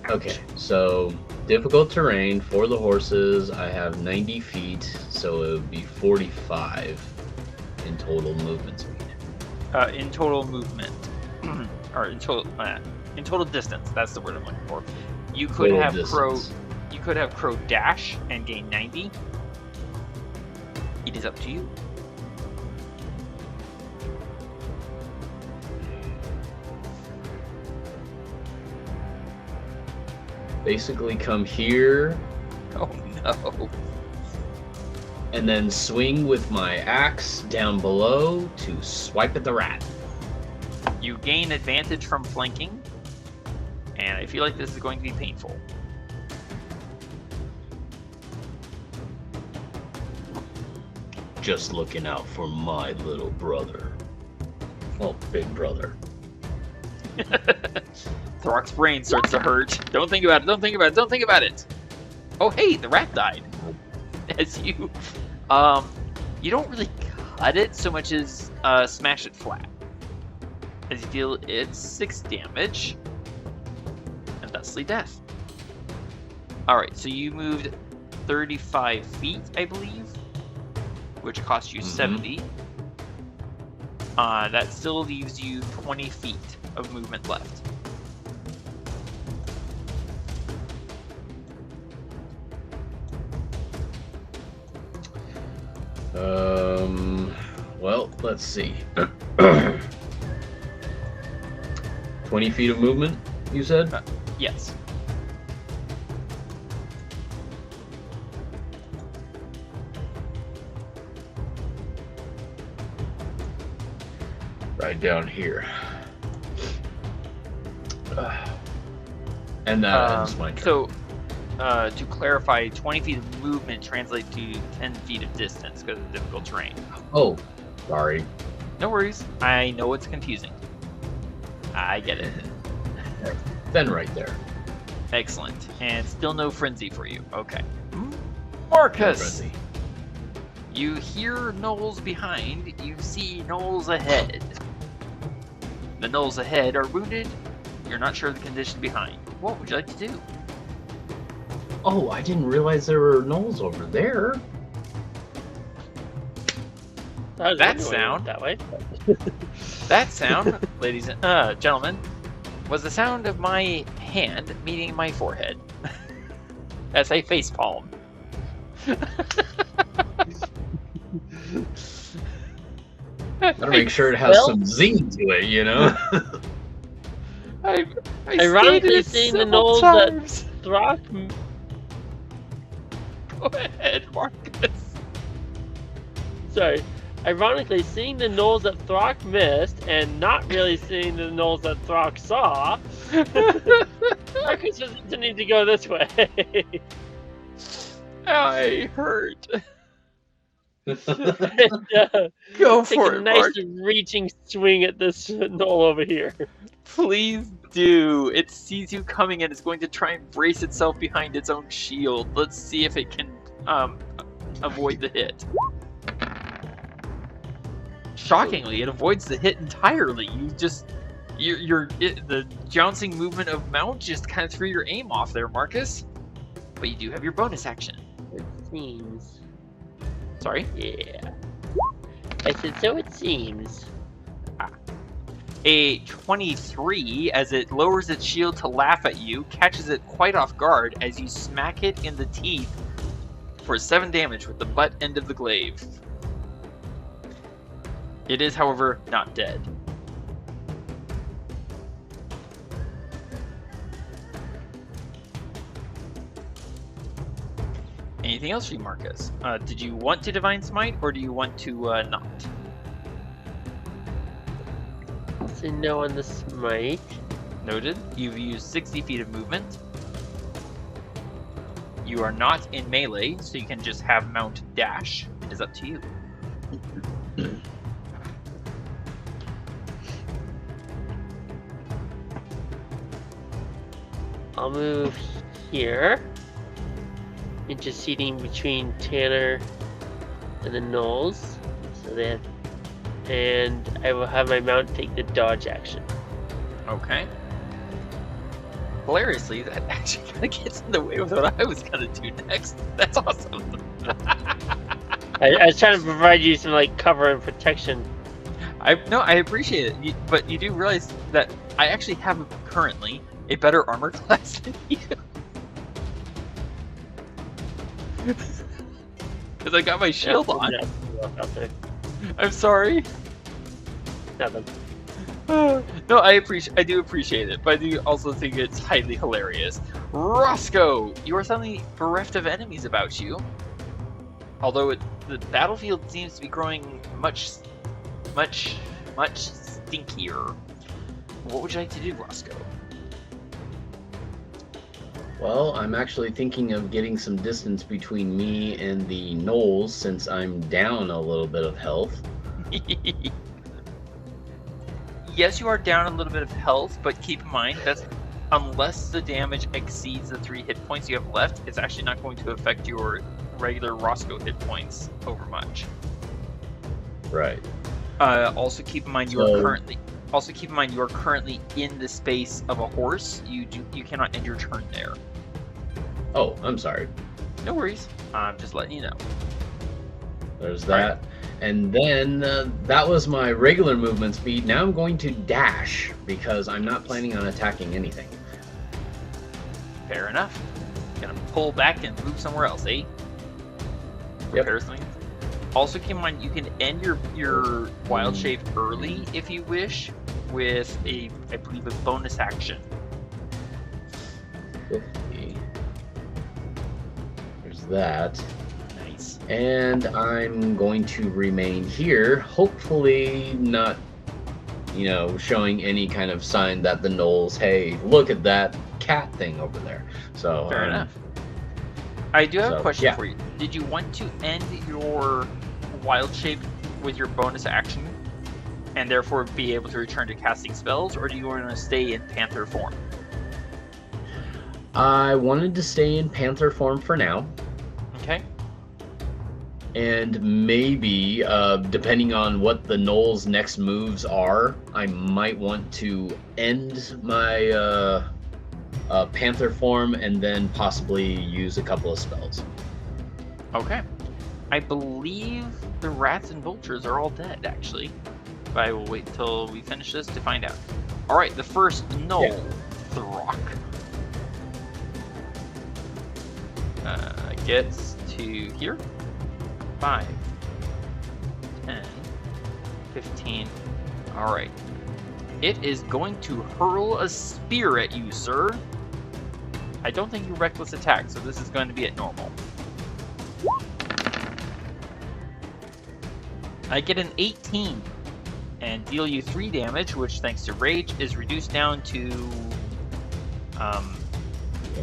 Okay, so difficult terrain for the horses. I have 90 feet, so it would be 45 in total movement speed. In total movement, or in total distance. That's the word I'm looking for. You could Total have distance. Crow. You could have Crow dash and gain 90. It is up to you. Basically come here Oh no. and then swing with my axe down below to swipe at the rat. You gain advantage from flanking, and I feel like this is going to be painful. Just looking out for my little brother. Oh, big brother. Throk's brain starts to hurt. Don't think about it. Don't think about it. Don't think about it. Oh, hey, the rat died. As you don't really cut it so much as smash it flat. As you deal it 6 damage, and thusly death. All right, so you moved 35 feet, I believe, which cost you 70. That still leaves you 20 feet of movement left. Well, let's see. 20 feet of movement, you said? Yes. Right down here. And that ends my turn. So, to clarify, 20 feet of movement translates to 10 feet of distance because of difficult terrain. Oh, sorry. No worries. I know it's confusing. I get it. Then right there. Excellent. And still no frenzy for you. Okay. No Marcus! frenzy. You hear gnolls behind. You see gnolls ahead. The gnolls ahead are wounded. You're not sure of the condition behind. What would you like to do? Oh, I didn't realize there were gnolls over there. That sound. That way. That sound, ladies and gentlemen, was the sound of my hand meeting my forehead as I facepalm. Gotta make sure it has Well- some zing to it, you know? I Ironically, stated seeing the several gnolls that times. Throk. Go ahead, Marcus. Sorry. Ironically, seeing the gnolls that Throk missed and not really seeing the gnolls that Throk saw, Marcus was intending to go this way. I hurt. And, Go take for a it, nice Mark. reaching swing at this gnoll over here. Please do. It sees you coming and it's going to try and brace itself behind its own shield. Let's see if it can avoid the hit. Shockingly, it avoids the hit entirely. The jouncing movement of mount just kind of threw your aim off there, Marcus. But you do have your bonus action. It seems. Sorry? Yeah. I said, so it seems. A 23, as it lowers its shield to laugh at you, catches it quite off guard as you smack it in the teeth for 7 damage with the butt end of the glaive. It is, however, not dead. Anything else for you, Marcus? Did you want to Divine Smite, or do you want to not? Say no on the smite. Noted. You've used 60 feet of movement. You are not in melee, so you can just have mount dash. It is up to you. I'll move here, interceding between Tanner and the Gnolls. So they have, and I will have my mount take the dodge action. Okay. Hilariously, that actually kind of gets in the way of what I was gonna do next. That's awesome. I was trying to provide you some like cover and protection. I appreciate it, but you do realize that I actually have currently a better armor class than you. Because I got my shield on. I'm sorry. Nothing. No, I do appreciate it, but I do also think it's highly hilarious. Roscoe, you are suddenly bereft of enemies about you. Although the battlefield seems to be growing much stinkier. What would you like to do, Roscoe? Well, I'm actually thinking of getting some distance between me and the gnolls since I'm down a little bit of health. Yes, you are down a little bit of health, but keep in mind that's unless the damage exceeds the 3 hit points you have left, it's actually not going to affect your regular Roscoe hit points over much. Right. Also keep in mind you are currently in the space of a horse. You cannot end your turn there. Oh, I'm sorry. No worries. I'm just letting you know. There's that. Right. And then that was my regular movement speed. Now I'm going to dash because I'm not planning on attacking anything. Fair enough. Gonna pull back and move somewhere else, eh? Yep. Also keep in mind you can end your wild shape early if you wish with I believe a bonus action. 50. There's that. Nice. And I'm going to remain here, hopefully not, showing any kind of sign that the gnolls, hey, look at that cat thing over there. So fair enough. I do have a question for you. Did you want to end your wild shape with your bonus action and therefore be able to return to casting spells, or do you want to stay in panther form? I wanted to stay in panther form for now. Okay. And maybe, depending on what the gnolls' next moves are, I might want to end my panther form and then possibly use a couple of spells. Okay. I believe the rats and vultures are all dead, actually. But I will wait until we finish this to find out. Alright, the first gnoll, Throk. Gets to here. 5, 10, 15. Alright. It is going to hurl a spear at you, sir. I don't think you reckless attack, so this is going to be at normal. I get an 18 and deal you 3 damage, which thanks to rage is reduced down to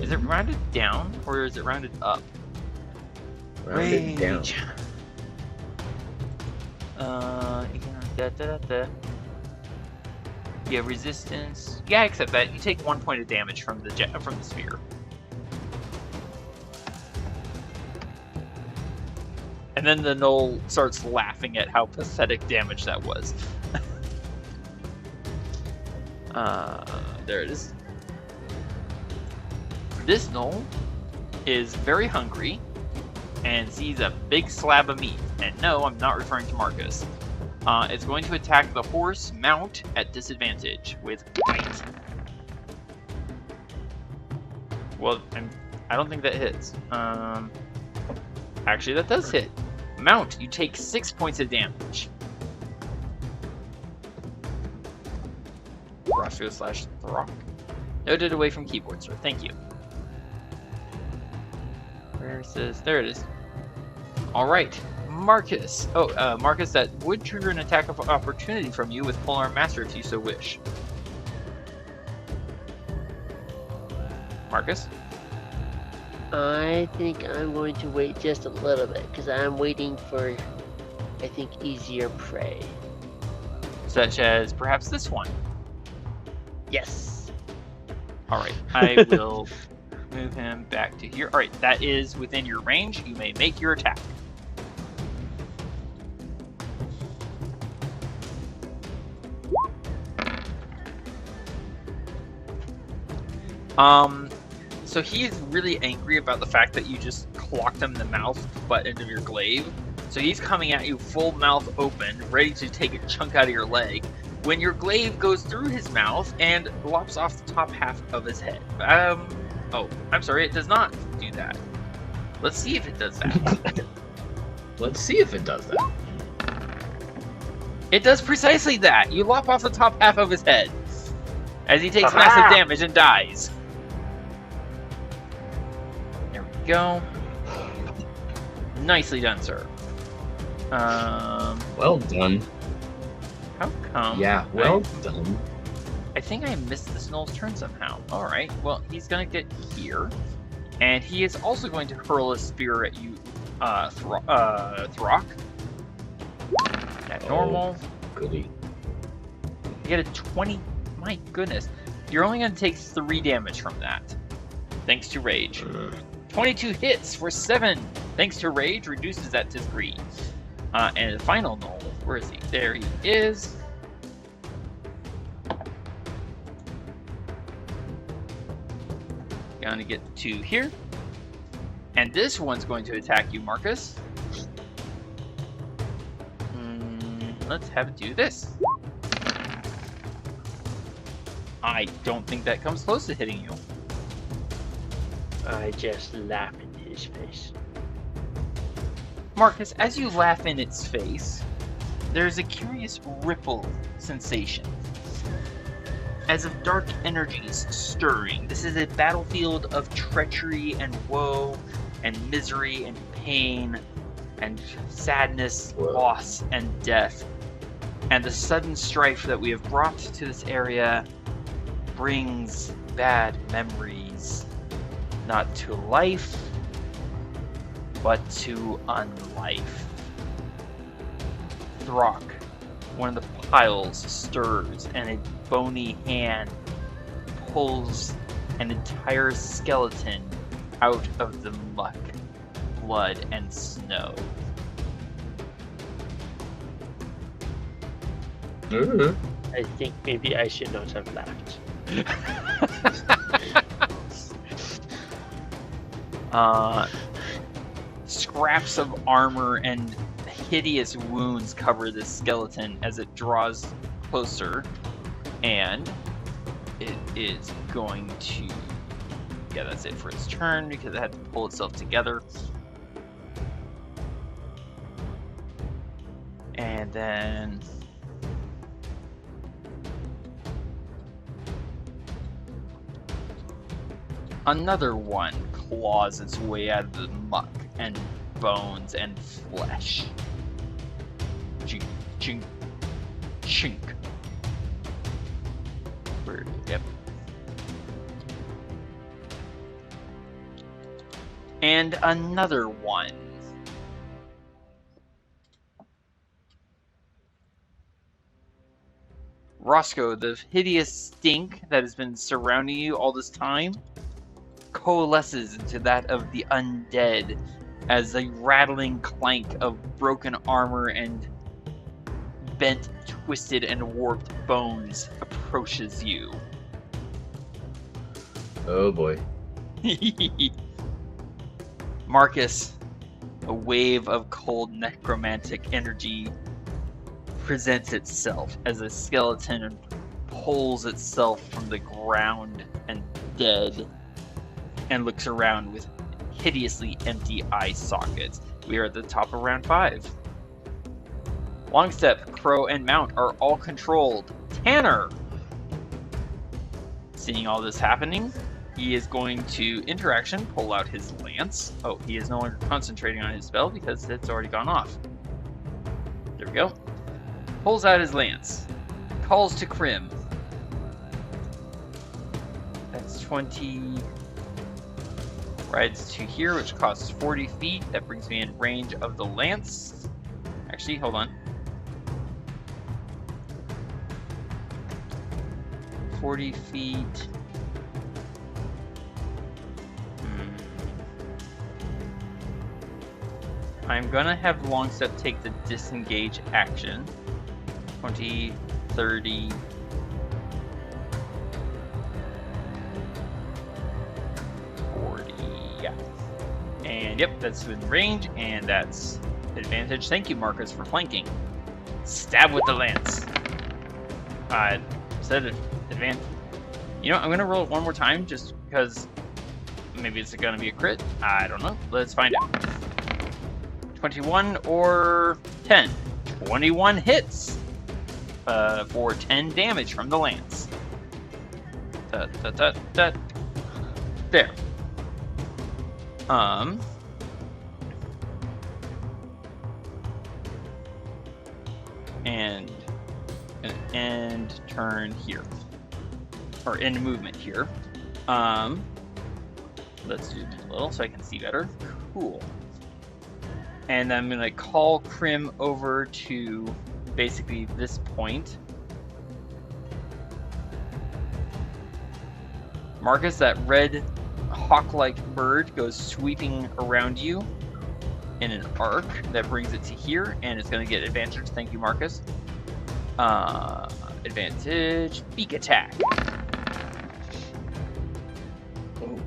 is it rounded down or is it rounded up? Rounded down. You have resistance. Yeah, I accept that. You take 1 point of damage from the spear. And then the gnoll starts laughing at how pathetic damage that was. There it is. This gnoll is very hungry and sees a big slab of meat. And no, I'm not referring to Marcus. It's going to attack the horse mount at disadvantage with bite. Well, I don't think that hits. Actually, that does hit. Mount, you take 6 points of damage. Roscoe / Throk. Noted away from keyboard, sir. Thank you. Where is this? There it is. All right, Marcus. Oh, Marcus, that would trigger an attack of opportunity from you with Polearm Master if you so wish. Marcus? I think I'm going to wait just a little bit because I'm waiting for, I think, easier prey. Such as perhaps this one. Yes. All right, I will move him back to here. All right, that is within your range. You may make your attack. So he is really angry about the fact that you just clocked him in the mouth with the butt end of your glaive. So he's coming at you full mouth open, ready to take a chunk out of your leg, when your glaive goes through his mouth and lops off the top half of his head. Oh, I'm sorry, it does not do that. Let's see if it does that. Let's see if it does that. It does precisely that. You lop off the top half of his head as he takes massive damage and dies. There we go. Nicely done, sir. Well done. How come? Yeah, well done. I think I missed the Snoll's turn somehow. Alright, well, he's gonna get here. And he is also going to hurl a spear at you, Throk. At normal. Goody. You get a 20. My goodness. You're only going to take 3 damage from that. Thanks to Rage. 22 hits for 7. Thanks to Rage, reduces that to 3. And the final Gnoll. Where is he? There he is. Gonna get 2 here. And this one's going to attack you, Marcus. Let's have it do this. I don't think that comes close to hitting you. I just laugh in his face. Marcus, as you laugh in its face, there's a curious ripple sensation. As of dark energies stirring. This is a battlefield of treachery and woe and misery and pain and sadness, loss, and death. And the sudden strife that we have brought to this area brings bad memories, not to life, but to unlife. Throk, one of the piles stirs, and a bony hand pulls an entire skeleton out of the muck, blood, and snow. I think maybe I should not have laughed. Scraps of armor and hideous wounds cover this skeleton as it draws closer, and it is going to... Yeah, that's it for its turn because it had to pull itself together. And then... another one claws its way out of the muck and bones and flesh. Chink, chink, chink. Yep. And another one. Roscoe, the hideous stink that has been surrounding you all this time coalesces into that of the undead as a rattling clank of broken armor and bent, twisted, and warped bones approaches you. Oh boy. Marcus, a wave of cold necromantic energy presents itself as a skeleton pulls itself from the ground and dead and looks around with hideously empty eye sockets. We are at the top of round 5. Longstep, Crow, and Mount are all controlled. Tanner! Seeing all this happening, He is going to interaction pull out his lance. Oh, he is no longer concentrating on his spell because it's already gone off. There we go. Pulls out his lance. Calls to Krim. That's 20. Rides to here, which costs 40 feet. That brings me in range of the lance. Actually, hold on. 40 feet. I'm gonna have Longstep take the disengage action. 20, 30. Yeah. And yep, that's within range, and that's advantage. Thank you, Marcus, for flanking. Stab with the lance. Instead of advantage. You know, I'm gonna roll it one more time just because maybe it's gonna be a crit. I don't know. Let's find out. 21 or 10. 21 hits for 10 damage from the lance. There. And an end turn here, or end movement here. Let's zoom in a little so I can see better. Cool. And I'm gonna call Krim over to basically this point. Marcus, that red hawk-like bird goes sweeping around you in an arc that brings it to here, and it's gonna get advantage. Thank you, Marcus. Advantage, beak attack. Oh,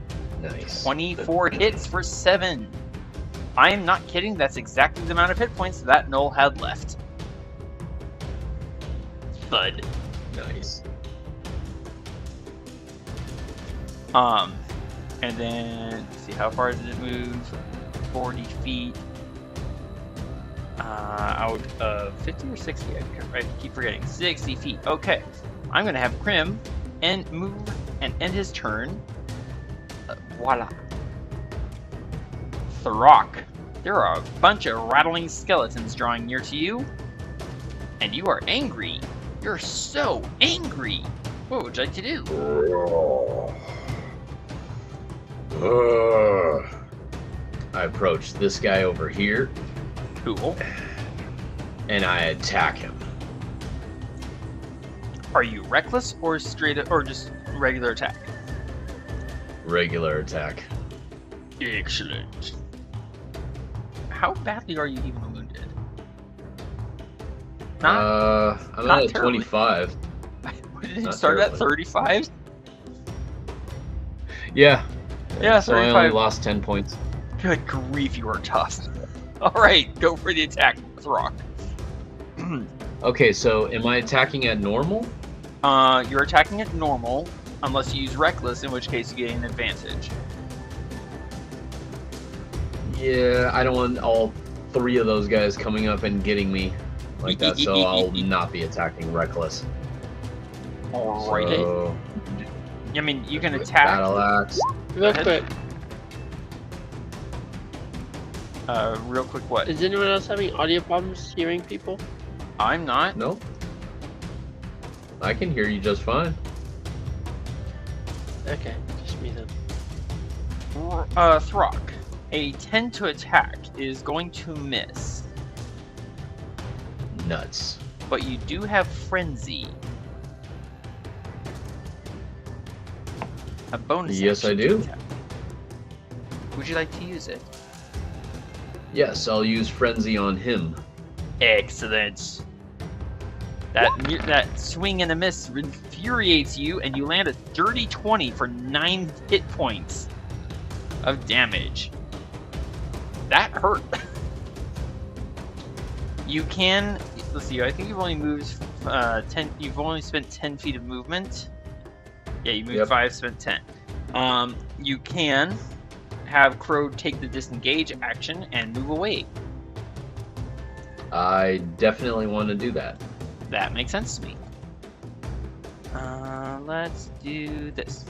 nice. 24 hits for 7. I am not kidding, that's exactly the amount of hit points that Noel had left. Thud. Nice. And then, let's see, how far does it move? 40 feet. Out of 50 or 60? I keep forgetting. 60 feet. Okay. I'm going to have Krim move and end his turn. Voila. Throk. There are a bunch of rattling skeletons drawing near to you. And you are angry. You're so angry. What would you like to do? I approach this guy over here. Cool. And I attack him. Are you reckless or straight or just regular attack? Regular attack. Excellent. How badly are you even wounded? I'm not at terribly. 25. Did it Not start at terribly. 35? Yeah. Yeah, So I 35. only lost 10 points. Good grief, you are tough. Alright, go for the attack, Throk. Okay, so am I attacking at normal? You're attacking at normal, unless you use reckless, in which case you gain an advantage. Yeah, I don't want all 3 of those guys coming up and getting me like that, so I'll not be attacking reckless. Alright. So, I mean, you can attack. Battle axe. Real quick, Real quick, what? is anyone else having audio problems hearing people? I'm not. Nope. I can hear you just fine. Okay, just me then. Throk. A 10 to attack is going to miss, Nuts. but you do have Frenzy. A bonus Yes, action I to do. attack. Would you like to use it? Yes, I'll use Frenzy on him. Excellent. That swing and a miss infuriates you, and you land a dirty 20 for 9 hit points of damage. That hurt. You can, let's see, I think you've only moved 10. You've only spent 10 feet of movement. Yeah, you moved 5, spent 10. You can have Crow take the disengage action and move away. I definitely want to do that. That makes sense to me. Let's do this.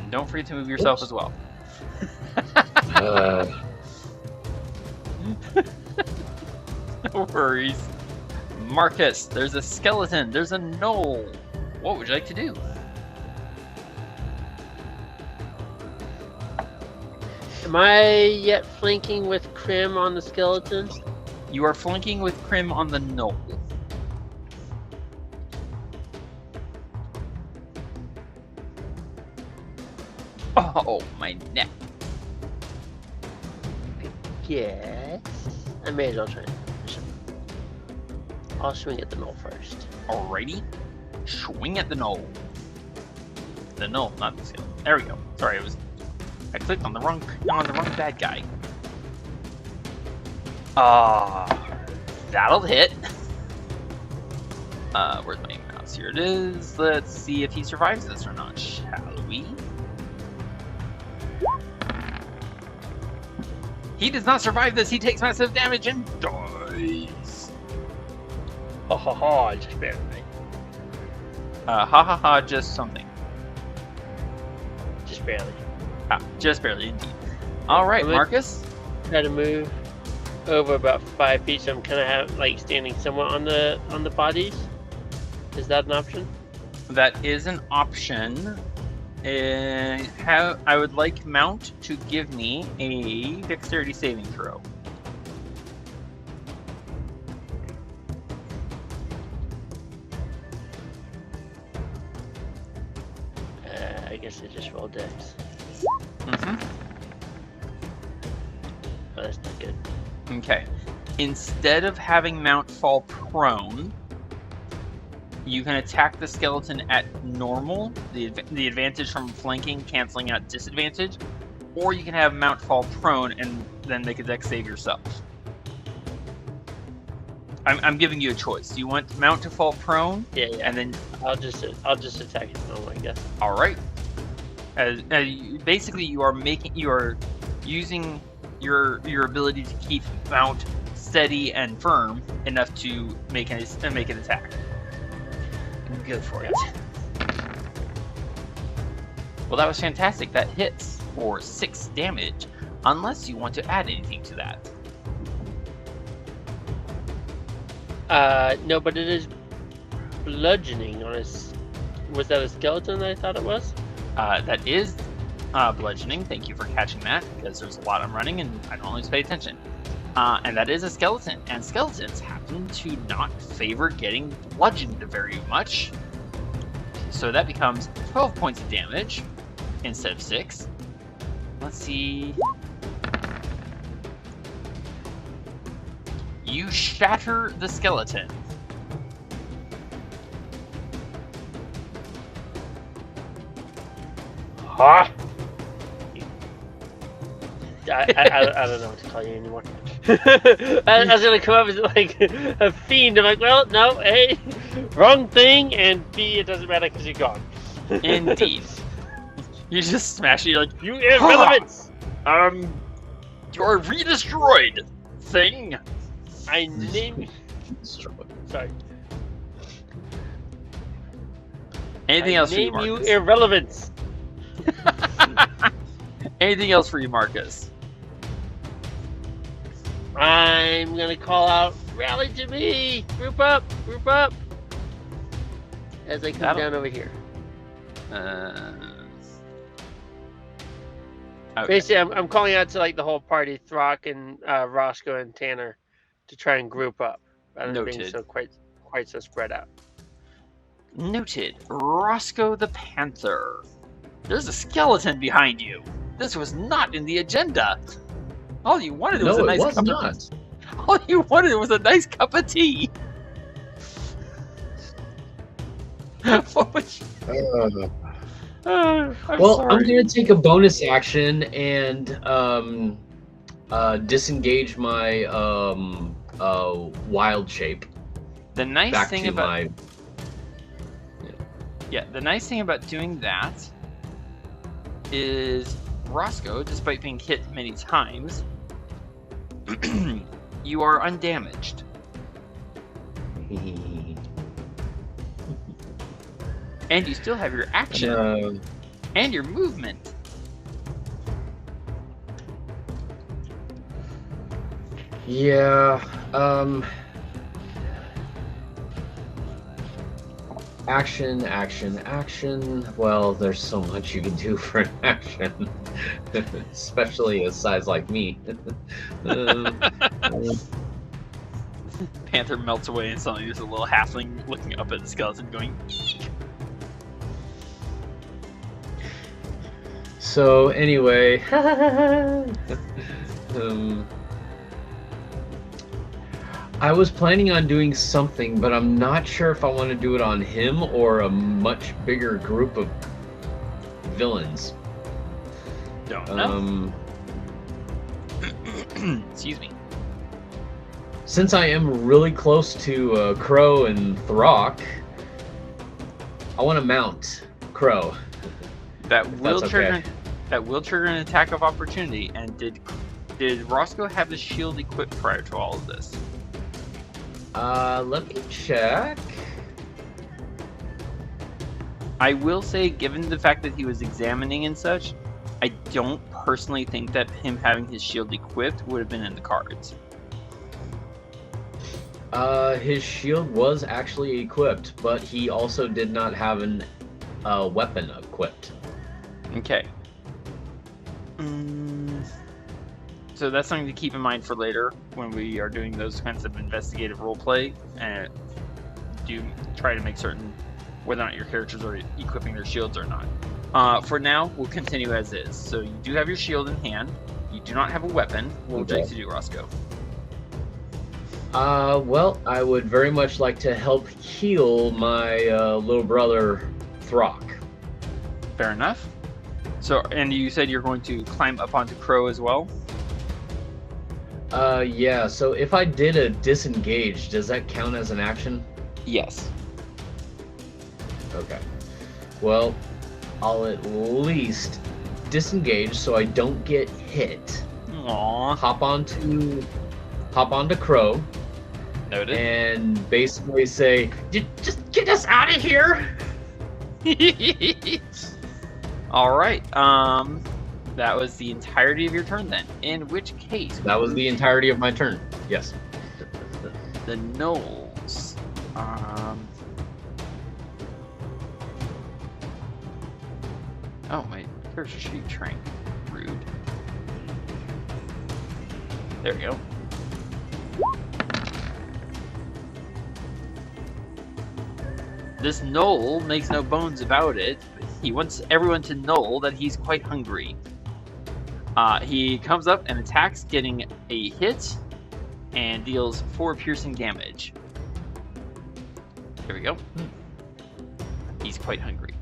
Don't forget to move yourself as well. No worries. Marcus, there's a skeleton. There's a knoll. What would you like to do? Am I yet flanking with Crim on the skeleton? You are flanking with Crim on the knoll. Oh, my neck. Yes. I may as well try. I'll swing at the knoll first. Alrighty. Swing at the knoll. The knoll, not the skeleton. There we go. Sorry, I clicked on the wrong bad guy. That'll hit. Where's my mouse? Here it is. Let's see if he survives this or not, shall we? He does not survive this. He takes massive damage and dies. Ha ha ha, just barely. Ha ha ha, just something. Just barely. Just barely, indeed. Alright, Marcus. Try to move over about 5 feet, so I'm kind of like standing somewhat on the bodies. Is that an option? That is an option. I would like Mount to give me a dexterity saving throw. I guess I just rolled dex. Mm-hmm. Oh, that's not good. Okay. Instead of having Mount fall prone, you can attack the skeleton at normal, the advantage from flanking canceling out disadvantage, or you can have Mount fall prone and then make a dex save yourself. I'm giving you a choice. Do you want Mount to fall prone? Yeah. And then I'll just attack it normal, I guess. all right. Basically, you are using your ability to keep Mount steady and firm enough to make an attack. Go for it. Well, that was fantastic. That hits for 6 damage, unless you want to add anything to that. No, but it is bludgeoning on us. Was that a skeleton that I thought it was? That is bludgeoning. Thank you for catching that, because there's a lot I'm running and I don't always pay attention. And that is a skeleton, and skeletons happen to not favor getting bludgeoned very much. So that becomes 12 points of damage instead of 6. Let's see. You shatter the skeleton. Huh? I don't know what to call you anymore. I was gonna come up as like a fiend. I'm like, well, no, A, wrong thing, and B, it doesn't matter because you're gone. Indeed. You just smash it, you're like, you irrelevance! You're re-destroyed, thing! I name... Sorry. Anything else for you, name you Marcus? irrelevance! Anything else for you, Marcus? I'm gonna call out, rally to me! Group up! Group up! As I come down over here. Okay. Basically, I'm calling out to like the whole party, Throk and Roscoe and Tanner, to try and group up, rather than being so quite so spread out. Noted. Roscoe the Panther. There's a skeleton behind you. This was not in the agenda. All you wanted was a nice cup of tea. All you wanted was a nice cup of tea. What was I'm gonna take a bonus action and disengage my wild shape. The nice thing about the nice thing about doing that is Roscoe, despite being hit many times, you are undamaged. And you still have your action. And your movement. Yeah, action, action, action. Well, there's so much you can do for an action, especially a size like me. Panther melts away and suddenly there's a little halfling looking up at the skeleton going, eek! So anyway, I was planning on doing something, but I'm not sure if I want to do it on him or a much bigger group of villains. Don't know. Excuse me. Since I am really close to Crow and Throk, I want to mount Crow. That will that's trigger. okay. That will trigger an attack of opportunity. And did Roscoe have his shield equipped prior to all of this? Let me check. I will say, given the fact that he was examining and such, I don't personally think that him having his shield equipped would have been in the cards. His shield was actually equipped, but he also did not have an weapon equipped. Okay. So that's something to keep in mind for later when we are doing those kinds of investigative roleplay, and do try to make certain whether or not your characters are equipping their shields or not. For now, we'll continue as is. So you do have your shield in hand. You do not have a weapon. What would you like to do, Roscoe? Well, I would very much like to help heal my little brother, Throk. Fair enough. So, and you said you're going to climb up onto Crow as well? Yeah, so if I did a disengage, does that count as an action? Yes. Okay. Well, I'll at least disengage so I don't get hit. Aww. Hop onto Crow. Noted. And basically say, just get us out of here! All right. That was the entirety of your turn then. In which case, That was the entirety of my turn. Yes. the gnolls. Oh, my character sheet shrank. Rude. There we go. This gnoll makes no bones about it. He wants everyone to know that he's quite hungry. He comes up and attacks, getting a hit, and deals 4 piercing damage. There we go. He's quite hungry.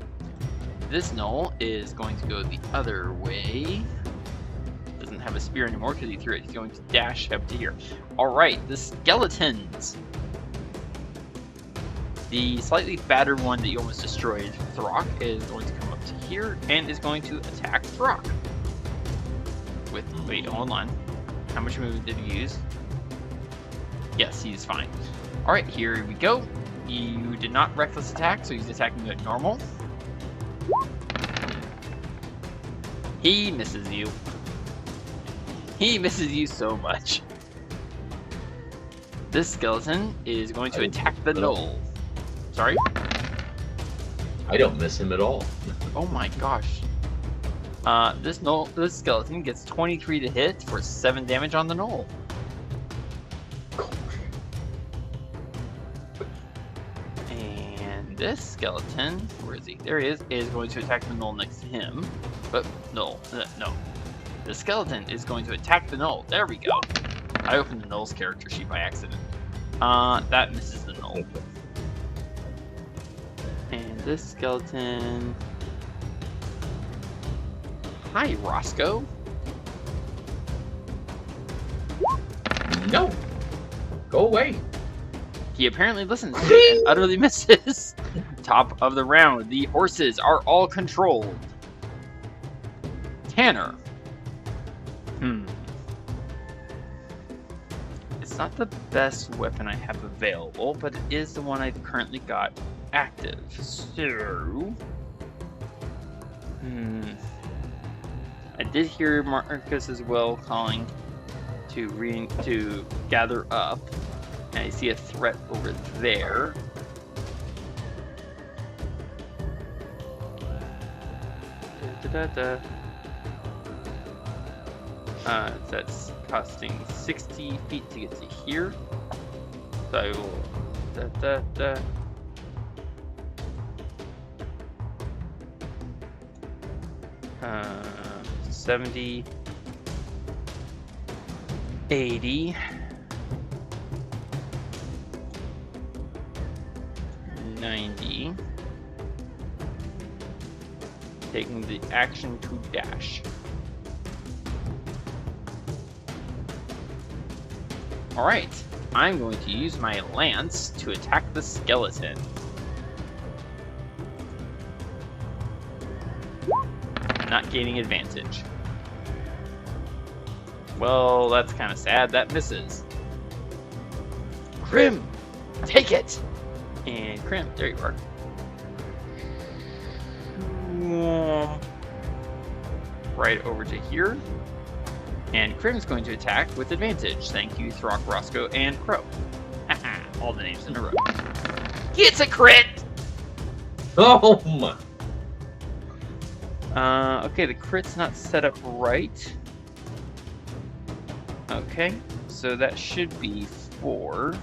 This gnoll is going to go the other way. Doesn't have a spear anymore because he threw it. He's going to dash up to here. Alright, the skeletons. The slightly fatter one that you almost destroyed, Throk, is going to come up to here and is going to attack Throk. Wait, hold on. How much movement did he use? Yes, he's fine. Alright, here we go. You did not reckless attack, so he's attacking you at normal. He misses you. He misses you so much. This skeleton is going to attack the gnoll. Sorry? I don't miss him at all. Oh my gosh. This skeleton gets 23 to hit for 7 damage on the gnoll. And this skeleton, where is he? There he is going to attack the gnoll next to him. But no. The skeleton is going to attack the gnoll. There we go. I opened the gnoll's character sheet by accident. That misses the gnoll. And this skeleton... Hi, Roscoe. No! Go away! He apparently listens to it and utterly misses. Top of the round. The horses are all controlled. Tanner. It's not the best weapon I have available, but it is the one I've currently got active. So... did hear Marcus as well calling to gather up. And I see a threat over there. That's costing 60 feet to get to here. So I will 70, 80, 90, taking the action to dash. Alright, I'm going to use my lance to attack the skeleton. Not gaining advantage. Well, that's kind of sad. That misses. Crim! Take it! And Crim, there you are. Right over to here. And Crim's going to attack with advantage. Thank you, Throk, Roscoe, and Crow. Haha, all the names in a row. It's a crit! Oh my. Okay, the crit's not set up right. Okay, so that should be 4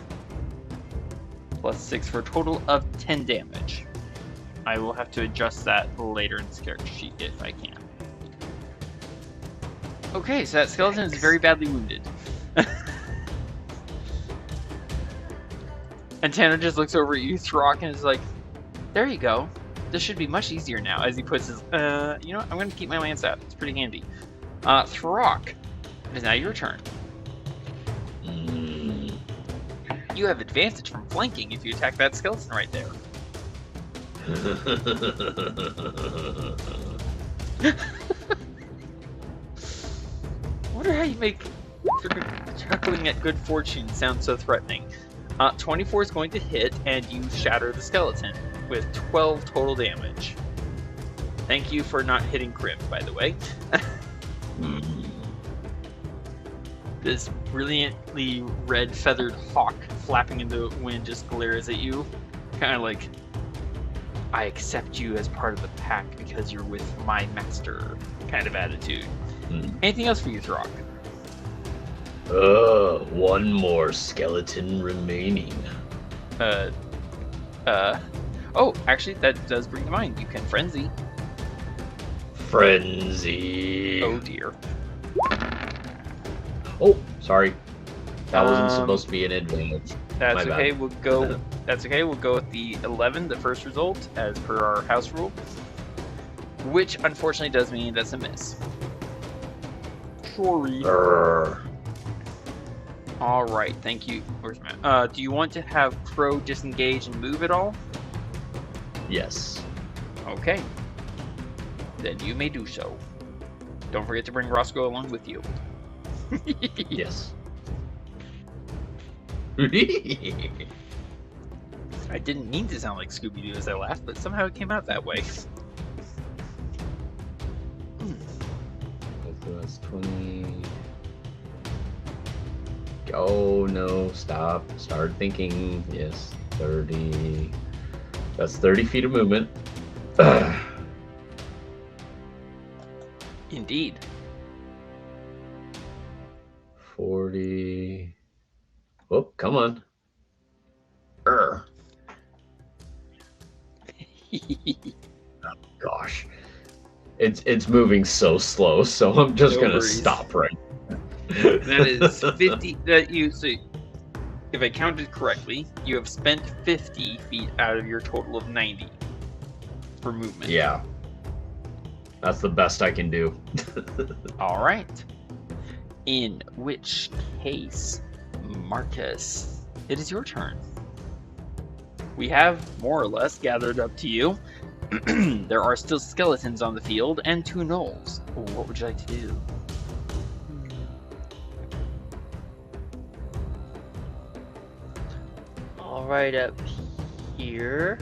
plus 6 for a total of 10 damage. I will have to adjust that later in this character sheet if I can. Okay, so that skeleton is very badly wounded. And Tanner just looks over at you, Throk, and is like, there you go. This should be much easier now, as he puts his, you know what, I'm going to keep my lance out. It's pretty handy. Throk, it is now your turn. You have advantage from flanking if you attack that skeleton right there. Wonder how you make chuckling at good fortune sound so threatening. 24 is going to hit, and you shatter the skeleton with 12 total damage. Thank you for not hitting Crim, by the way. This brilliantly red feathered hawk flapping in the wind just glares at you, kind of like, I accept you as part of the pack because you're with my master kind of attitude. Anything else for you, Throk? One more skeleton remaining. Oh, actually, that does bring to mind. You can frenzy. Frenzy. Oh dear. Oh, sorry. That wasn't supposed to be an advantage. That's My okay. bad. We'll go. That's okay. We'll go with the 11, the first result, as per our house rule. Which unfortunately does mean that's a miss. Sorry. All right. Thank you. Where's my? Do you want to have Crow disengage and move at all? Yes. Okay. Then you may do so. Don't forget to bring Roscoe along with you. Yes. I didn't mean to sound like Scooby-Doo as I laughed, but somehow it came out that way. That's 20. Oh no, stop. Start thinking. Yes, 30. That's 30 feet of movement. Indeed. 40. Oh, come on. Gosh. It's moving so slow, so I'm just gonna stop right. That is 50. So if I counted correctly, you have spent 50 feet out of your total of 90 for movement. Yeah. That's the best I can do. All right. In which case, Marcus, it is your turn. We have more or less gathered up to you. There are still skeletons on the field and 2 gnolls. What would you like to do? All right, up here.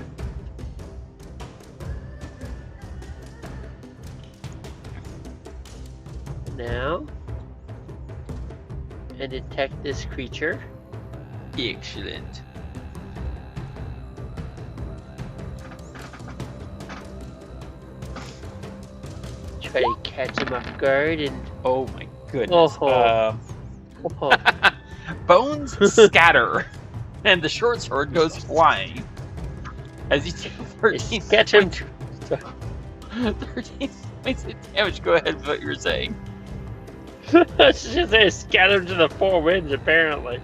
now and detect this creature. Excellent. Try to catch him off guard and Oh my goodness. Oh. Bones scatter, and the short sword goes flying. As you take 13 catch him. 13 points of damage. Go ahead with what you were saying. It's just they scattered to the four winds, apparently.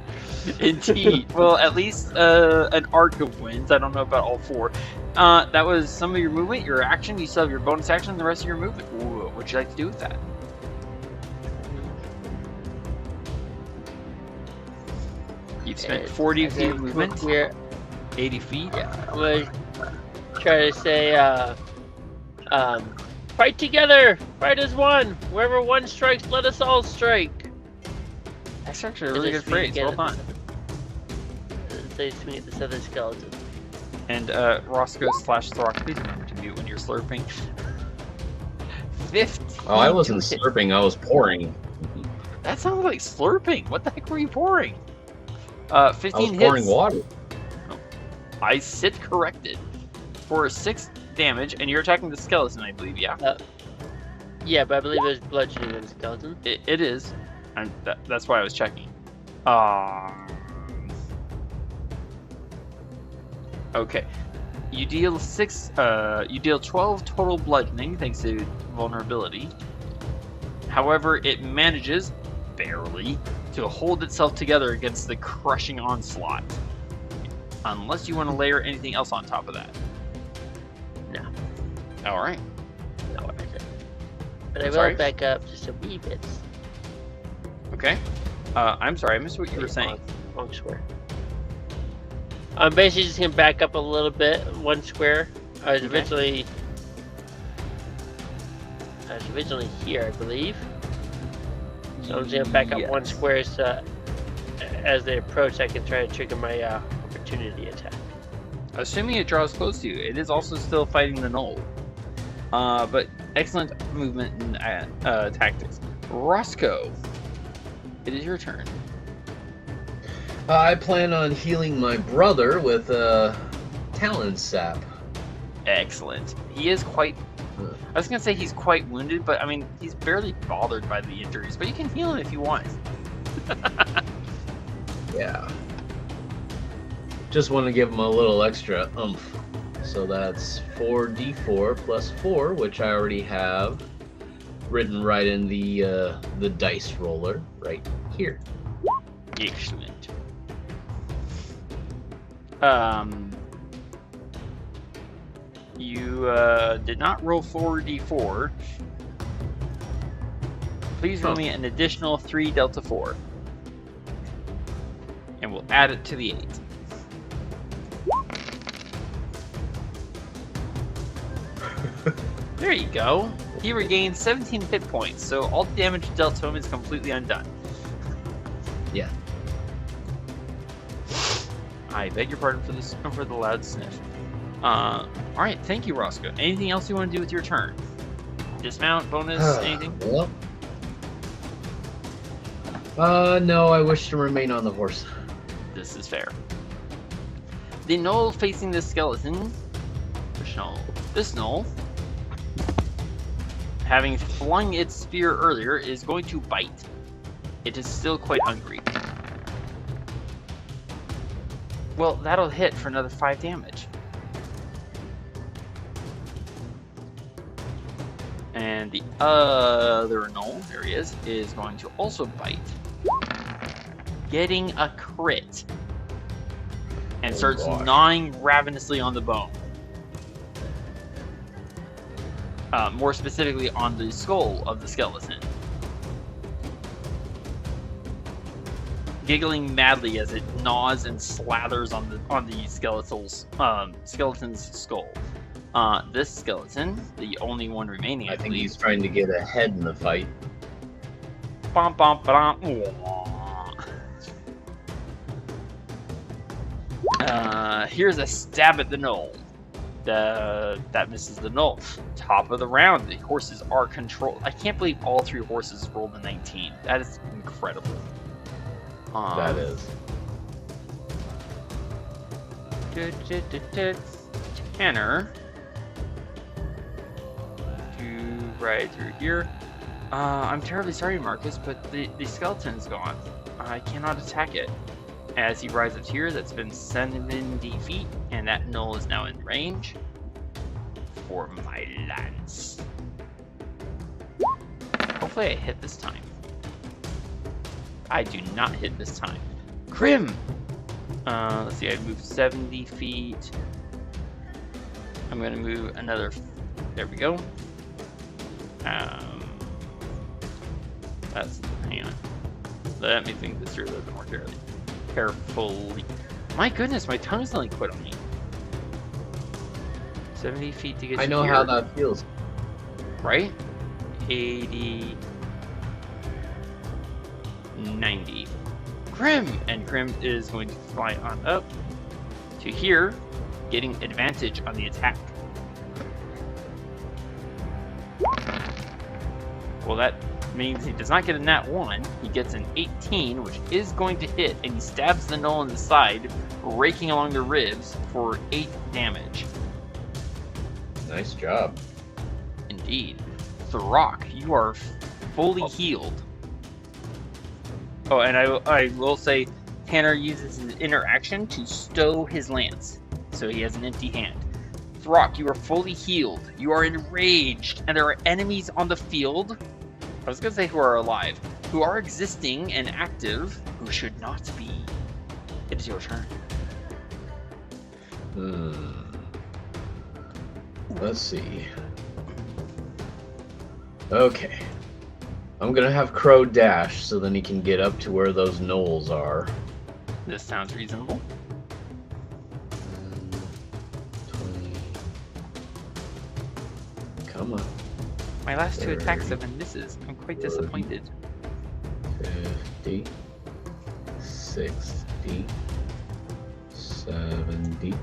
Indeed. Well, at least an arc of winds. I don't know about all four. That was some of your movement, your action. You still have your bonus action and the rest of your movement. Ooh, what would you like to do with that? You've spent 40 feet of movement. Here. 80 feet. Yeah, I'm gonna try to say, fight together! Fight as one! Wherever one strikes, let us all strike! That's actually a really good phrase. Well done. Say swing at this other skeleton. And Roscoe / Throk, please remember to mute when you're slurping. 15. Oh, I wasn't slurping, I was pouring. That sounds like slurping. What the heck were you pouring? 15 I was pouring hits. water. I sit corrected. For 6 damage, and you're attacking the skeleton, I believe, yeah? Yeah, but I believe there's bludgeoning in the skeleton. It is. That's why I was checking. Okay. You deal 12 total bludgeoning thanks to vulnerability. However, it manages, barely, to hold itself together against the crushing onslaught. Unless you want to layer anything else on top of that. No. Alright. No, I didn't. But I will back up just a wee bit. Okay. I'm sorry, I missed what you were saying. Wrong square. I'm basically just going to back up a little bit, one square. I was originally here, I believe. So I'm just going to back up one square so as they approach, I can try to trigger my opportunity attack. Assuming it draws close to you, it is also still fighting the knoll. But excellent movement and tactics. Roscoe, it is your turn. I plan on healing my brother with Talon Sap. Excellent. He is quite... I was going to say he's quite wounded, but I mean, he's barely bothered by the injuries. But you can heal him if you want. Yeah. Just want to give him a little extra oomph. So that's 4d4 plus 4, which I already have written right in the dice roller right here. Excellent. You did not roll 4d4. Please roll me an additional 3 delta 4. And we'll add it to the 8. There you go. He regained 17 hit points, so all the damage dealt to him is completely undone. Yeah. I beg your pardon for the loud sniff. Alright, thank you, Roscoe. Anything else you want to do with your turn? Dismount, bonus, anything? Well, no, I wish to remain on the horse. This is fair. The knoll facing the skeleton, this knoll, having flung its spear earlier, is going to bite. It is still quite hungry. Well, that'll hit for another 5 damage. And the other knoll, there he is going to also bite. Getting a crit. And starts gnawing ravenously on the bone. More specifically on the skull of the skeleton. Giggling madly as it gnaws and slathers on the skeleton's skull. This skeleton, the only one remaining, I think he's trying to get ahead in the fight. Bom, bom, bom. Here's a stab at the knoll. That misses the null. Top of the round, the horses are controlled. I can't believe all 3 horses rolled a 19. That is incredible. That is. Tanner. Right through here. I'm terribly sorry, Marcus, but the skeleton's gone. I cannot attack it. As he rises up here, that's been 70 feet, and that null is now in range for my lance. Hopefully I hit this time. I do not hit this time. Grim! Let's see, I moved 70 feet. I'm going to move another... There we go. Hang on. Let me think this through a little bit more carefully. My goodness, my tongue's only quit on me. 70 feet to get I know here. how that feels. Right? 80... 90. Grim! And Grim is going to fly on up to here, getting advantage on the attack. Well, that means he does not get a nat 1. He gets an 18, which is going to hit, and he stabs the null in the side, raking along the ribs for 8 damage. Nice job. Indeed. Throk, you are fully healed. Oh, and I will say, Tanner uses his interaction to stow his lance, so he has an empty hand. Throk, you are fully healed. You are enraged, and there are enemies on the field. I was going to say who are alive, who are existing and active, who should not be. It is your turn. Let's see. Okay. I'm gonna have Crow dash so then he can get up to where those knolls are. This sounds reasonable. 20. Come on. My last 2 30. attacks have been misses. I'm quite disappointed. 50. 60. 70.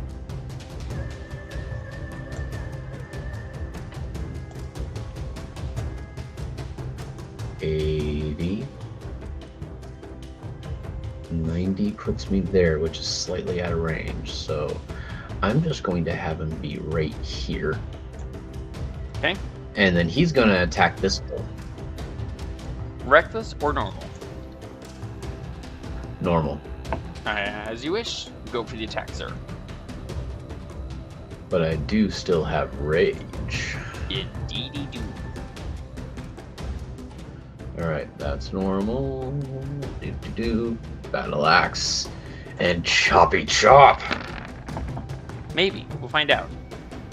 80. 90 puts me there, which is slightly out of range, so I'm just going to have him be right here. Okay. And then he's going to attack this bull. Reckless or normal? Normal. As you wish. Go for the attack, sir. But I do still have rage. Indeedy do. Alright, that's normal. Do. Battle axe. And choppy chop. Maybe. We'll find out.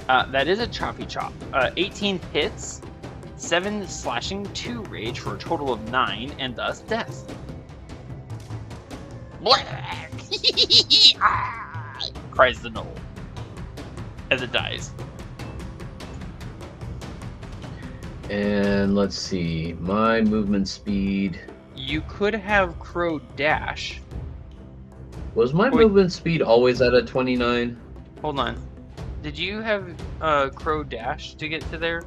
That is a choppy chop. 18 hits, 7 slashing, 2 rage for a total of 9, and thus death. Cries the gnoll as it dies. And let's see, my movement speed. You could have Crow dash. Was my movement speed always at a 29? Hold on. Did you have Crow dash to get to there?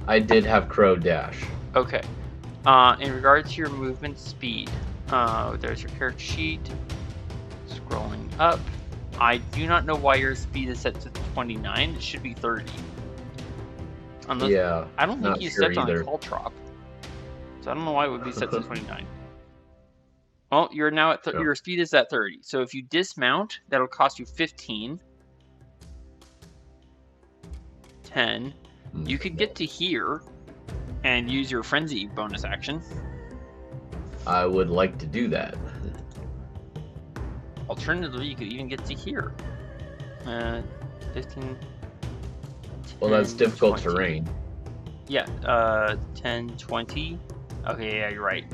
I did have Crow dash. Okay. In regards to your movement speed, there's your character sheet. Scrolling up. I do not know why your speed is set to 29. It should be 30. Unless, yeah. I don't think you set on either. Caltrop. So I don't know why it would be set to 29. Well, you're now at your speed is at 30. So if you dismount, that'll cost you 15. 10. You could get to here and use your frenzy bonus action. I would like to do that. Alternatively, you could even get to here. 15. well, that's 10, difficult 20. terrain. Yeah, 10, 20. Okay, yeah, you're right.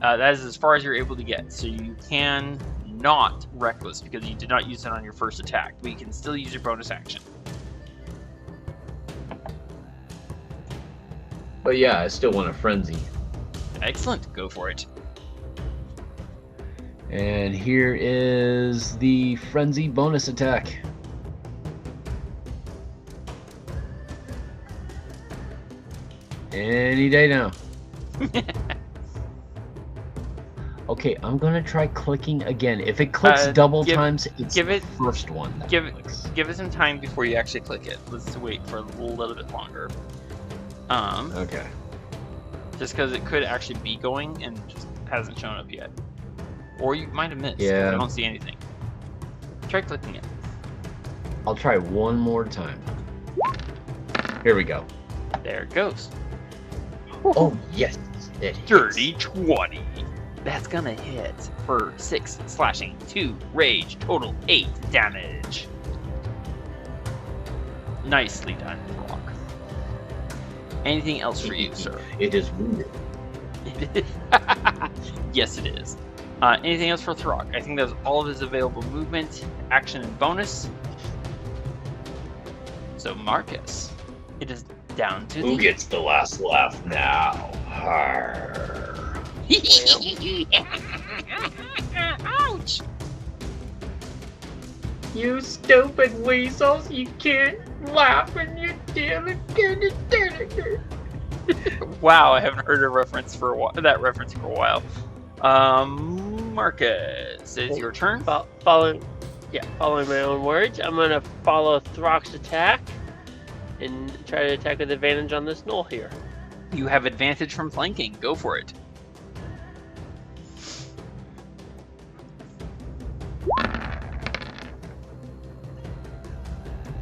That is as far as you're able to get. So you can not reckless because you did not use it on your first attack, but you can still use your bonus action. But yeah, I still want a frenzy. Excellent, go for it. And here is the frenzy bonus attack. Any day now. Okay, I'm gonna try clicking again. If it clicks double times, it's the first one. Give it some time before you actually click it. Let's wait for a little bit longer. Okay. Just because it could actually be going and just hasn't shown up yet, or you might have missed. Yeah. I don't see anything. Try clicking it. I'll try one more time. Here we go. There it goes. Oh yes, it hits. Dirty 20. That's gonna hit for 6 slashing, 2 rage, total 8 damage. Nicely done, Throk. Anything else for you, sir? It is wounded. Yes, it is. Anything else for Throk? I think that's all of his available movement, action, and bonus. So, Marcus, it is down to Who gets the last laugh now? Arr. Ouch! You stupid weasels! You can't laugh and you Wow, I haven't heard a reference for a while. That reference for a while. Marcus, it's your turn. Following my own words, I'm gonna follow Throk's attack and try to attack with advantage on this gnoll here. You have advantage from flanking. Go for it.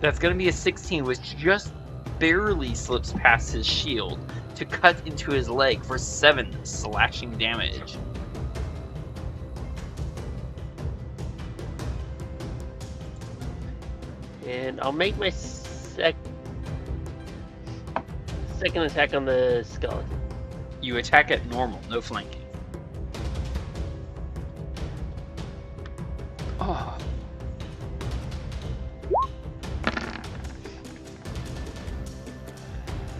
That's going to be a 16, which just barely slips past his shield to cut into his leg for 7 slashing damage. And I'll make my second attack on the skeleton. You attack at normal, no flanking. Oh.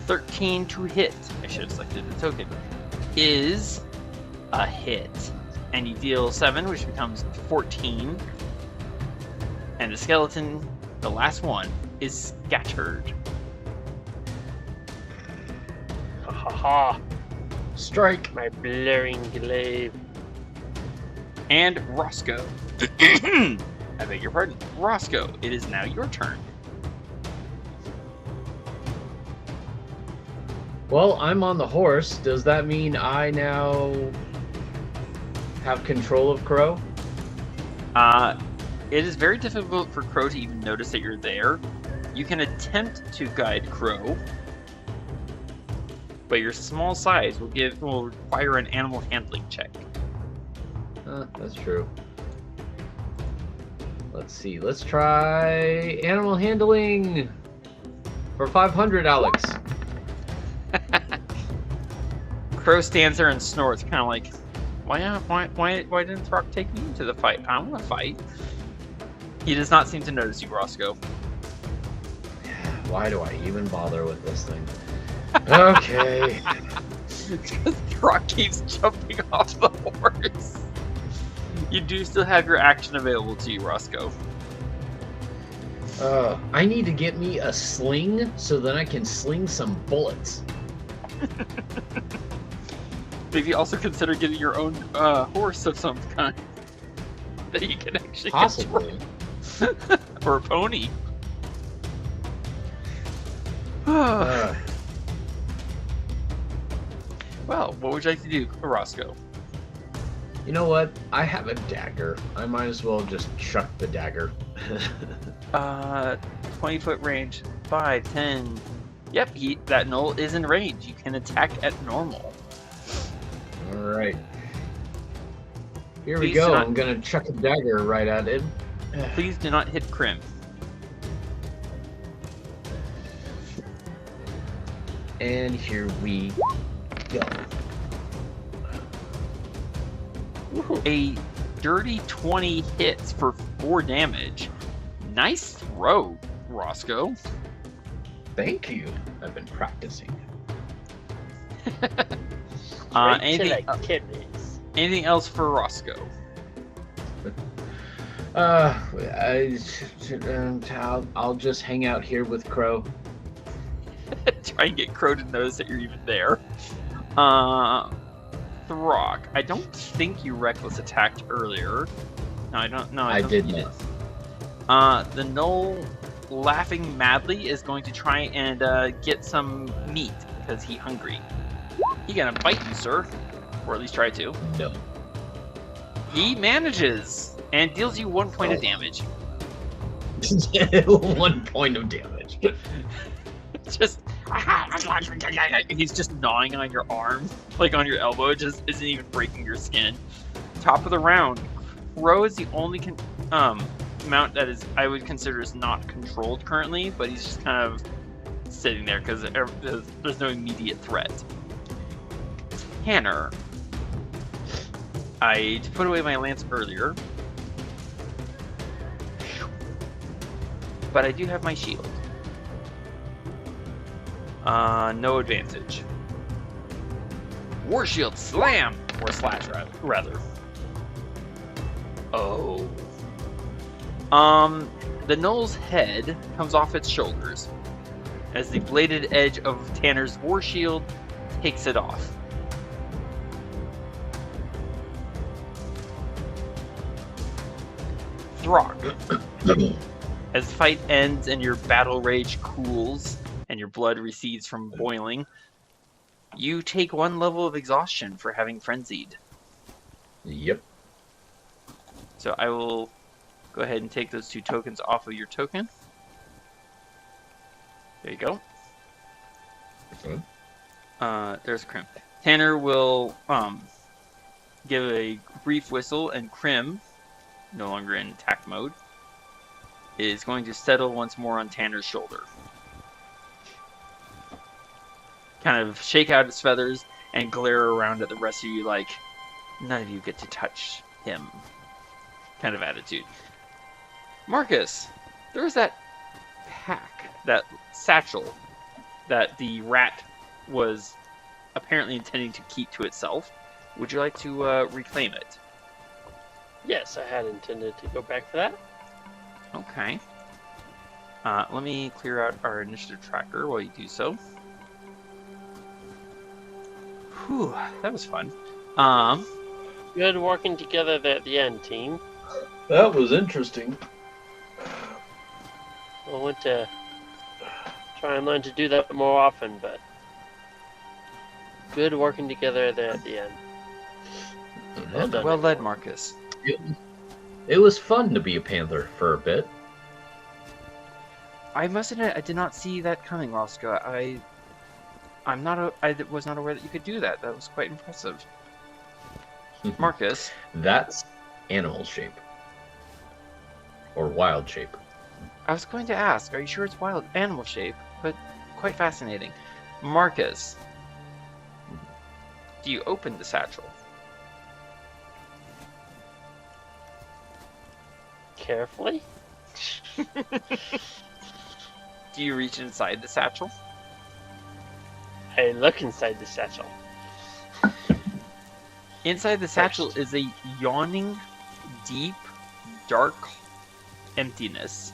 $13 to hit. I should have selected the token. Is a hit. And you deal 7, which becomes 14. And the skeleton, the last one, is scattered. Ha ha ha! Strike! My blaring glaive. And Roscoe. I beg your pardon. Roscoe, it is now your turn. Well, I'm on the horse. Does that mean I now have control of Crow? It is very difficult for Crow to even notice that you're there. You can attempt to guide Crow, but your small size will require an animal handling check. That's true. Let's see. Let's try animal handling for 500, Alex. Crow stands there and snorts, kind of like, why didn't Throk take me into the fight? I want to fight. He does not seem to notice you, Roscoe. Why do I even bother with this thing? Okay. Because Throk keeps jumping off the horse. You do still have your action available to you, Roscoe. I need to get me a sling so that I can sling some bullets. Maybe you also consider getting your own horse of some kind that you can actually possibly control. Or a pony. Well, what would you like to do, Roscoe? You know what? I have a dagger. I might as well just chuck the dagger. 20-foot range, 5, 10. Yep, that gnoll is in range. You can attack at normal. Alright. Here we go. I'm gonna chuck a dagger right at it. Please do not hit Crim. And here we go. A dirty 20 hits for 4 damage. Nice throw, Roscoe. Thank you. I've been practicing. Anything else for Roscoe? I'll just hang out here with Crow. Try and get Crow to notice that you're even there. Throk, I don't think you reckless attacked earlier. No, I don't. No, I don't did think you not. The Knoll, laughing madly, is going to try and get some meat because he's hungry. He gonna bite you, sir, or at least try to. No. He manages and deals you 1 point of damage. 1 point of damage. Just he's just gnawing on your arm, like on your elbow. It just isn't even breaking your skin. Top of the round, Crow is the only mount that is I would consider is not controlled currently, but he's just kind of sitting there because there's no immediate threat. Tanner, I put away my lance earlier, but I do have my shield. No advantage. War shield slam or slash rather. Oh. The Knoll's head comes off its shoulders as the bladed edge of Tanner's war shield takes it off. Throk. As the fight ends and your battle rage cools and your blood recedes from boiling, you take 1 level of exhaustion for having frenzied. Yep. So I will go ahead and take those 2 tokens off of your token. There you go. Okay. There's Krim. Tanner will give a brief whistle, and Krim, no longer in attack mode, is going to settle once more on Tanner's shoulder. Kind of shake out its feathers and glare around at the rest of you like, none of you get to touch him kind of attitude. Marcus, there's that pack, that satchel that the rat was apparently intending to keep to itself. Would you like to reclaim it? Yes, I had intended to go back for that. Okay. Let me clear out our initiative tracker while you do so. Whew, that was fun. Good working together there at the end, team. That was interesting. I want to try and learn to do that more often, but good working together there at the end. Well done. Well led, Marcus. It was fun to be a panther for a bit. I must admit, I did not see that coming, Roscoe. I was not aware that you could do that. That was quite impressive. Marcus. That's animal shape. Or wild shape. I was going to ask, are you sure it's wild animal shape? But quite fascinating. Marcus. Do you open the satchel? Carefully? Do you reach inside the satchel? I look inside the satchel. Inside the satchel is a yawning, deep, dark emptiness.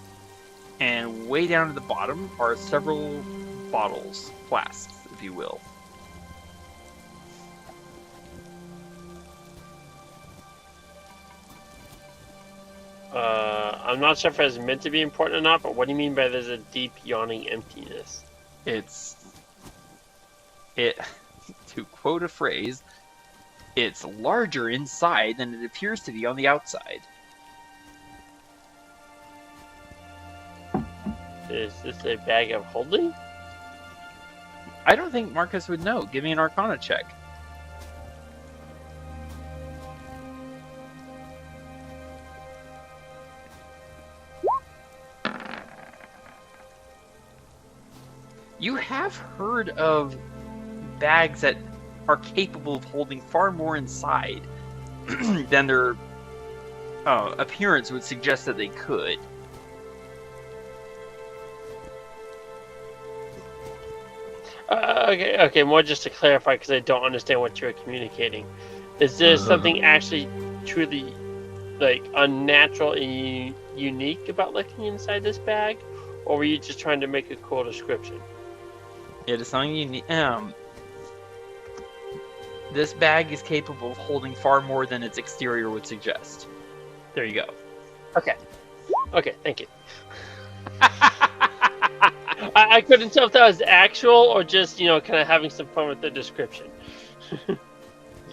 And way down at the bottom are several bottles, flasks, if you will. I'm not sure if it's meant to be important or not, but what do you mean by there's a deep yawning emptiness? To quote a phrase, it's larger inside than it appears to be on the outside. Is this a bag of holding? I don't think Marcus would know. Give me an Arcana check. You have heard of bags that are capable of holding far more inside than their appearance would suggest that they could. Okay, more just to clarify, because I don't understand what you're communicating. Is there something actually truly, like, unnatural and unique about looking inside this bag? Or were you just trying to make a cool description? It is something you need. This bag is capable of holding far more than its exterior would suggest. There you go. Okay. Okay, thank you. I couldn't tell if that was actual or just, kind of having some fun with the description.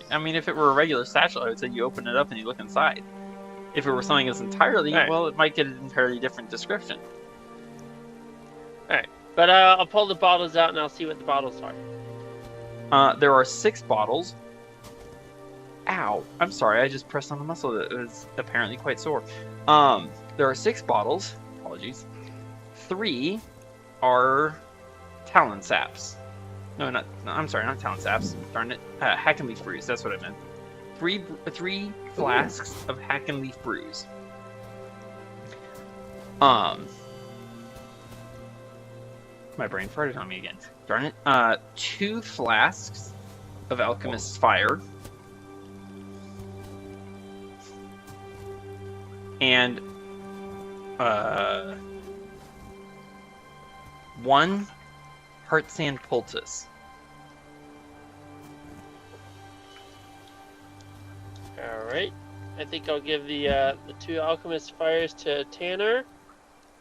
I mean, if it were a regular satchel, I would say you open it up and you look inside. If it were something that's entirely, Right. well, it might get an entirely different description. Alright, but I'll pull the bottles out and I'll see what the bottles are. There are 6 bottles. Ow. I'm sorry, I just pressed on a muscle that was apparently quite sore. There are 6 bottles. Apologies. 3 are talon saps. No, I'm sorry, not talon saps. Darn it. Hack and leaf brews, that's what I meant. 3 flasks of hack and leaf brews. My brain farted on me again. Darn it. 2 flasks of alchemist's fire. And 1 heart sand poultice. Alright. I think I'll give the 2 alchemist fires to Tanner.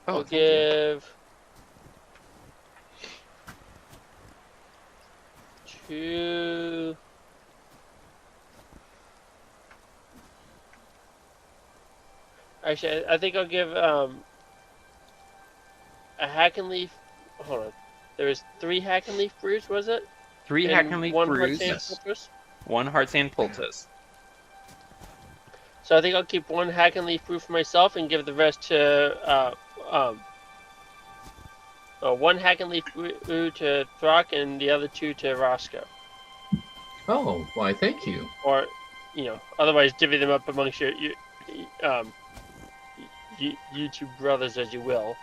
Oh, I'll thank you. give 2. Actually, I think I'll give a hack and leaf. Hold on. There was 3 hack and leaf brews, was it? 3 hack and leaf one brews. Heart Yes. sand poultice? 1 heart sand poultice. So I think I'll keep 1 hack and leaf brew for myself and give the rest to 1 hack and leaf brew to Throk and the other 2 to Roscoe. Oh, why, thank you. Or, otherwise divvy them up amongst you two brothers as you will.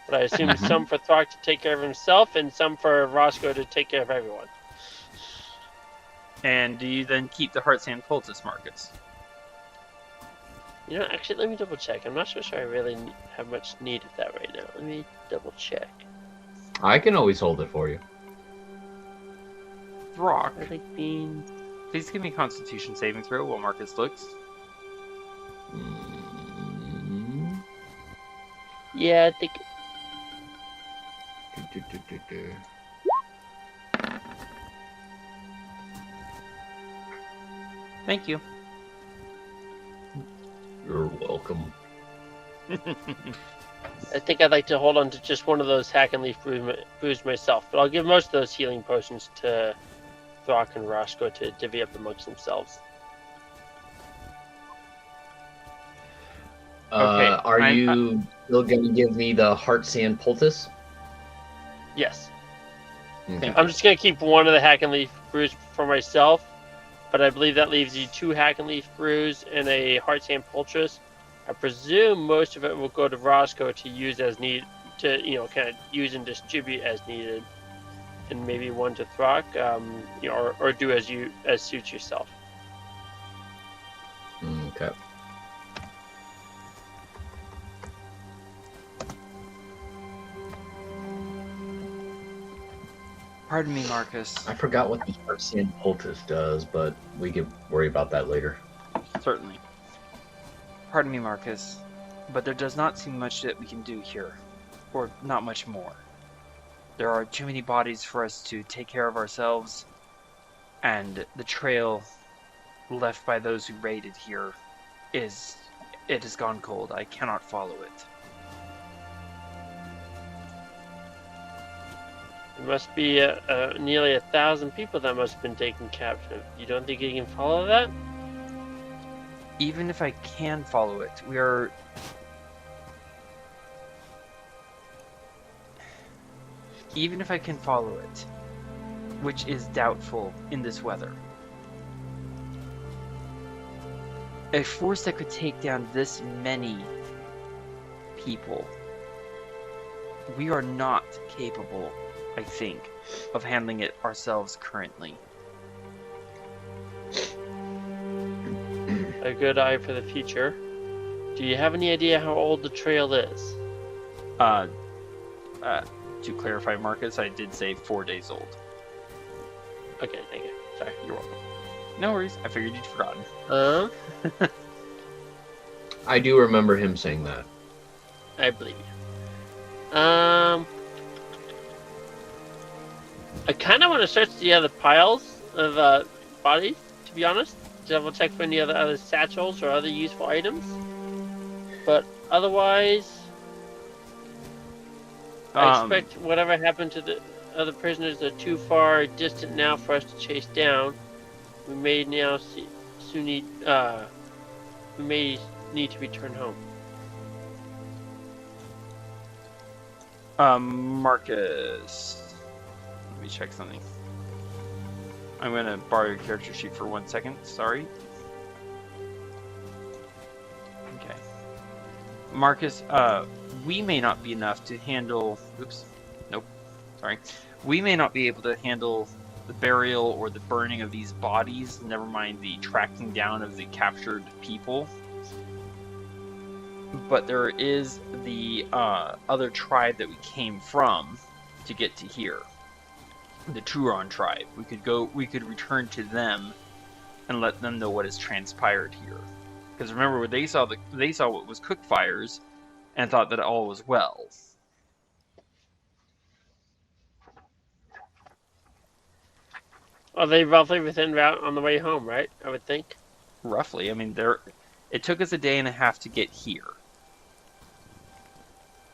But I assume some for Throk to take care of himself and some for Roscoe to take care of everyone. And do you then keep the heart sand poultice, Marcus? Actually, let me double check. I'm not so sure I really have much need of that right now. Let me double check. I can always hold it for you. Throk, I like being... please give me a constitution saving throw while Marcus looks. Yeah, I think... Thank you. You're welcome. I think I'd like to hold on to just one of those hack and leaf brews myself, but I'll give most of those healing potions to Throk and Roscoe to divvy up amongst themselves. Okay, Are you still going to give me the heart sand poultice? Yes. Okay. I'm just going to keep 1 of the hack and leaf brews for myself, but I believe that leaves you 2 hack and leaf brews and a heart sand poultice. I presume most of it will go to Roscoe to use as need to kind of use and distribute as needed, and maybe 1 to Throk, or do as suits yourself. Okay. Pardon me, Marcus. I forgot what the heart sand poultice does, but we could worry about that later. Certainly. Pardon me, Marcus, but there does not seem much that we can do here. Or not much more. There are too many bodies for us to take care of ourselves, and the trail left by those who raided here it has gone cold. I cannot follow it. There must be nearly 1,000 people that must have been taken captive. You don't think you can follow that? Even if I can follow it, we are... Even if I can follow it, which is doubtful in this weather, a force that could take down this many people, we are not capable, I think, of handling it ourselves currently. A good eye for the future. Do you have any idea how old the trail is? to clarify, Marcus, I did say 4 days old. Okay, thank you. Sorry. You're welcome. No worries. I figured you'd forgotten. I do remember him saying that. I believe you. I kind of want to search the other piles of bodies, to be honest. Double check for any other satchels or other useful items. But otherwise, I expect whatever happened to the other prisoners are too far distant now for us to chase down. We may now need to return home. Marcus, let me check something. I'm going to borrow your character sheet for 1 second. Sorry. Okay. Marcus, we may not be enough to handle... Oops. Nope. Sorry. We may not be able to handle the burial or the burning of these bodies, never mind the tracking down of the captured people. But there is the other tribe that we came from to get to here. The Turon tribe. We could return to them and let them know what has transpired here. Because remember, they saw what was cook fires and thought that all was well. Are they roughly within route on the way home, right? I would think. Roughly. I mean, it took us a day and a half to get here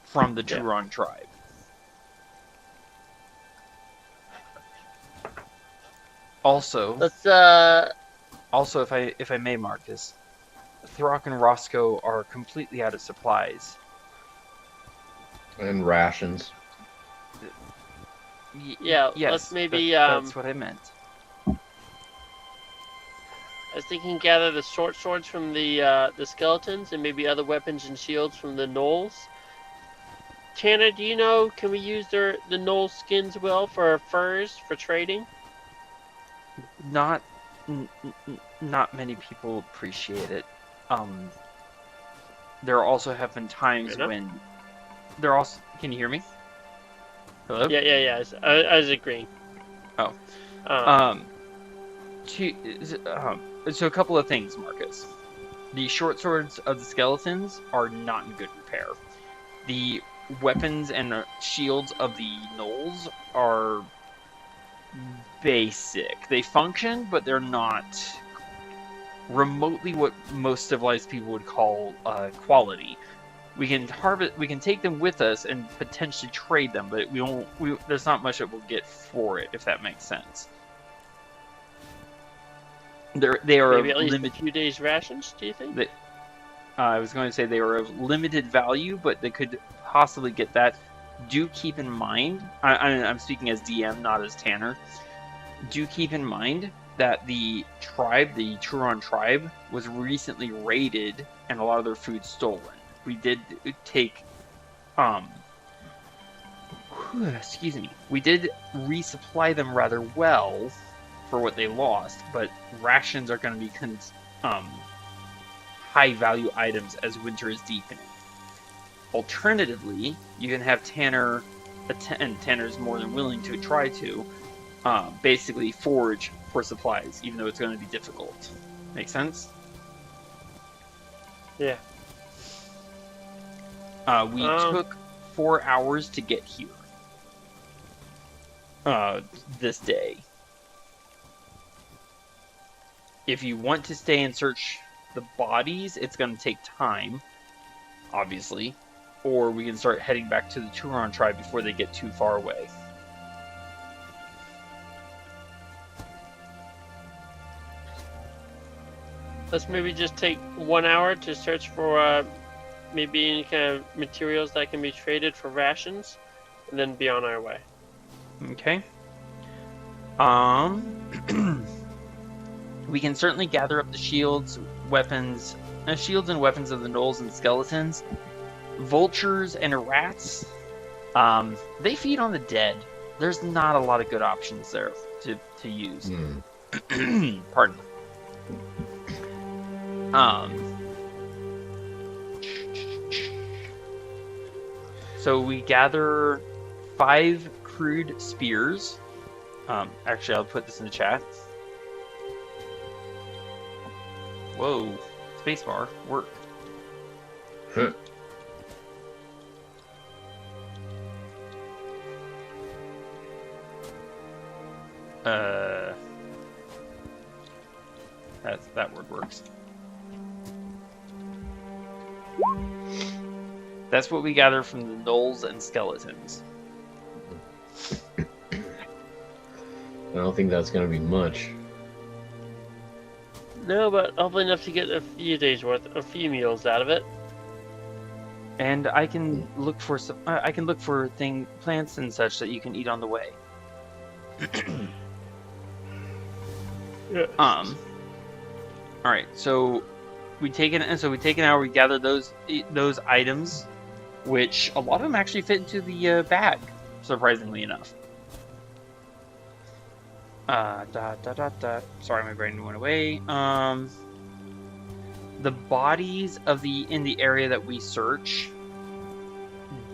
from the Turon tribe. Also, if I may, Marcus, Throk and Roscoe are completely out of supplies. And rations. Yes, let's maybe... that's what I meant. I was thinking gather the short swords from the skeletons and maybe other weapons and shields from the gnolls. Tanner, do you know, can we use the gnoll skins well for our furs, for trading? Not many people appreciate it. There also have been times when... Can you hear me? Hello? Yeah. I was agreeing. Oh. So a couple of things, Marcus. The short swords of the skeletons are not in good repair. The weapons and shields of the gnolls are basic. They function, but they're not remotely what most civilized people would call quality. We can take them with us and potentially trade them, but there's not much that we'll get for it, if that makes sense. They are maybe at least a few days' rations, do you think? I was going to say they are of limited value, but they could possibly get that. Do keep in mind, I'm speaking as DM, not as Tanner. Do keep in mind that the Turon tribe, was recently raided and a lot of their food stolen. We did take, we did resupply them rather well for what they lost, but rations are going to be high value items as winter is deepening. Alternatively, you can have Tanner, and Tanner's more than willing to try to, basically forage for supplies, even though it's going to be difficult. Make sense? Yeah. We took 4 hours to get here. This day. If you want to stay and search the bodies, it's going to take time, obviously. Or we can start heading back to the Turon tribe before they get too far away. Let's maybe just take 1 hour to search for maybe any kind of materials that can be traded for rations, and then be on our way. Okay. We can certainly gather up the shields and weapons of the gnolls and skeletons. Vultures and rats, they feed on the dead. There's not a lot of good options there to use. Pardon. So we gather 5 crude spears. Actually, I'll put this in the chat. Whoa, spacebar, work. That word works. That's what we gather from the gnolls and skeletons. I don't think that's going to be much. No, but hopefully enough to get a few days worth, a few meals out of it. And I can look for some. I can look for plants and such that you can eat on the way. Yeah. All right. So we take an hour. We gather those items, which a lot of them actually fit into the bag, surprisingly enough. Sorry, my brain went away. The bodies in the area that we search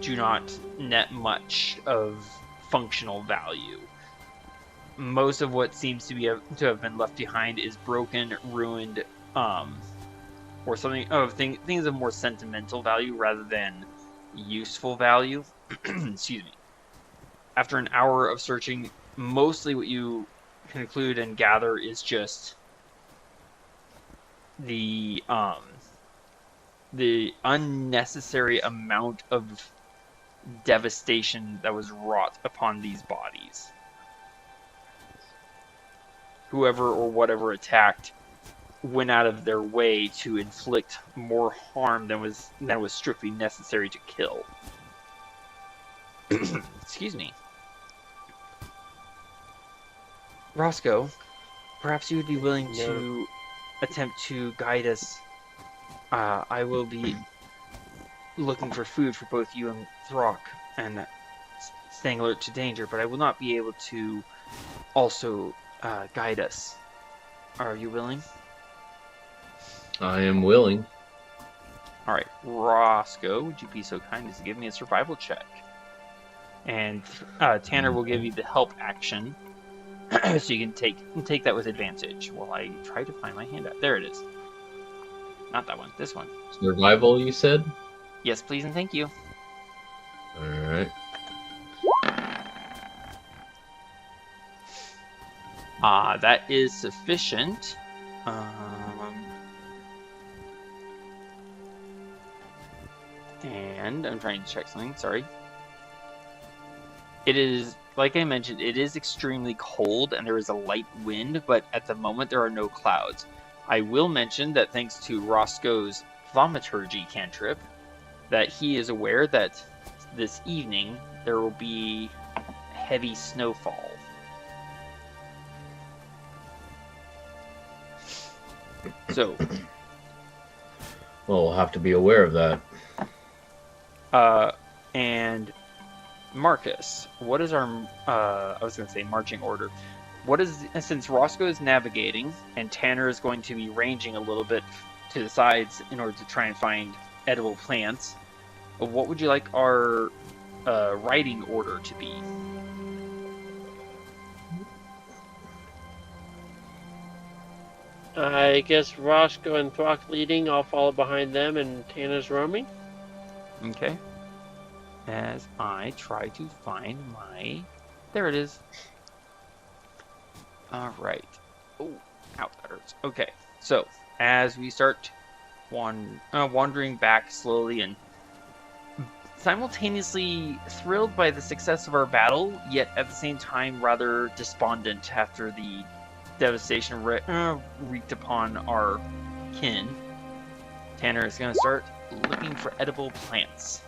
do not net much of functional value. Most of what seems to have been left behind is broken, ruined, or something things of more sentimental value rather than useful value. Excuse me. After an hour of searching, mostly what you conclude and gather is just the unnecessary amount of devastation that was wrought upon these bodies. Whoever or whatever attacked went out of their way to inflict more harm than was strictly necessary to kill. Excuse me. Roscoe, perhaps you would be willing to attempt to guide us. I will be looking for food for both you and Throk, and staying alert to danger, but I will not be able to also guide us. Are you willing? I am willing. Alright, Roscoe, would you be so kind as to give me a survival check? And Tanner will give you the help action. So you can take that with advantage while I try to find my handout. There it is. Not that one, this one. Survival, you said? Yes, please and thank you. Alright. That is sufficient. And I'm trying to check something, sorry. It is, like I mentioned, it is extremely cold and there is a light wind, but at the moment there are no clouds. I will mention that thanks to Roscoe's thaumaturgy cantrip, that he is aware that this evening there will be heavy snowfall. So, well, we'll have to be aware of that. And Marcus, what is our, I was going to say marching order. What is, since Roscoe is navigating and Tanner is going to be ranging a little bit to the sides in order to try and find edible plants, what would you like our riding order to be? I guess Roscoe and Throk leading, I'll follow behind them, and Tanner's roaming. Okay. As I try to find my... There it is. Alright. Oh, ow, that hurts. Okay, so, as we start wandering back slowly and simultaneously thrilled by the success of our battle, yet at the same time rather despondent after the devastation wreaked upon our kin, Tanner is going to start looking for edible plants.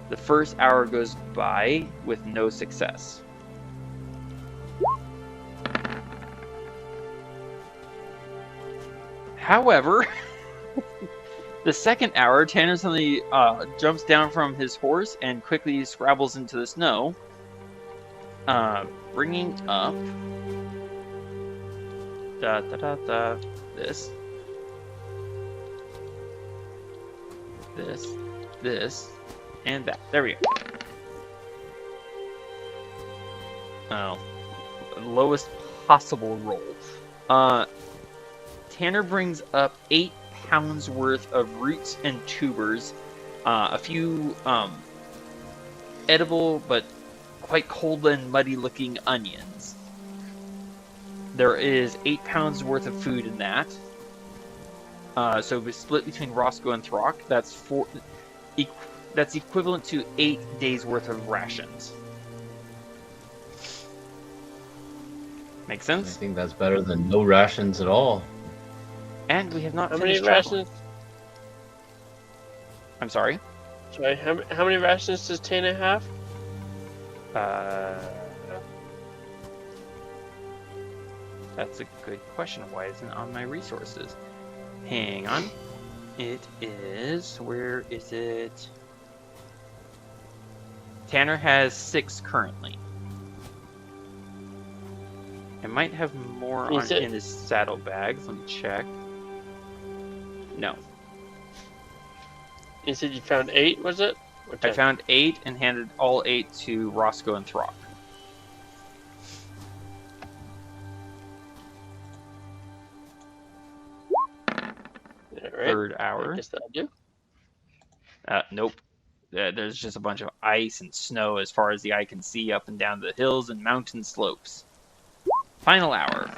The first hour goes by with no success. However, the second hour, Tanner suddenly jumps down from his horse and quickly scrabbles into the snow, bringing up this. this, and that. There we go. Oh, lowest possible roll. Tanner brings up 8 pounds worth of roots and tubers, a few edible but quite cold and muddy looking onions. There is 8 pounds worth of food in that. So we split between Roscoe and Throk. That's that's equivalent to 8 days worth of rations. Make I sense? think that's better than no rations at all. And we have not How many finished traveling. rations? I'm sorry? Sorry, how many rations does Tana have? That's a good question. Why isn't it on my resources? Hang on. It is... Where is it? Tanner has 6 currently. I might have more in his saddlebags. Let me check. No. You said you found 8, was it? I found 8 and handed all 8 to Roscoe and Throk. Right. Third hour. I guess that'll do. Nope. There's just a bunch of ice and snow as far as the eye can see up and down the hills and mountain slopes. Final hour.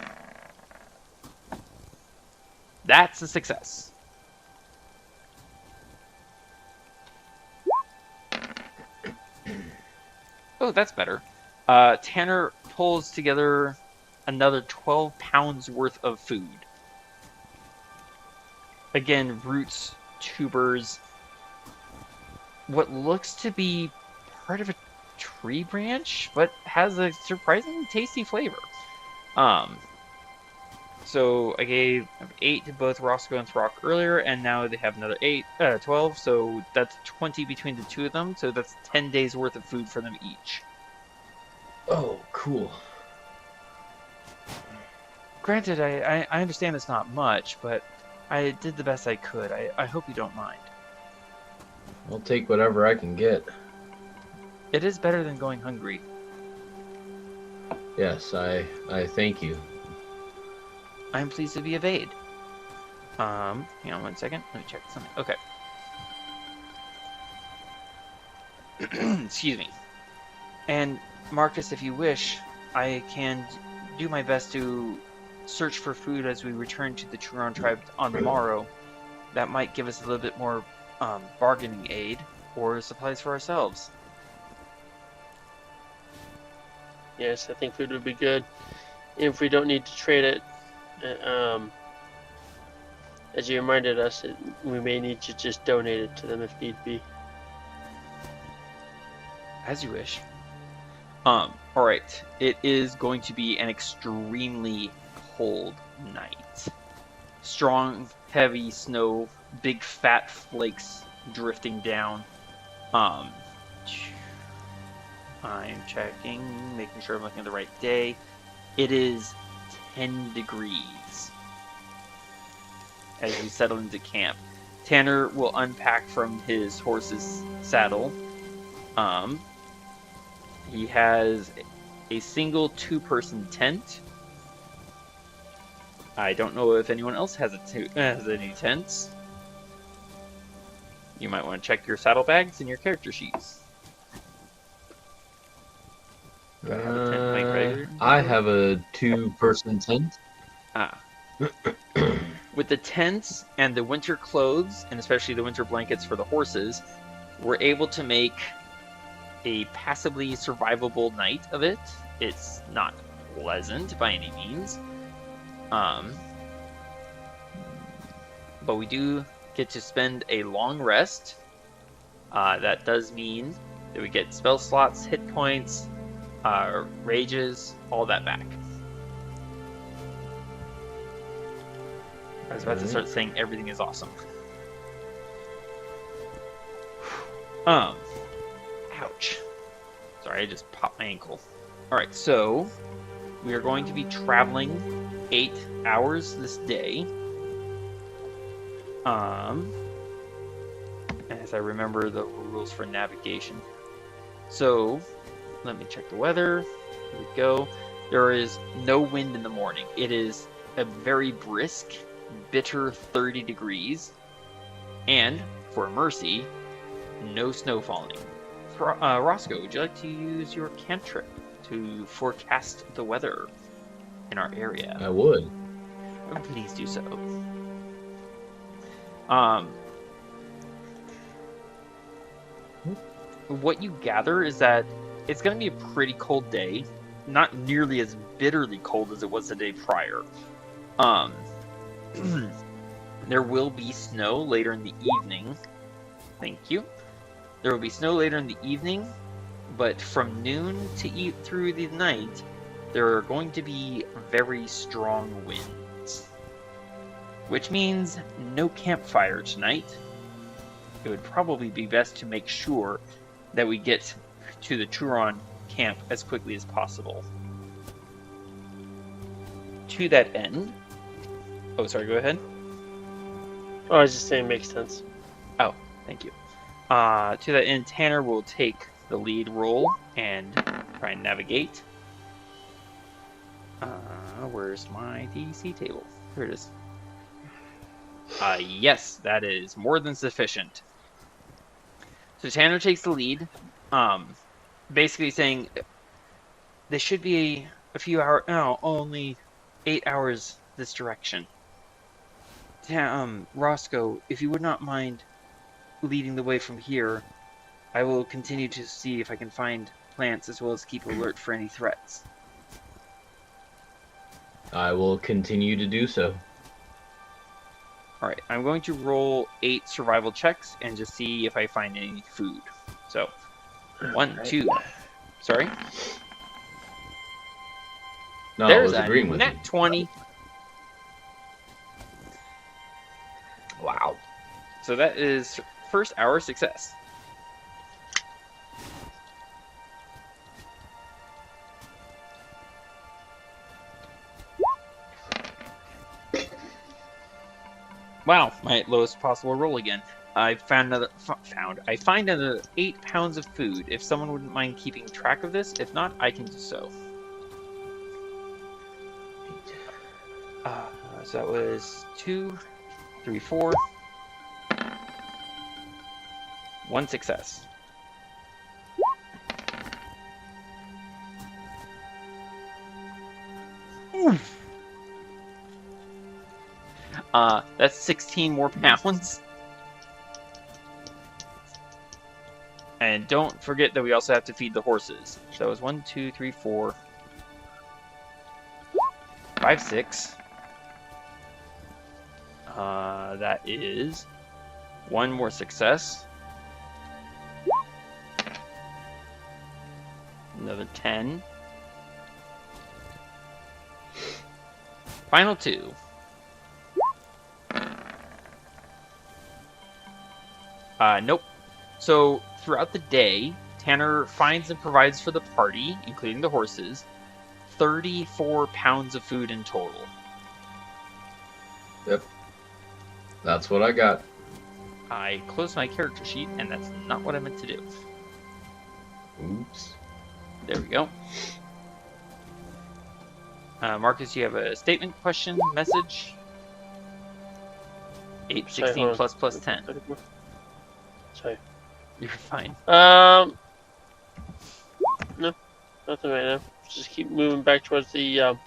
That's a success. Oh, that's better. Tanner pulls together another 12 pounds worth of food. Again, roots, tubers, what looks to be part of a tree branch, but has a surprisingly tasty flavor. So I gave 8 to both Roscoe and Throk earlier, and now they have another 12, so that's 20 between the two of them, so that's 10 days worth of food for them each. Oh, cool. Granted, I understand it's not much, but I did the best I could. I hope you don't mind. I'll take whatever I can get. It is better than going hungry. Yes, I thank you. I'm pleased to be of aid. Hang on 1 second. Let me check something. Okay. Excuse me. And Marcus, if you wish, I can do my best to search for food as we return to the Turon tribe on the morrow. That might give us a little bit more bargaining aid or supplies for ourselves. Yes, I think food would be good. If we don't need to trade it, as you reminded us, we may need to just donate it to them if need be. As you wish. Alright. It is going to be an extremely cold night. Strong, heavy snow, big fat flakes drifting down. I'm checking, making sure I'm looking at the right day. It is 10 degrees as we settle into camp. Tanner will unpack from his horse's saddle. He has a single 2-person tent. I don't know if anyone else has any tents. You might want to check your saddlebags and your character sheets. Do I have a tent, Mike Ryder? I have a 2-person tent. With the tents and the winter clothes, and especially the winter blankets for the horses, we're able to make a passably survivable night of it. It's not pleasant by any means. But we do get to spend a long rest. That does mean that we get spell slots, hit points, rages, all that back. I was about to start saying everything is awesome. Ouch. Sorry, I just popped my ankle. Alright, so we are going to be traveling 8 hours this day. And as I remember the rules for navigation. So, let me check the weather. Here we go. There is no wind in the morning. It is a very brisk, bitter 30 degrees. And, for mercy, no snow falling. Roscoe, would you like to use your cantrip to forecast the weather in our area? I would. Please do so. What you gather is that it's going to be a pretty cold day, not nearly as bitterly cold as it was the day prior. There will be snow later in the evening. Thank you. There will be snow later in the evening, but from noon to through the night, there are going to be very strong winds. Which means no campfire tonight. It would probably be best to make sure that we get to the Turon camp as quickly as possible. To that end... Oh, sorry, go ahead. Oh, I was just saying, makes sense. Oh, thank you. To that end, Tanner will take the lead role and try and navigate. Where's my DC table? Here it is. Yes, that is more than sufficient. So Tanner takes the lead, basically saying they should be a few hours, no, only 8 hours this direction. Roscoe, if you would not mind leading the way from here, I will continue to see if I can find plants as well as keep alert for any threats. I will continue to do so. Alright, I'm going to roll 8 survival checks and just see if I find any food. So, 1, 2. Sorry? No, There's I was agreeing with nat you. 20. Wow. So that is first hour success. Wow, my lowest possible roll again. I found another. I find another 8 pounds of food. If someone wouldn't mind keeping track of this, if not, I can do so. So that was 2, 3, 4. 1 success. Oof. That's 16 more pounds. And don't forget that we also have to feed the horses. So that was 1, 2, 3, 4, 5, 6. That is 1 more success. Another 10. Final 2. Nope. So, throughout the day, Tanner finds and provides for the party, including the horses, 34 pounds of food in total. Yep. That's what I got. I closed my character sheet, and that's not what I meant to do. Oops. There we go. Marcus, you have a statement, question, message? 8, 16 plus 10. Sorry. You're fine. No, nothing right now. Just keep moving back towards the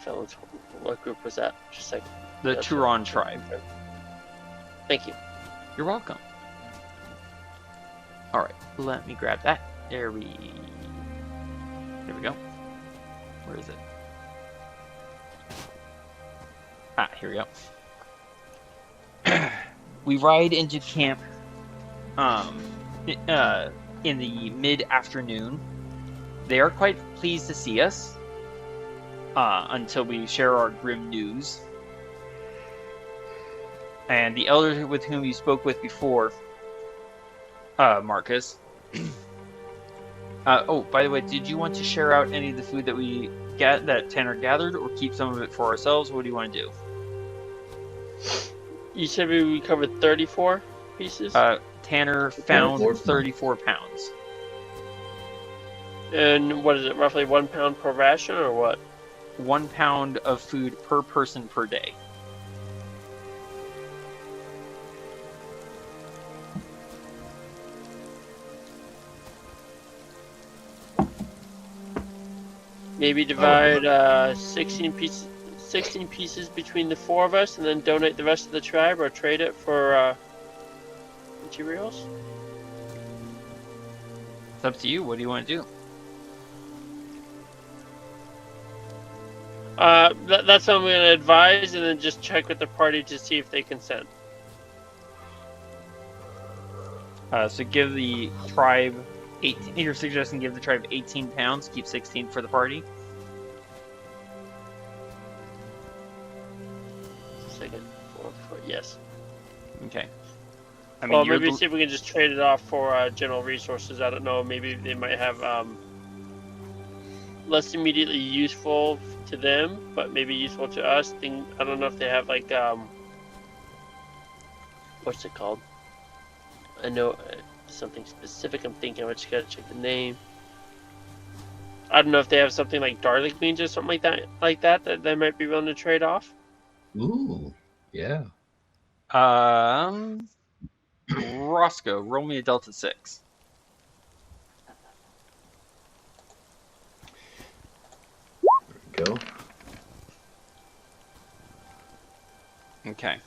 felons. What group was that? Just a second. The Turon tribe. Thank you. You're welcome. Alright, let me grab that. There we go. Where is it? Ah, here we go. We ride into camp in the mid-afternoon. They are quite pleased to see us until we share our grim news. And the elder with whom you spoke with before, Marcus. Oh, by the way, did you want to share out any of the food that Tanner gathered, or keep some of it for ourselves? What do you want to do? You said we recovered 34 pieces? Tanner found 34 34 pounds. And what is it, roughly 1 pound per ration, or what? 1 pound of food per person per day. Maybe divide 16 pieces between the 4 of us, and then donate the rest of the tribe, or trade it for materials? It's up to you. What do you want to do? That's what I'm going to advise, and then just check with the party to see if they consent. So give the tribe 18. You're suggesting give the tribe 18 pounds, keep 16 for the party. Second, four, yes. Okay. I mean, Well, maybe see if we can just trade it off for general resources. I don't know. Maybe they might have less immediately useful to them, but maybe useful to us. I don't know if they have like what's it called? I know something specific. I'm thinking. I just gotta check the name. I don't know if they have something like garlic beans or something like that that they might be willing to trade off. Ooh, yeah. Roscoe, roll me a Delta 6. There we go. Okay.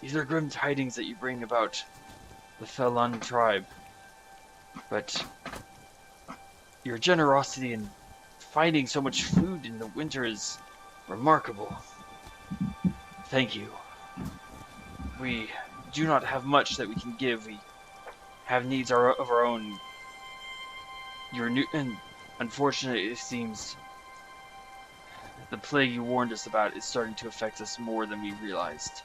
These are grim tidings that you bring about the Felon tribe, but your generosity in finding so much food in the winter is remarkable. Thank you. We do not have much that we can give. We have needs of our own. And unfortunately, it seems the plague you warned us about is starting to affect us more than we realized.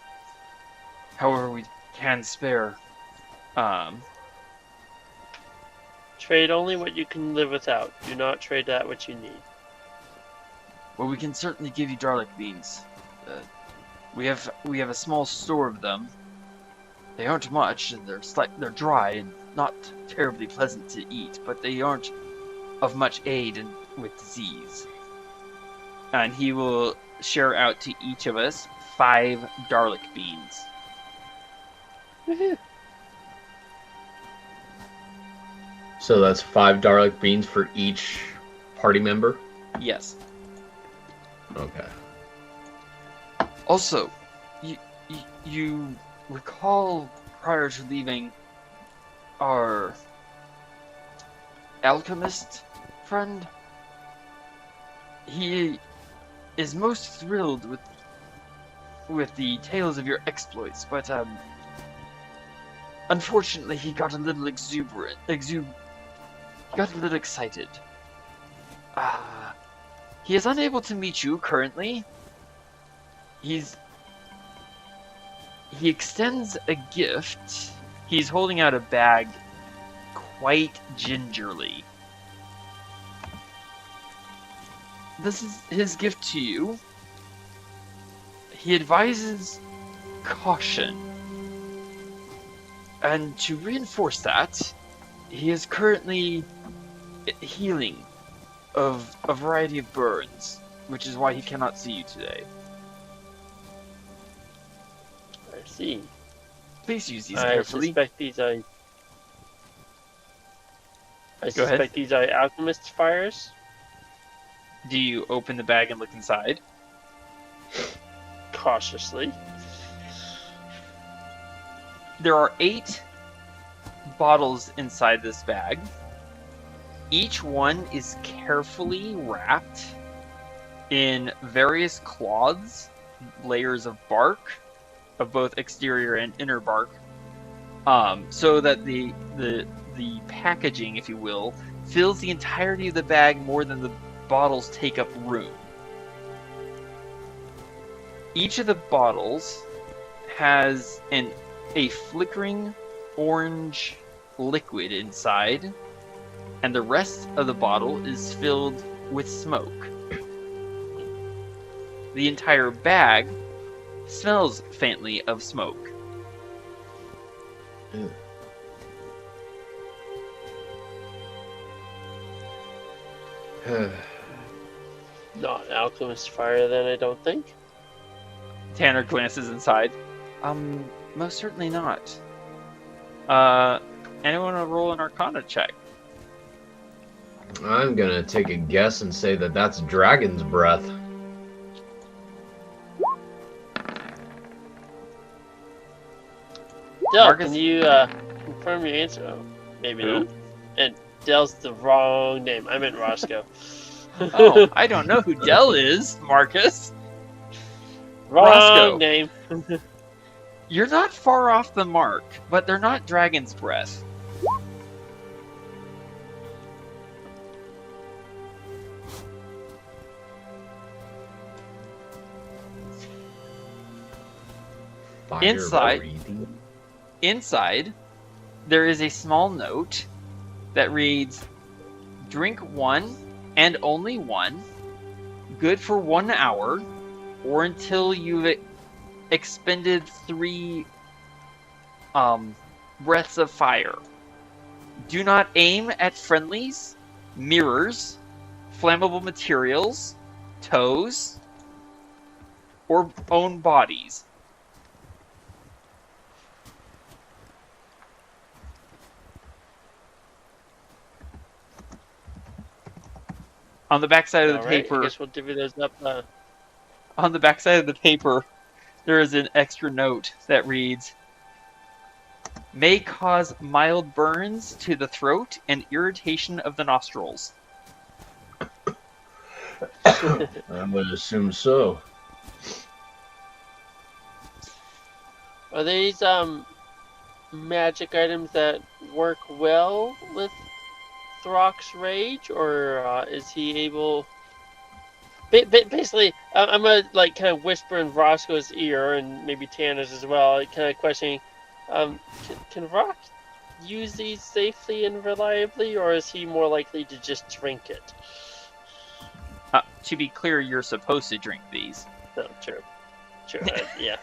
However, we can spare. Trade only what you can live without. Do not trade that which you need. Well, we can certainly give you garlic beans. We have a small store of them. They aren't much, and they're dry and not terribly pleasant to eat, but they aren't of much aid with disease. And he will share out to each of us 5 garlic beans. Woohoo! So that's 5 garlic beans for each party member? Yes. Okay. Also, you recall prior to leaving our alchemist friend? He is most thrilled with the tales of your exploits, but unfortunately he got a little exuberant. He got a little excited. He is unable to meet you currently. He extends a gift. He's holding out a bag quite gingerly. This is his gift to you. He advises caution. And to reinforce that, he is currently healing of a variety of burns, which is why he cannot see you today. I see. Please use these I carefully. suspect these are. I Go ahead. suspect these are alchemist fires. Do you open the bag and look inside? Cautiously. There are 8 bottles inside this bag. Each one is carefully wrapped in various cloths, layers of bark, of both exterior and inner bark, so that the packaging, if you will, fills the entirety of the bag more than the bottles take up room. Each of the bottles has a flickering orange liquid inside, and the rest of the bottle is filled with smoke. The entire bag smells faintly of smoke. Ew. Not alchemist fire, then, I don't think. Tanner glances inside. Most certainly not. Anyone want to roll an Arcana check? I'm gonna take a guess and say that that's dragon's breath. Del, Marcus? can you confirm your answer? Oh, maybe Who? not. And Del's the wrong name. I meant Roscoe. Oh, I don't know who Del is, Marcus. Wrong Roscoe. name. You're not far off the mark, but they're not dragon's breath. Fire Inside. breathing. Inside, there is a small note that reads, "Drink one and only one, good for 1 hour, or until you've expended 3 breaths of fire. Do not aim at friendlies, mirrors, flammable materials, toes, or own bodies." On the backside of the Alright, paper, I guess we'll divvy those up. on the backside of the paper, there is an extra note that reads, "May cause mild burns to the throat and irritation of the nostrils." I would assume so. Are these magic items that work well with Throk's rage, or is he able? Basically, I'm gonna like kind of whisper in Roscoe's ear and maybe Tanner's as well, kind of questioning. Can Rock use these safely and reliably, or is he more likely to just drink it? To be clear, you're supposed to drink these. No, true. Yeah.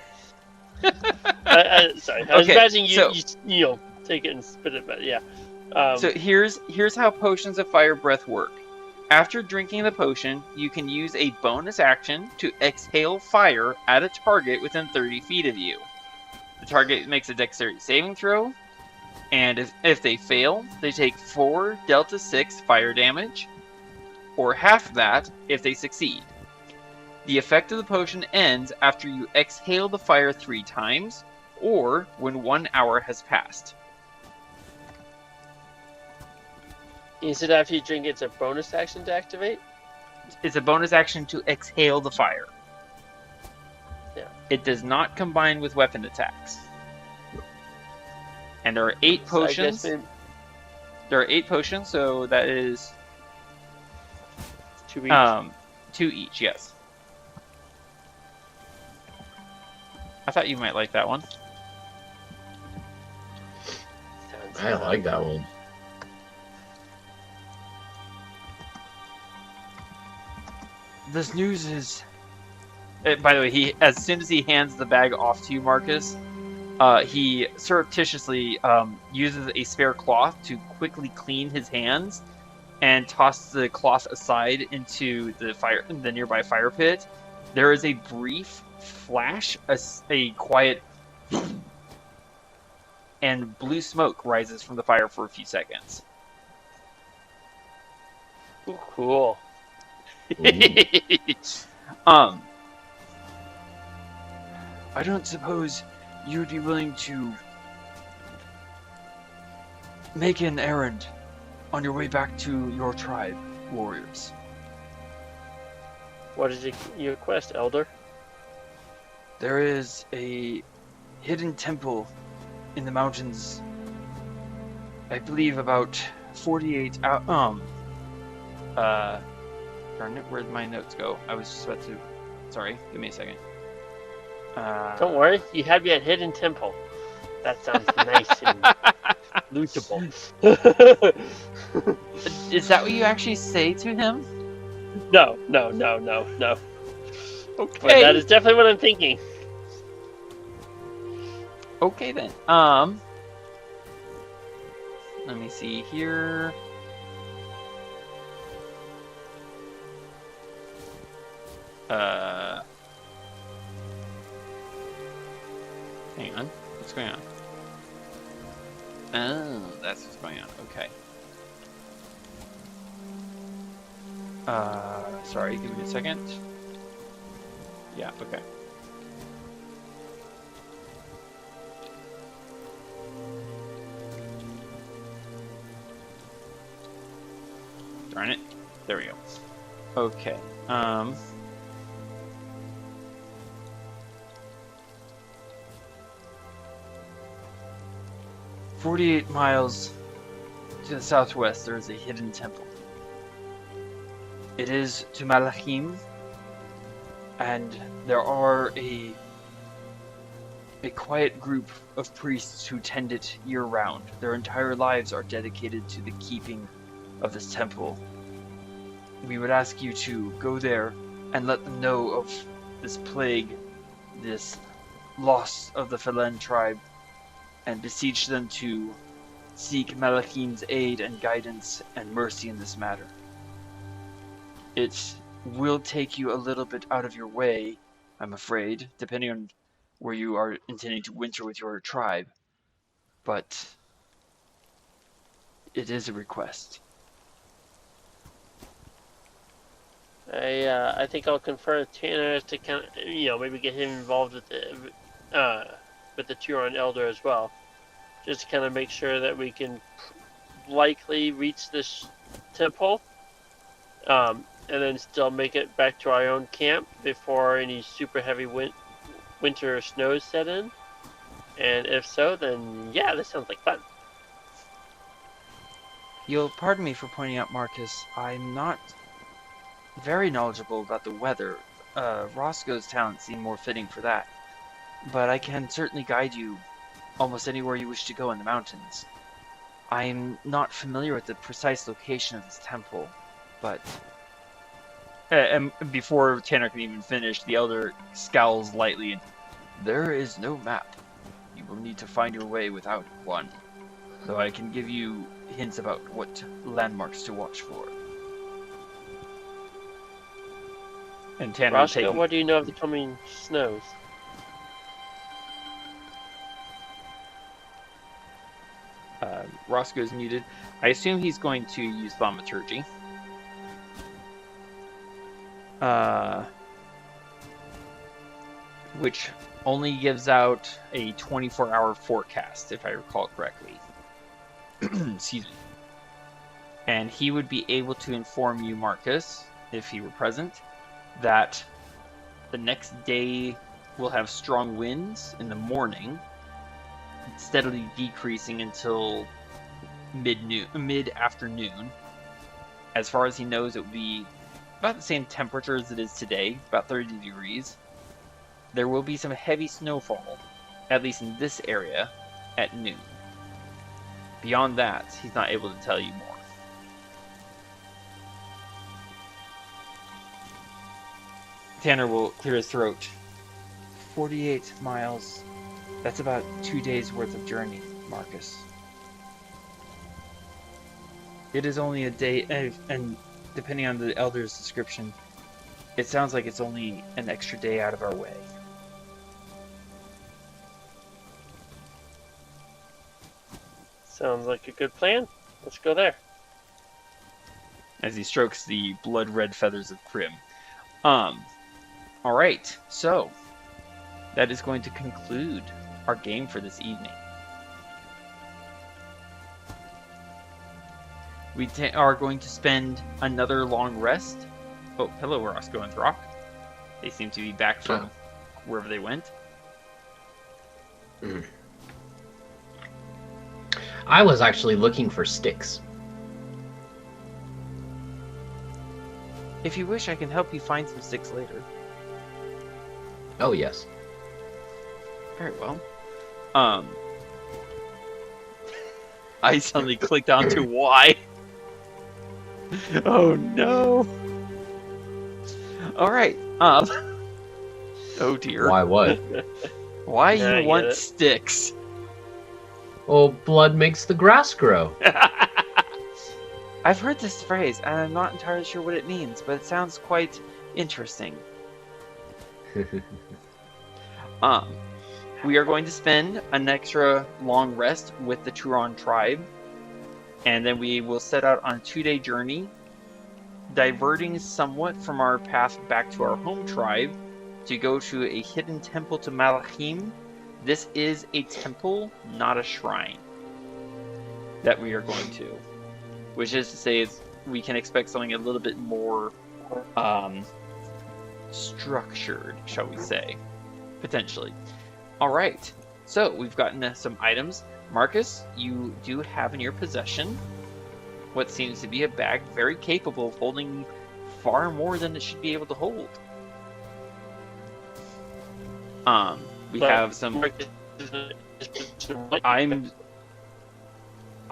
Sorry, I was Okay, imagining so- you know, take it and spit it, but yeah. So here's how potions of fire breath work. After drinking the potion, you can use a bonus action to exhale fire at a target within 30 feet of you. The target makes a dexterity saving throw, and if they fail, they take 4 Delta 6 fire damage, or half that if they succeed. The effect of the potion ends after you exhale the fire 3 times, or when 1 hour has passed. You said after you drink, it's a bonus action to activate? It's a bonus action to exhale the fire. Yeah. It does not combine with weapon attacks. And there are 8 So I guess potions. maybe There are 8 potions, so that is 2 each. 2 each, yes. I thought you might like that one. Sounds I like that one. This news is... by the way, as soon as he hands the bag off to you, Marcus, he surreptitiously uses a spare cloth to quickly clean his hands and toss the cloth aside into the nearby fire pit. There is a brief flash, a quiet, and blue smoke rises from the fire for a few seconds. Ooh, cool. I don't suppose you'd be willing to make an errand on your way back to your tribe, warriors. What is your quest, Elder? There is a hidden temple in the mountains. I believe about 48 darn it, where'd my notes go? I was just about to... Sorry, give me a second. Don't worry, you have me at Hidden Temple. That sounds nice and lootable. Is that what you actually say to him? No. Okay. But that is definitely what I'm thinking. Okay then. Let me see here. Hang on. What's going on? Oh, that's what's going on. Okay. Sorry, give me a second. Yeah, okay. Darn it. There we go. Okay. 48 miles to the southwest, there is a hidden temple. It is to Malachim, and there are a quiet group of priests who tend it year-round. Their entire lives are dedicated to the keeping of this temple. We would ask you to go there and let them know of this plague, this loss of the Phelan tribe, and beseech them to seek Malachim's aid and guidance and mercy in this matter. It will take you a little bit out of your way, I'm afraid, depending on where you are intending to winter with your tribe, but it is a request. I think I'll confer with Tanner to kind of, maybe get him involved with the Turon Elder as well, just to kind of make sure that we can likely reach this temple, and then still make it back to our own camp before any super heavy winter snows set in. And if so, then yeah, this sounds like fun. You'll pardon me for pointing out, Marcus, I'm not very knowledgeable about the weather. Roscoe's talents seem more fitting for that. But I can certainly guide you almost anywhere you wish to go in the mountains. I'm not familiar with the precise location of this temple, but... and before Tanner can even finish, the Elder scowls lightly and... There is no map. You will need to find your way without one. Though I can give you hints about what landmarks to watch for. And Tanner will take... Roscoe, what do you know of the coming snows? Roscoe is muted. I assume he's going to use thaumaturgy. Which only gives out a 24-hour forecast, if I recall correctly. Excuse me. And he would be able to inform you, Marcus, if he were present, that the next day will have strong winds in the morning, steadily decreasing until mid-afternoon. As far as he knows, it would be about the same temperature as it is today, about 30 degrees. There will be some heavy snowfall, at least in this area, at noon. Beyond that, he's not able to tell you more. Tanner will clear his throat. 48 miles. That's about 2 days' worth of journey, Marcus. It is only a day, and depending on the Elder's description, it sounds like it's only an extra day out of our way. Sounds like a good plan. Let's go there. As he strokes the blood-red feathers of Krim. Alright, so that is going to conclude our game for this evening. We are going to spend another long rest. Oh, hello, Roscoe and Throk. They seem to be back from wherever they went. I was actually looking for sticks. If you wish, I can help you find some sticks later. Oh, yes. Very well. I suddenly clicked onto why. Oh no. All right. Oh dear. Why what? Why Yeah, I you get want it. sticks? Oh, blood makes the grass grow. I've heard this phrase, and I'm not entirely sure what it means, but it sounds quite interesting. We are going to spend an extra long rest with the Turon tribe, and then we will set out on a 2-day journey, diverting somewhat from our path back to our home tribe to go to a hidden temple to Malachim. This is a temple, not a shrine, that we are going to. Which is to say, we can expect something a little bit more structured, shall we say, potentially. All right, so we've gotten some items. Marcus, you do have in your possession what seems to be a bag very capable of holding far more than it should be able to hold. We have some.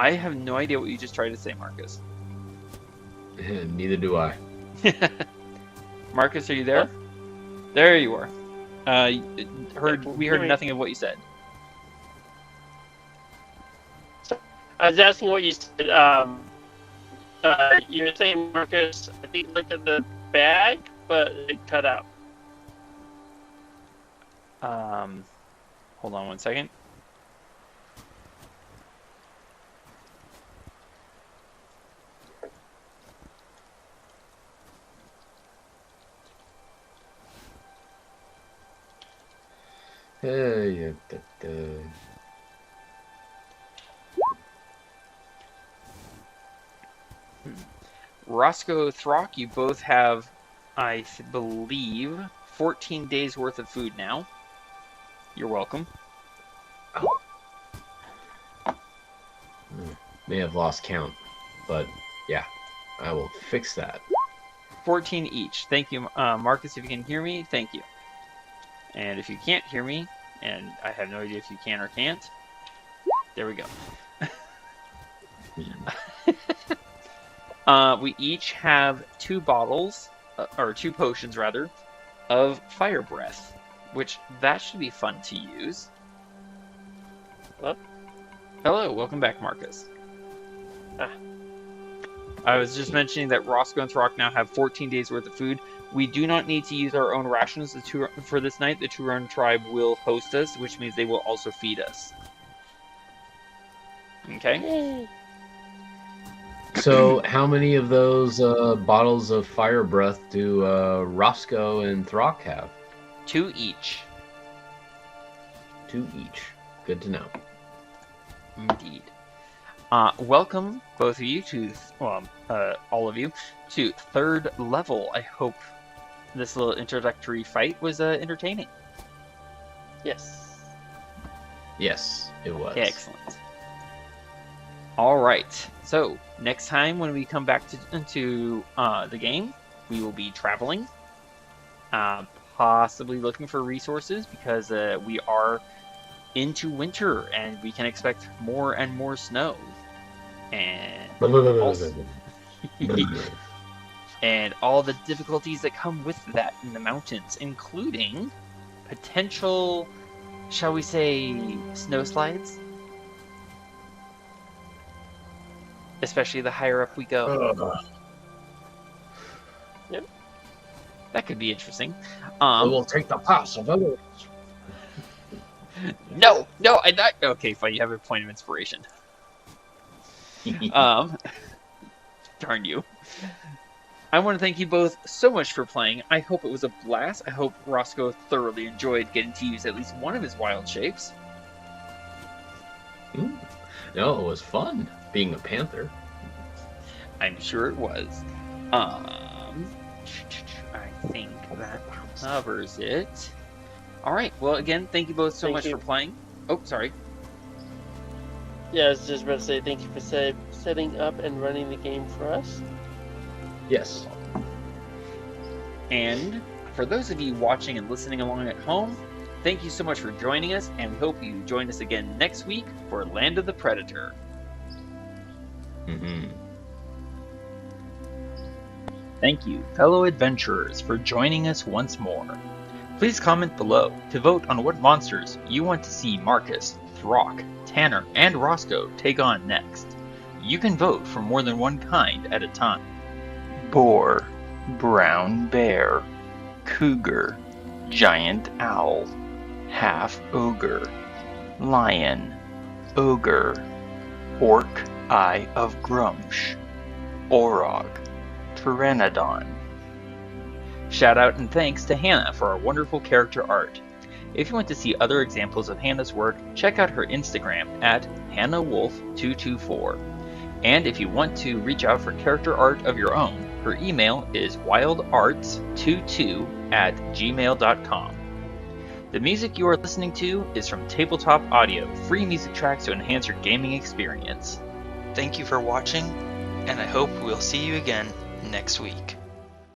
I have no idea what you just tried to say, Marcus. Neither do I. Marcus, are you there? There you are. We heard nothing of what you said. I was asking what you said. You were saying, Marcus, I think look at the bag, but it cut out. Hold on one second. Roscoe, Throk, you both have, I believe, 14 days worth of food now. You're welcome. May have lost count, but yeah, I will fix that. 14 each. Thank you, Marcus, if you can hear me, thank you. And if you can't hear me, and I have no idea if you can or can't, there we go. We each have 2 bottles, or 2 potions rather, of fire breath, which that should be fun to use. Hello? Hello, welcome back, Marcus. I was just mentioning that Roscoe and Throk now have 14 days worth of food. We do not need to use our own rations for this night. The Turon tribe will host us, which means they will also feed us. Okay? So, how many of those bottles of fire breath do Roscoe and Throk have? 2 each. 2 each. Good to know. Indeed. Welcome, both of you, to, all of you, to 3rd level. I hope this little introductory fight was entertaining. Yes. Yes, it was. Excellent. All right. So next time when we come back into the game, we will be traveling, possibly looking for resources because we are into winter and we can expect more and more snow, and also, and all the difficulties that come with that in the mountains, including potential, shall we say, snow slides. Especially the higher up we go. Yep. That could be interesting. We will take the pass of others. No, I'm not. Okay, fine. You have a point of inspiration. Darn you. I want to thank you both so much for playing. I hope it was a blast. I hope Roscoe thoroughly enjoyed getting to use at least one of his wild shapes. No, it was fun being a panther. I'm sure it was. I think that covers it. All right. Well, again, thank you both so much for playing. Oh, sorry. Yeah, I was just about to say thank you for setting up and running the game for us. Yes. And for those of you watching and listening along at home, thank you so much for joining us, and we hope you join us again next week for Land of the Predator. Thank you, fellow adventurers, for joining us once more. Please comment below to vote on what monsters you want to see Marcus, Throk, Tanner, and Roscoe take on next. You can vote for more than one kind at a time. Boar, brown bear, cougar, giant owl, half-ogre, lion, ogre, Orc Eye of Gruumsh, Orog, Pteranodon. Shout out and thanks to Hannah for our wonderful character art. If you want to see other examples of Hannah's work, check out her Instagram at HannahWolf224. And if you want to reach out for character art of your own, her email is wildarts22@gmail.com. The music you are listening to is from Tabletop Audio, free music tracks to enhance your gaming experience. Thank you for watching, and I hope we'll see you again next week.